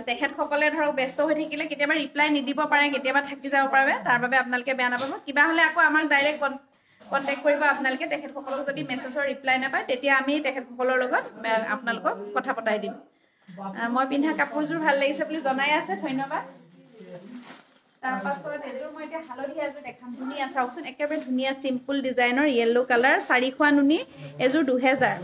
তেখেতসকলে ধৰক ব্যস্ত হৈ থাকিলে কেতিয়াবা ৰিপ্লাই নিদিব পাৰে কেতিয়াবা থাকি যাব পাৰে তাৰ বাবে আপোনালোকে বেয়া নাপাব কিবা হলে আকৌ আমাক ডাইৰেক্ট কন্টেক্ট কৰিব আপোনালোকে তেখেতসকলক যদি মেসেজৰ ৰিপ্লাই নাপায় তেতিয়া আমি তেখেতসকলৰ লগত আপোনালোকক কথা পতাই দিম মই পিন্ধা কাপোৰযোৰ ভাল লাগিছে বুলি জনাই আছে ধন্যবাদ তাৰ পাছত এযোৰ মই এতিয়া হালধীয়া এযোৰ দেখাম ধুনিয়া চাওকচোন একেবাৰে ধুনিয়া সিম্পল ডিজাইনৰ য়েলো কালাৰ 4 খোৱা নুনি এযোৰ 2000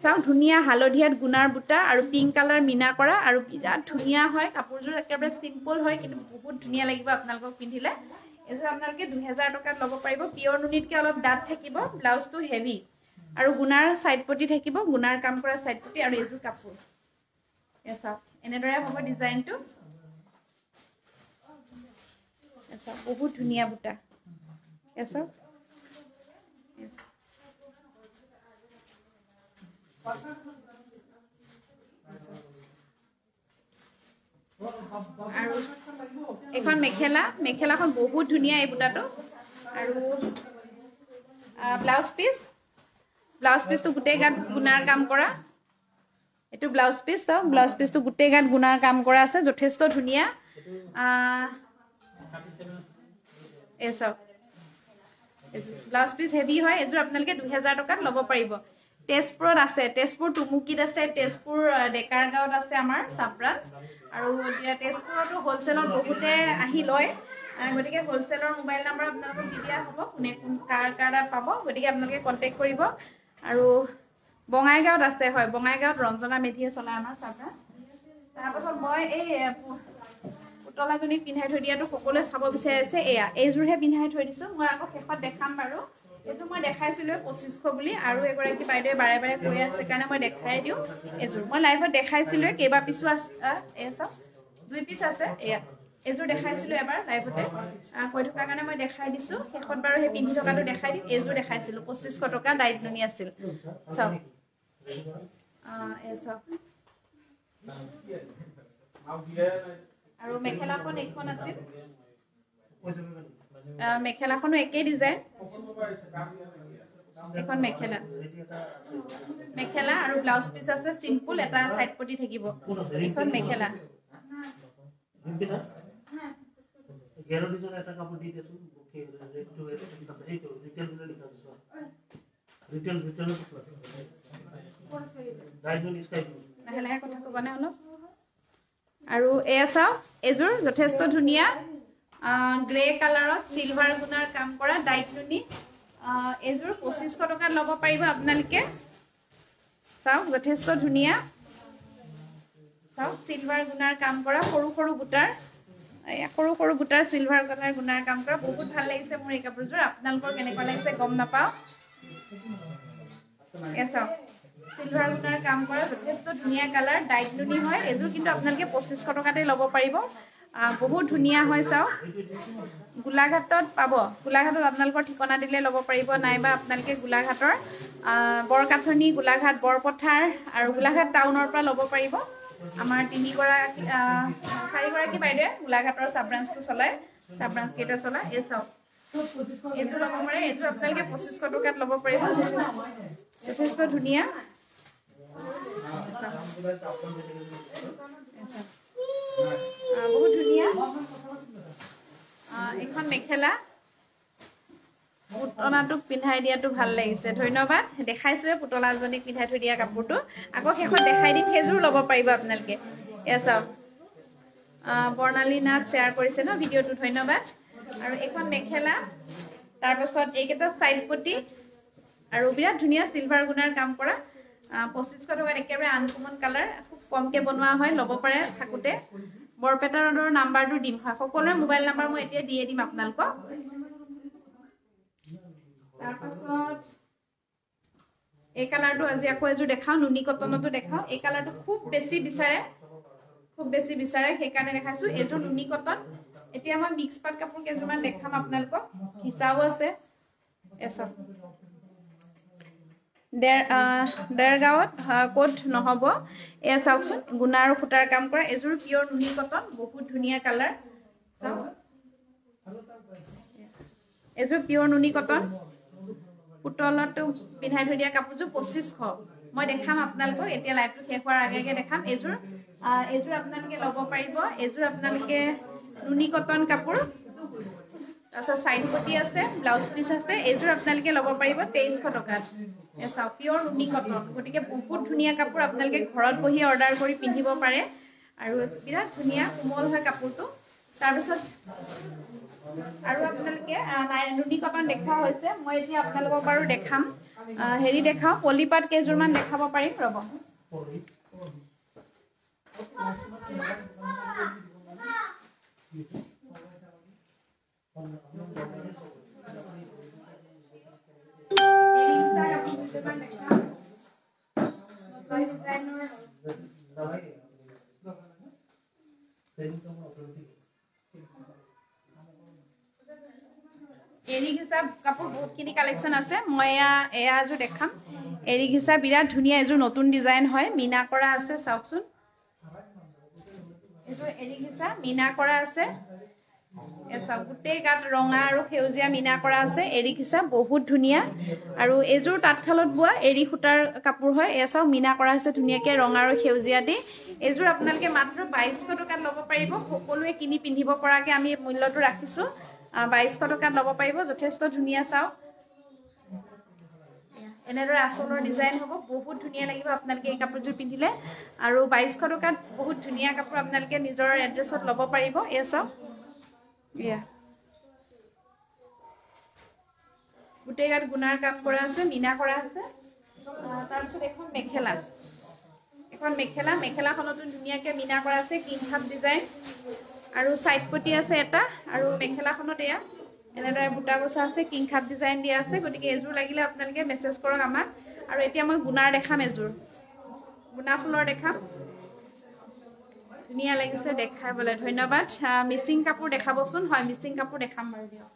চাও ধুনিয়া হালধিয়াত গুণাৰ বুটা আৰু পিংক কালাৰ মিনা কৰা আৰু বিৰাট ধুনিয়া হয় কাপোৰযোৰ একেবাৰে সিম্পল হয় কিন্তু বহুত ধুনিয়া লাগিব আপোনালোকক পিন্ধিলে এযোৰ আপোনালোকে 2000 টকাত লব পাৰিব পিওৰ নুনিতকে অলপ ডাঠ থাকিব ব্লাউজটো হেভি আৰু গুণাৰ সাইড পটি থাকিব গুণাৰ কাম কৰা সাইড পটি আৰু এযোৰ কাপোৰ এসা এনেদৰে হ'ব ডিজাইনটো এসা বহুত ধুনিয়া বুটা এসা আৰু এখন মেখেলাখন বহুত ধুনিয়া এই বুটাটো আৰু ব্লাউজ পিছটো গুটেই গাত গুণাৰ কাম কৰা এটো ব্লাউজ পিছটো গুটেই গাত গুণাৰ কাম কৰা আছে যথেষ্ট ধুনিয়া এসব ব্লাউজ পিছ হেভি হয় এযোৰ আপোনালোকে 2000 টকাত লব পাৰিব তেজপুৰত আছে তেজপুৰ টুমুকিত আছে তেজপুৰ ডেকাৰগাঁৱত আছে আমাৰ সাব ব্ৰাঞ্চ আৰু তেজপুৰতো হোলসেলত বহুতে আহি লয় গতিকে হোলসেলৰ মোবাইল নাম্বাৰ আপোনালোকক দি দিয়া হ'ব কোনে কোন কাৰ পাব গতিকে আপোনালোকে কন্টেক্ট কৰিব আৰু বঙাইগাঁৱত আছে হয় বঙাইগাঁৱত ৰঞ্জনা মেধিয়ে চলাই আমাৰ সাব ব্ৰাঞ্চ তাৰপাছত মই এই পুতলাজনীক পিন্ধাই থৈ দিয়াটো সকলোৱে চাব বিচাৰিছে এয়া এইযোৰহে পিন্ধাই থৈ দিছোঁ মই আকৌ শেষত দেখাম বাৰু এইযোৰ মই দেখাইছিলোঁ 2500 বুলি আৰু এগৰাকী বাইদেৱে বাৰে বাৰে কৈ আছে কাৰণে মই দেখাই দিওঁ এইযোৰ মই লাইভত দেখাইছিলোঁ কেইবা পিছো আছে এয়া চাওক 2 পিচ আছে এয়া এইযোৰ দেখাইছিলোঁ এবাৰ লাইভতে কৈ থকাৰ কাৰণে মই দেখাই দিছোঁ শেষত বাৰু সেই পিন্ধি থকাটো দেখাই দিম এইযোৰ দেখাইছিলোঁ 2500 টকা ডাইট নুনি আছিল চাওক এয়া চাওক আৰু মেখেলাখন এইখন আছিল মেখেলাখনো একেই ডিজাইন এখন মেখেলা আৰু ব্লাউজ পিস আছে সিম্পল এটা সাইড পটি থাকিব এখন মেখেলা গ্যাৰান্টিজৰ এটা কাপোৰ দি দেছো ৰেটটো এইটো ৰিটেল বুলি লিখা আছে ৰিটেল গাইডন স্কাই লাহে কথা ক'বানে অলপ আৰু এয়া চাওক এযোৰ যথেষ্ট ধুনীয়া গ্ৰে কালাৰত সিলভাৰ গুণাৰ কাম কৰা ডাইট নুনি এযোৰ 2500 টকাত ল'ব পাৰিব আপোনালোকে চাওক যথেষ্ট ধুনীয়া চাওক সিলভাৰ গুণাৰ কাম কৰা সৰু সৰু বুটাৰ সিলভাৰ কালাৰ গুণাৰ কাম কৰা বহুত ভাল লাগিছে মোৰ এই কাপোৰযোৰ আপোনালোকৰ কেনেকুৱা লাগিছে গম নাপাওঁ এয়া চাওক সিলভাৰ গুণাৰ কাম কৰা যথেষ্ট ধুনীয়া কালাৰ ডাইট নুনি হয় এযোৰ কিন্তু আপোনালোকে 2500 টকাতে ল'ব পাৰিব বহুত ধুনীয়া হয় চাওক গোলাঘাটত পাব গোলাঘাটত আপোনালোকৰ ঠিকনা দিলে ল'ব পাৰিব নাইবা আপোনালোকে গোলাঘাটৰ বৰকাঠনি গোলাঘাট বৰপথাৰ আৰু গোলাঘাট টাউনৰ পৰা ল'ব পাৰিব আমাৰ 4গৰাকী বাইদেৱে গোলাঘাটৰ সাব ব্ৰাঞ্চটো চলায় সাব ব্ৰাঞ্চ কেইটা চলায় এই চাওক এইযোৰ ল'ব পাৰে এইযোৰ আপোনালোকে 2500 টকাত ল'ব পাৰিব যথেষ্ট ধুনীয়া বহুত ধুনীয়া এখন মেখেলা পুতলাটোক পিন্ধাই দিয়াটো ভাল লাগিছে ধন্যবাদ দেখাইছোৱে পুতলাজনীক পিন্ধাই থৈ দিয়া কাপোৰটো আকৌ শেষত দেখাই দিম সেইযোৰ ল'ব পাৰিব আপোনালোকে এয়া চাওক বৰ্ণালী নাথ শ্বেয়াৰ কৰিছে ন ভিডিঅ'টো ধন্যবাদ আৰু এখন মেখেলা তাৰপাছত এইকেইটা সাইড পটি আৰু বিৰাট ধুনীয়া সিলভাৰ গুণাৰ কাম কৰা 2500 টকাত একেবাৰে আনকমন কালাৰ খুব কমকে বনোৱা হয় ল'ব পাৰে থাকোতে বৰপেটা ৰোডৰ নাম্বাৰটো দিম হয় সকলোৰে মোবাইল নাম্বাৰ মই এতিয়া দিয়ে দিম আপোনালোকক তাৰপাছত এই কালাৰটো আজি আকৌ এযোৰ দেখাওঁ নুনি কটনতো দেখাওঁ এই কালাৰটো খুব বেছি বিচাৰে সেইকাৰণে দেখাইছোঁ এযোৰ নুনি কটন এতিয়া মই মিক্স পাট কাপোৰ কেইযোৰমান দেখাম আপোনালোকক হিচাও আছে এসব দেৰগাঁৱত ক'ত নহ'ব এয়া চাওকচোন গুণা আৰু ফুটাৰ কাম কৰা এযোৰ পিয়ৰ নুনি কটন বহুত ধুনীয়া কালাৰ চাওক এযোৰ পিয়ৰ নুনি কটন পুতলাটো পিন্ধাই থৈ দিয়া কাপোৰযোৰ 2500 মই দেখাম আপোনালোকক এতিয়া লাইভটো শেষ হোৱাৰ আগে দেখাম এযোৰ আপোনালোকে ল'ব পাৰিব এযোৰ আপোনালোকে নুনি কটন কাপোৰ তাৰপিছত সাইড পটি আছে ব্লাউজ পিস আছে এযোৰ আপোনালোকে ল'ব পাৰিব 2300 টকাত এ চাওক পিয়ৰ নুনি কটন গতিকে বহুত ধুনীয়া কাপোৰ আপোনালোকে ঘৰত বহি অৰ্ডাৰ কৰি পিন্ধিব পাৰে আৰু বিৰাট ধুনীয়া কোমল হয় কাপোৰটো তাৰপিছত আৰু আপোনালোকে নুনি কটন দেখুওৱা হৈছে মই এতিয়া আপোনালোকক বাৰু দেখাম হেৰি দেখাওঁ পলিপাট কেইযোৰমান দেখাব পাৰিম ৰ'ব এৰি ঘিচা কাপোৰ বহুতখিনি কালেকশ্যন আছে মই এয়াযোৰ দেখাম এৰি ঘিচা বিৰাট ধুনীয়া এযোৰ নতুন ডিজাইন হয় মিনা কৰা আছে চাওকচোন এযোৰ এৰি ঘিচা মিনা কৰা আছে এচাও গোটেই গাত ৰঙা আৰু সেউজীয়া মিনা কৰা আছে এৰি ঘিচা বহুত ধুনীয়া আৰু এযোৰ তাঁতশালত বোৱা এৰি সূতাৰ কাপোৰ হয় এচাও মিনা কৰা আছে ধুনীয়াকৈ ৰঙা আৰু সেউজীয়া দি এযোৰ আপোনালোকে মাত্ৰ 2200 টকাত ল'ব পাৰিব সকলোৱে কিনি পিন্ধিব পৰাকৈ আমি মূল্যটো ৰাখিছোঁ 2200 টকাত ল'ব পাৰিব যথেষ্ট ধুনীয়া চাওক এনেদৰে আচলৰ ডিজাইন হ'ব বহুত ধুনীয়া লাগিব আপোনালোকে এই কাপোৰযোৰ পিন্ধিলে আৰু 2200 টকাত বহুত ধুনীয়া কাপোৰ আপোনালোকে নিজৰ এড্ৰেছত ল'ব পাৰিব এই চাওক এয়া গোটেই গাত গুণাৰ কাম কৰা আছে মিনা কৰা আছে তাৰপিছত এখন এখন মেখেলা মেখেলাখনতো ধুনীয়াকৈ মিনা কৰা আছে কিং খাপ ডিজাইন আৰু সাইড পটি আছে এটা আৰু মেখেলাখনত এয়া এনেদৰে বুটা বসা আছে কিং খাপ ডিজাইন দিয়া আছে গতিকে এজোৰ লাগিলে আপোনালোকে মেছেজ কৰক আমাক আৰু এতিয়া মই গুণাৰ দেখাম এজোৰ গুণা ফুলৰ দেখাম ধুনীয়া লাগিছে দেখাবলৈ ধন্যবাদ মিচিং কাপোৰ দেখাবচোন হয় মিচিং কাপোৰ দেখাম বাৰু দিয়ক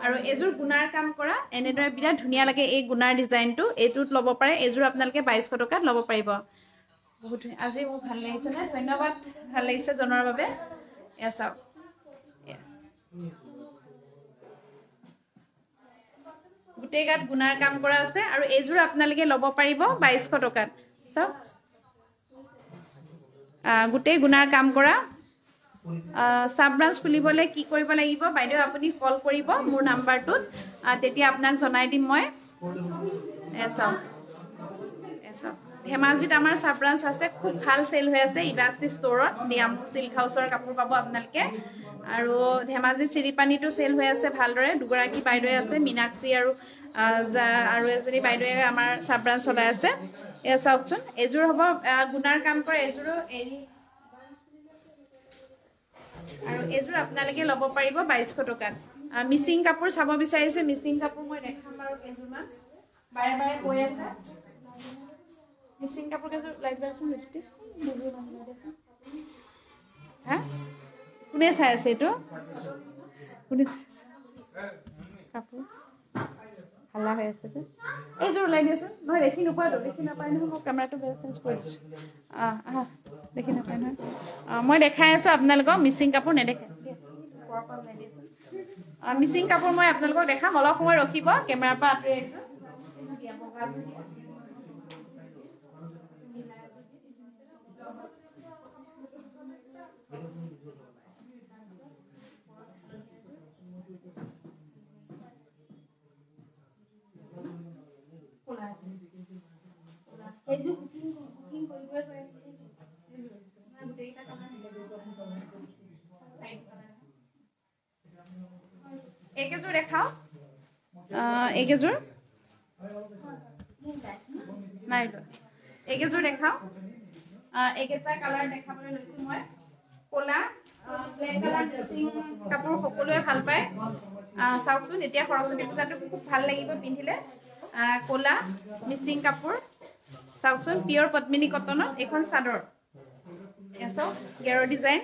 আৰু এজোৰ গুণাৰ কাম কৰা এনেদৰে বিৰাট ধুনীয়া লাগে এই গুণাৰ ডিজাইনটো এইটোত ল'ব পাৰে এজোৰ আপোনালোকে 2200 টকাত ল'ব পাৰিব বহুত আজি মোৰ ভাল লাগিছে না ধন্যবাদ ভাল লাগিছে জনোৱাৰ বাবে এয়া চাওক গোটেই গাত গুণাৰ কাম কৰা আছে আৰু এজোৰ আপোনালোকে ল'ব পাৰিব 2200 টকাত চাওক গোটেই গুণাৰ কাম কৰা সাব ব্ৰাঞ্চ খুলিবলৈ কি কৰিব লাগিব বাইদেউ আপুনি কল কৰিব মোৰ নাম্বাৰটোত তেতিয়া আপোনাক জনাই দিম মই এছাও ধেমাজিত আমাৰ সাব ব্ৰাঞ্চ আছে খুব ভাল সেল হৈ আছে ইবাস্তি ষ্টৰত ডিয়ামো সিল্ক হাউছৰ কাপোৰ পাব আপোনালোকে আৰু ধেমাজি চিৰিপানীটো সেল হৈ আছে ভালদৰে দুগৰাকী বাইদেউ আছে মিনাক্ষী আৰু এজনী বাইদেৱে আমাৰ সাব ব্ৰাঞ্চ চলাই আছে এয়া চাওকচোন এজোৰ হ'ব গুণাৰ কাম কৰে এজোৰো এৰি আৰু এজোৰ আপোনালোকে ল'ব পাৰিব 2200 টকাত মিচিং কাপোৰ চাব বিচাৰিছে মিচিং কাপোৰ মই দেখাম বাৰু কেইযোৰমান বাৰে বাৰে কৈ আছে মিচিং কাপোৰ কেইযোৰ লাগিব আছে লিপষ্টিক হা কোনে চাই আছে এইটো কোনে চাই আছে কাপোৰ হাল্লা হৈ আছে যে এইযোৰ ওলাই দিয়াচোন মই দেখি নোপোৱাতো দেখি নাপায় নহয় মই কেমেৰাটো বেয়া চেঞ্জ কৰি দিছোঁ দেখি নাপায় নহয় মই দেখাই আছোঁ আপোনালোকক মিচিং কাপোৰ নেদেখে মিচিং কাপোৰ মই আপোনালোকক দেখাম অলপ সময় ৰখিব কেমেৰাৰ পৰা আঁতৰি আহিছোঁ এইকেইযোৰ দেখাও এইকেইযোৰ নাই এইকেইযোৰ দেখাও এইকেইটা কালাৰ দেখাবলৈ লৈছোঁ মই ক'লা ব্লেক কালাৰ মিচিং কাপোৰ সকলোৱে ভাল পায় চাওকচোন এতিয়া সৰস্বতী পূজাটো খুব ভাল লাগিব পিন্ধিলে ক'লা মিচিং কাপোৰ চাওকচোন পিয়ৰ পদ্মিনী কটনত এখন চাদৰ চাওক গেৰ ডিজাইন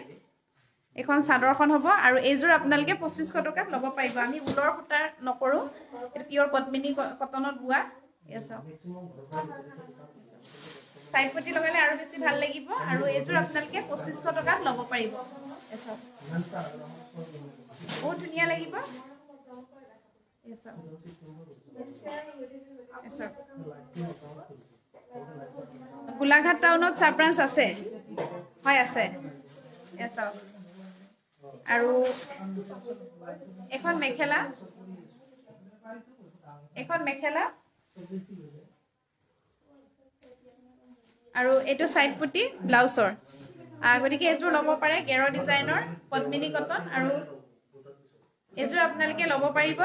এখন চাদৰখন হ'ব আৰু এইযোৰ আপোনালোকে 2500 টকাত ল'ব পাৰিব আমি ঊলৰ সূতাৰ নকৰোঁ এইটো পিয়ৰ পদ্মিনী কটনত বোৱা এয়া চাওক সাইড পটি লগালে আৰু বেছি ভাল লাগিব আৰু এইযোৰ আপোনালোকে 2500 টকাত ল'ব পাৰিব এয়া চাওক বহুত ধুনীয়া লাগিব এয়া চাওক গোলাঘাট টাউনত সাব ব্ৰাঞ্চ আছে হয় আছে এয়া চাওক আৰু এখন মেখেলা আৰু এইটো সাইড পটি ব্লাউজৰ গতিকে এইযোৰ ল'ব পাৰে গেৰ ডিজাইনৰ পদ্মিনী কটন আৰু এইযোৰ আপোনালোকে ল'ব পাৰিব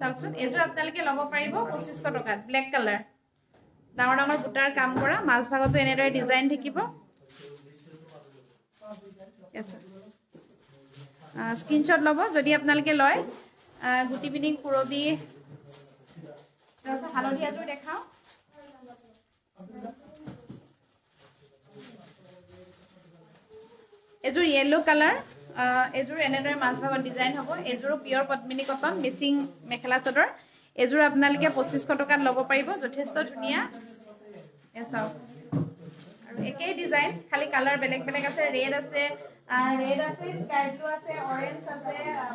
চাওকচোন এইযোৰ আপোনালোকে ল'ব পাৰিব 2500 টকাত ব্লেক কালাৰ ডাঙৰ ডাঙৰ বুটাৰ কাম কৰা মাছ ভাগতো এনেদৰে ডিজাইন থাকিব স্ক্ৰীনশ্বট ল'ব যদি আপোনালোকে লয় গুটি পিনি পুৰবি হালধীয়াযোৰ দেখাওঁ এযোৰ য়েলো কালাৰ এযোৰ এনেদৰে মাছ ভাগত ডিজাইন হ'ব এযোৰো পিয়ৰ পদ্মিনী কটন মিচিং মেখেলা চাদৰ এযোৰ আপোনালোকে 2500 টকাত ল'ব পাৰিব যথেষ্ট ধুনীয়া চাওক আৰু একেই ডিজাইন খালি কালাৰ বেলেগ বেলেগ আছে ৰেড আছে স্কাই ব্লু আছে অৰেঞ্জ আছে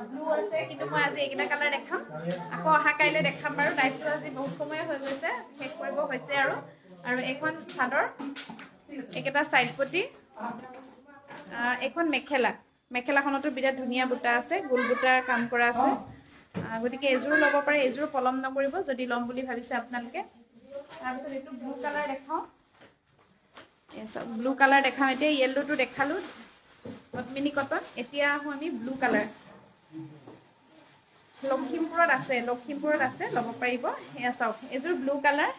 ব্লু আছে কিন্তু মই আজি এইকেইটা কালাৰ দেখাম আকৌ অহা কাইলৈ দেখাম বাৰু লাইভটো আজি বহুত সময় হৈ গৈছে শেষ কৰিব হৈছে আৰু এখন চাদৰ এইকেইটা সাইড পটি এখন মেখেলাখনতো বিৰাট ধুনীয়া বুটা আছে গোল বুটাৰ কাম কৰা আছে গতিকে এযোৰ ল'ব পাৰে এযোৰ পলম নকৰিব যদি ল'ম বুলি ভাবিছে আপোনালোকে তাৰপিছত এইটো ব্লু কালাৰ দেখাওঁ ব্লু কালাৰ দেখাওঁ এতিয়া য়েল্লোটো দেখালোঁ পদ্মিনী কটন এতিয়া আহোঁ আমি ব্লু কালাৰ লখিমপুৰত আছে ল'ব পাৰিব এয়া চাওক এযোৰ ব্লু কালাৰ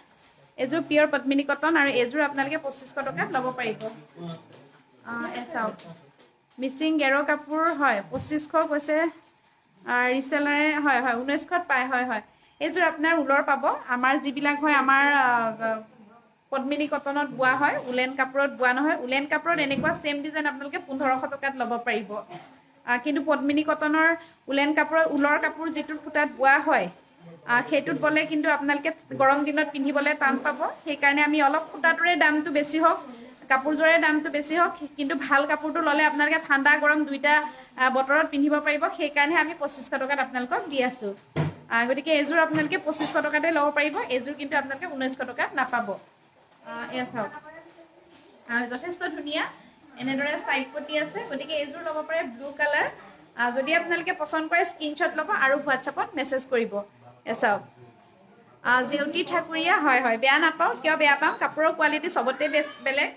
এযোৰ পিয়ৰ পদ্মিনী কটন আৰু এযোৰ আপোনালোকে 2500 টকাত ল'ব পাৰিব এয়া চাওক মিচিং গেৰো কাপোৰ হয় 2500 কৈছে ৰিসেলাৰে হয় 1900ত পায় হয় এযোৰ আপোনাৰ উলৰ পাব আমাৰ যিবিলাক হয় আমাৰ পদ্মিনী কটনত বোৱা হয় উলেন কাপোৰত বোৱা নহয় উলেন কাপোৰত এনেকুৱা সেম ডিজাইন আপোনালোকে 1500 টকাত ল'ব পাৰিব কিন্তু পদ্মিনী কটনৰ উলেন কাপোৰৰ উলৰ কাপোৰ যেটো ফুটাত বোৱা হয় হেতুত বলে কিন্তু আপোনালোকে গৰম দিনত পিন্ধিবলে টান পাব সেই কাৰণে আমি অলপ ফুটাটোৰে দামটো বেছি হওক কাপোৰজৰে দামটো বেছি হওক কিন্তু ভাল কাপোৰটো ললে আপোনালোকে ঠাণ্ডা গৰম দুইটা বতৰত পিন্ধিব পাৰিব সেই কাৰণে আমি 2500 টকাত আপোনালোকক দি আছো গতিকে এযোৰ আপোনালোকে 2500 টকাতে ল'ব পাৰিব এযোৰ কিন্তু আপোনালোকে 1900 টকাত নাপাব এয়া চাওক যথেষ্ট ধুনীয়া এনেদৰে সাইড পটি আছে গতিকে এযোৰ ল'ব পাৰে ব্লু কালাৰ যদি আপোনালোকে পছন্দ কৰে স্ক্ৰিনশ্বট ল'ব আৰু হোৱাটছআপত মেছেজ কৰিব এচাওক জেউতি ঠাকুৰীয়া হয় বেয়া নাপাও কিয় বেয়া পাম কাপোৰৰ কোৱালিটি সবতে বেলেগ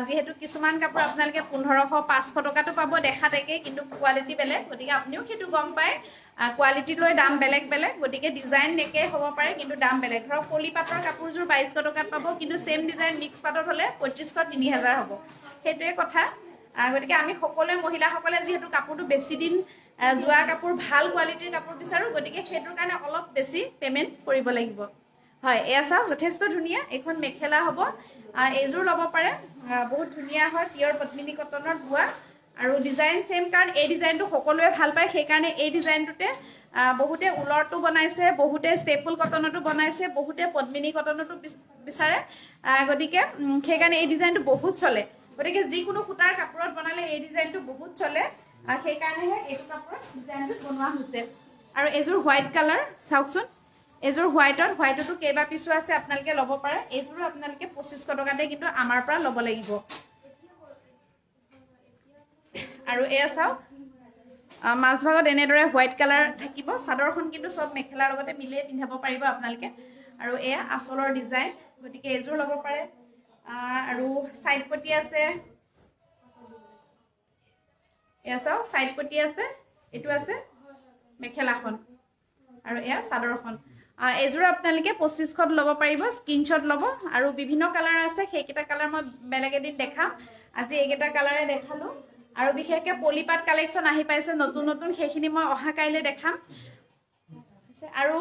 যেহেতু কিছুমান কাপোৰ আপোনালোকে 1500 500 টকাটো পাব দেখাত একে কিন্তু কোৱালিটি বেলেগ গতিকে আপুনিও সেইটো গম পায় কোৱালিটি লৈ দাম বেলেগ গতিকে ডিজাইন একে হ'ব পাৰে কিন্তু দাম বেলেগ ধৰক পলি পাটৰ কাপোৰযোৰ 2200 টকাত পাব কিন্তু সেম ডিজাইন মিক্স পাটত হলে 2500 3000 হ'ব হেতুৱে কথা গতিকে আমি সকলোৱে মহিলাসকলে যেহেতু কাপোৰটো বেছি দিন জোৱা কাপোৰ ভাল কোৱালিটিৰ কাপোৰ বিচাৰো গতিকে হেতুৰ কাৰণে অলপ বেছি পেমেন্ট কৰিব লাগিব হয় এয়া চাওক যথেষ্ট ধুনীয়া এখন মেখেলা হ'ব এযোৰ ল'ব পাৰে বহুত ধুনীয়া হয় পিয়ৰ পদ্মিনী কটনৰ বোৱা আৰু ডিজাইন সেম কাৰণ এই ডিজাইনটো সকলোৱে ভাল পায় সেই কাৰণে এই ডিজাইনটোতে বহুতে উলৰটো বনাইছে বহুতে ষ্টেপল কটনটো বনাইছে বহুতে পদ্মিনী কটনটো বিচাৰে গতিকে সেই কাৰণে এই ডিজাইনটো বহুত চলে গতিকে যিকোনো ফুটাৰ কাপোৰত বনালে এই ডিজাইনটো বহুত চলে সেই কাৰণেহে এইটো কাপোৰত ডিজাইনটো বনোৱা হৈছে আৰু এযোৰ হোৱাইট কালাৰ চাওকচোন এযোৰ হোৱাইটতো কেইবা পিছো আছে আপোনালোকে ল'ব পাৰে এযোৰ আপোনালোকে 2500 টকাতে কিন্তু আমাৰ পৰা ল'ব লাগিব আৰু এয়া চাওক মাজভাগত এনেদৰে হোৱাইট কালাৰ থাকিব চাদৰখন কিন্তু সব মেখেলাৰ লগতে মিলে পিন্ধাব পাৰিব আপোনালোকে আৰু এয়া আচলৰ ডিজাইন গতিকে এযোৰ ল'ব পাৰে আৰু সাইড পটি আছে এয়া চাওক সাইড পটি আছে এটো আছে মেখেলাখন আৰু এয়া চাদৰখন এযোৰ আপোনালোকে 2500ত ল'ব পাৰিব স্ক্ৰিনশ্বট ল'ব আৰু বিভিন্ন কালাৰ আছে সেইকেইটা কালাৰ মই বেলেগ এদিন দেখাম আজি এইকেইটা কালাৰে দেখালো আৰু বিশেষকৈ পলিপাট কালেকশ্যন আহি পাইছে নতুন সেইখিনি মই অহা কাইলৈ দেখাম আৰু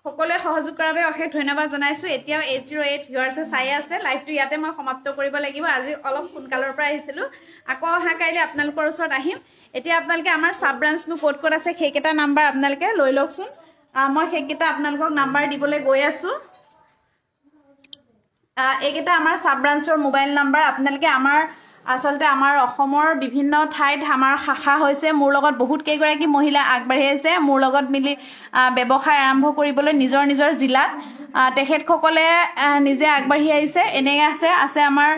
সকলোৱে সহযোগ কৰাৰ বাবে অশেষ ধন্যবাদ জনাইছো এতিয়াও 808 ভিউৱাৰ্ছে চাই আছে লাইভটো ইয়াতে মই সমাপ্ত কৰিব লাগিব আজি অলপ সোনকালৰ পৰা আহিছিলো আকৌ অহা কাইলৈ আপোনালোকৰ ওচৰত আহিম এতিয়া আপোনালোকে আমাৰ সাব ব্ৰাঞ্চনো ক'ত আছে সেইকেইটা নাম্বাৰ আপোনালোকে লৈ লওকচোন মই সেইকেইটা আপোনালোকক নাম্বাৰ দিবলৈ গৈ আছো এইকেইটা আমাৰ সাব ব্ৰাঞ্চৰ মোবাইল নাম্বাৰ আপোনালোকে আমাৰ আসলতে আমাৰ অসমৰ বিভিন্ন ঠাইত আমাৰ শাখা হৈছে মোৰ লগত বহুত কেইগৰাকী মহিলা আগবাঢ়ি আছে মোৰ লগত মিলি ব্যৱসায় আৰম্ভ কৰিবলৈ নিজৰ জিলাত তেখেতসকলে নিজে আগবাঢ়ি আহিছে এনে আছে আমাৰ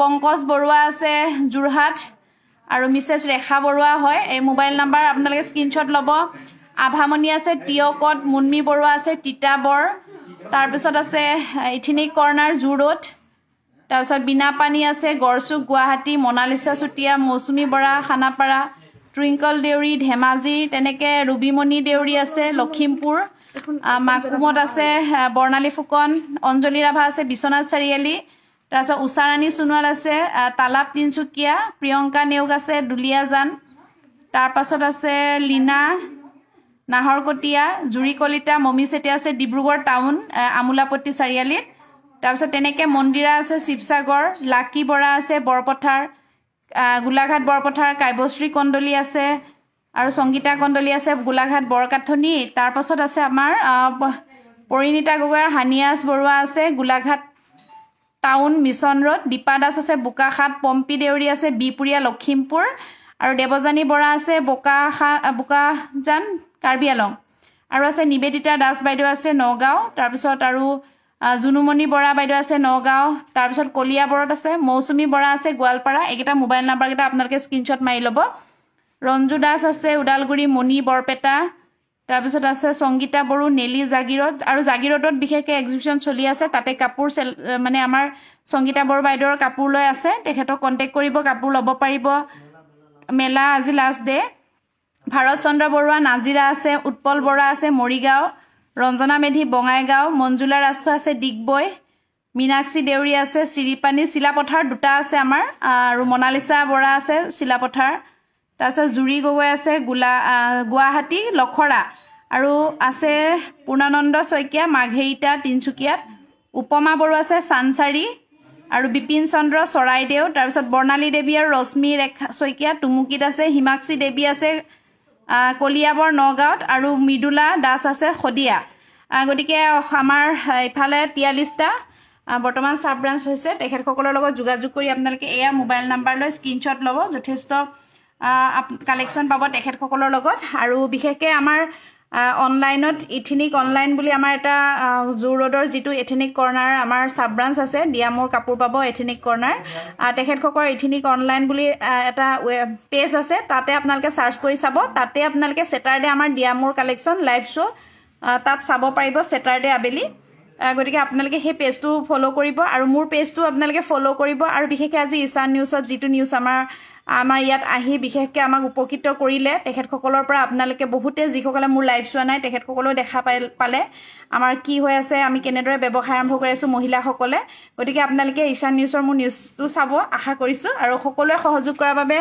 পংকজ বৰুৱা আছে যোৰহাট আৰু মিছেছ ৰেখা বৰুৱা হয় এই মোবাইল নাম্বাৰ আপোনালোকে স্ক্ৰিনশ্বট ল'ব আভামণি আছে টিয়কত মুন্মি বৰুৱা আছে তিতাবৰ তাৰ পিছত আছে ইথিনিক কৰ্নাৰ জুৰোড তাৰপিছত বিনাপানী আছে গড়চুক গুৱাহাটী মনালিসা চুটিয়া মৌচুমী বৰা খানাপাৰা টুইংকল দেউৰী ধেমাজি তেনেকে ৰুবিমণি দেউৰী আছে লখিমপুৰ মাকুমত আছে বৰ্ণালী ফুকন অঞ্জলি ৰাভা আছে বিশ্বনাথ চাৰিআলি তাৰপিছত উষাৰাণী সোণোৱাল আছে তালাপ তিনচুকীয়া প্ৰিয়ংকা নেওগ আছে দুলিয়াজান তাৰপাছত আছে লীনা নাহৰকটীয়া জুৰি কলিতা মমি চেতিয়া আছে ডিব্ৰুগড় টাউন আমোলাপট্টি চাৰিআলিত তাৰপিছত তেনেকে মন্দিৰা আছে শিৱসাগৰ লাকি বৰা আছে বৰপথাৰ গোলাঘাট বৰপথাৰ কাব্যশ্ৰী কণ্ডলী আছে আৰু সংগীতা কণ্ডলী আছে গোলাঘাট বৰকাঠনি তাৰপাছত আছে আমাৰ পৰিণীতা গগৈৰ হানিয়াছ বৰুৱা আছে Golaghat town mission road Dipa Das আছে বোকাখাট পম্পী দেউৰী আছে বিপুৰীয়া লখিমপুৰ আৰু দেৱজানী বৰা আছে বোকাজান কাৰ্বি আলং আৰু আছে নিবেদিতা দাস বাইদেউ আছে নগাঁও তাৰপিছত আৰু জুনুমণি বৰা বাইদেউ আছে নগাঁও তাৰপিছত কলিয়াবৰত আছে মৌচুমী বৰা আছে গোৱালপাৰা এইকেইটা মোবাইল নাম্বাৰকেইটা আপোনালোকে স্ক্ৰিনশ্বট মাৰি ল'ব ৰঞ্জু দাস আছে ওদালগুৰি মণি বৰপেটা তাৰপিছত আছে সংগীতা বড়ো নেলি জাগিৰত আৰু জাগিৰতত বিশেষকৈ এক্সিবিশ্যন চলি আছে তাতে কাপোৰ মানে আমাৰ সংগীতা বড়ো বাইদেউৰ কাপোৰ লৈ আছে তেখেতক কণ্টেক্ট কৰিব কাপোৰ ল'ব পাৰিব মেলা আজি লাষ্ট ডে ভাৰত চন্দ্ৰ বৰুৱা নাজিৰা আছে, উৎপল বৰা আছে মৰিগাঁও, ৰঞ্জনা মেধি বঙাইগাঁও, মঞ্জুলা ৰাজখোৱা আছে ডিগবৈ, মীনাক্ষী দেউৰী আছে চিৰিপানী, চিলাপথাৰ দুটা আছে আমাৰ, আৰু মনালিছা বৰা আছে চিলাপথাৰ, তাৰপিছত জুৰি গগৈ আছে গুৱাহাটী লখৰা, আৰু আছে পূৰ্ণানন্দ শইকীয়া মাঘেৰিটা তিনচুকীয়াত, উপমা বড়ো আছে চানচাৰী, আৰু বিপিন চন্দ্ৰ চৰাইদেউ, তাৰপিছত বৰ্ণালী দেৱী আৰু ৰশ্মি ৰেখা শইকীয়া টুমুকিত আছে, হিমাক্ষী দেৱী আছে কলিয়াবৰ নগাঁৱত, আৰু মৃদুলা দাস আছে শদিয়া। গতিকে আমাৰ ইফালে 43টা বৰ্তমান চাব ব্ৰাঞ্চ হৈছে। তেখেতসকলৰ লগত যোগাযোগ কৰি আপোনালোকে এয়া মোবাইল নাম্বাৰ লৈ স্ক্ৰীনশ্বট ল'ব, যথেষ্ট কালেকশ্যন পাব তেখেতসকলৰ লগত। আৰু বিশেষকৈ আমাৰ অনলাইনত ইথিনিক অনলাইন বুলি আমাৰ এটা জু ৰোডৰ যিটো এথেনিক কৰ্ণাৰ আমাৰ চাব ব্ৰাঞ্চ আছে, ডিয়ামৰ কাপোৰ পাব এথেনিক কৰ্ণাৰ। তেখেতসকলৰ ইথিনিক অনলাইন বুলি এটা পেজ আছে, তাতে আপোনালোকে চাৰ্চ কৰি চাব। তাতে আপোনালোকে ছেটাৰডে আমাৰ ডিয়ামৰ কালেকশ্যন লাইভ শ্ব' তাত চাব পাৰিব ছেটাৰডে আবেলি। গতিকে আপোনালোকে সেই পেজটো ফ'ল' কৰিব, আৰু মোৰ পেজটো আপোনালোকে ফ'ল' কৰিব। আৰু বিশেষকৈ আজি ঈশান নিউজত যিটো নিউজ আমাৰ ইয়াত আহি বিশেষকৈ আমাক উপকৃত কৰিলে, তেখেতসকলৰ পৰা আপোনালোকে বহুতে যিসকলে মোৰ লাইভ চোৱা নাই তেখেতসকলেও দেখা পালে আমাৰ কি হৈ আছে, আমি কেনেদৰে ব্যৱসায় আৰম্ভ কৰি আছোঁ মহিলাসকলে। গতিকে আপোনালোকে ঈশান নিউজৰ মোৰ নিউজটো চাব আশা কৰিছোঁ, আৰু সকলোৱে সহযোগ কৰাৰ বাবে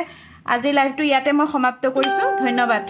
আজিৰ লাইভটো ইয়াতে মই সমাপ্ত কৰিছোঁ। ধন্যবাদ।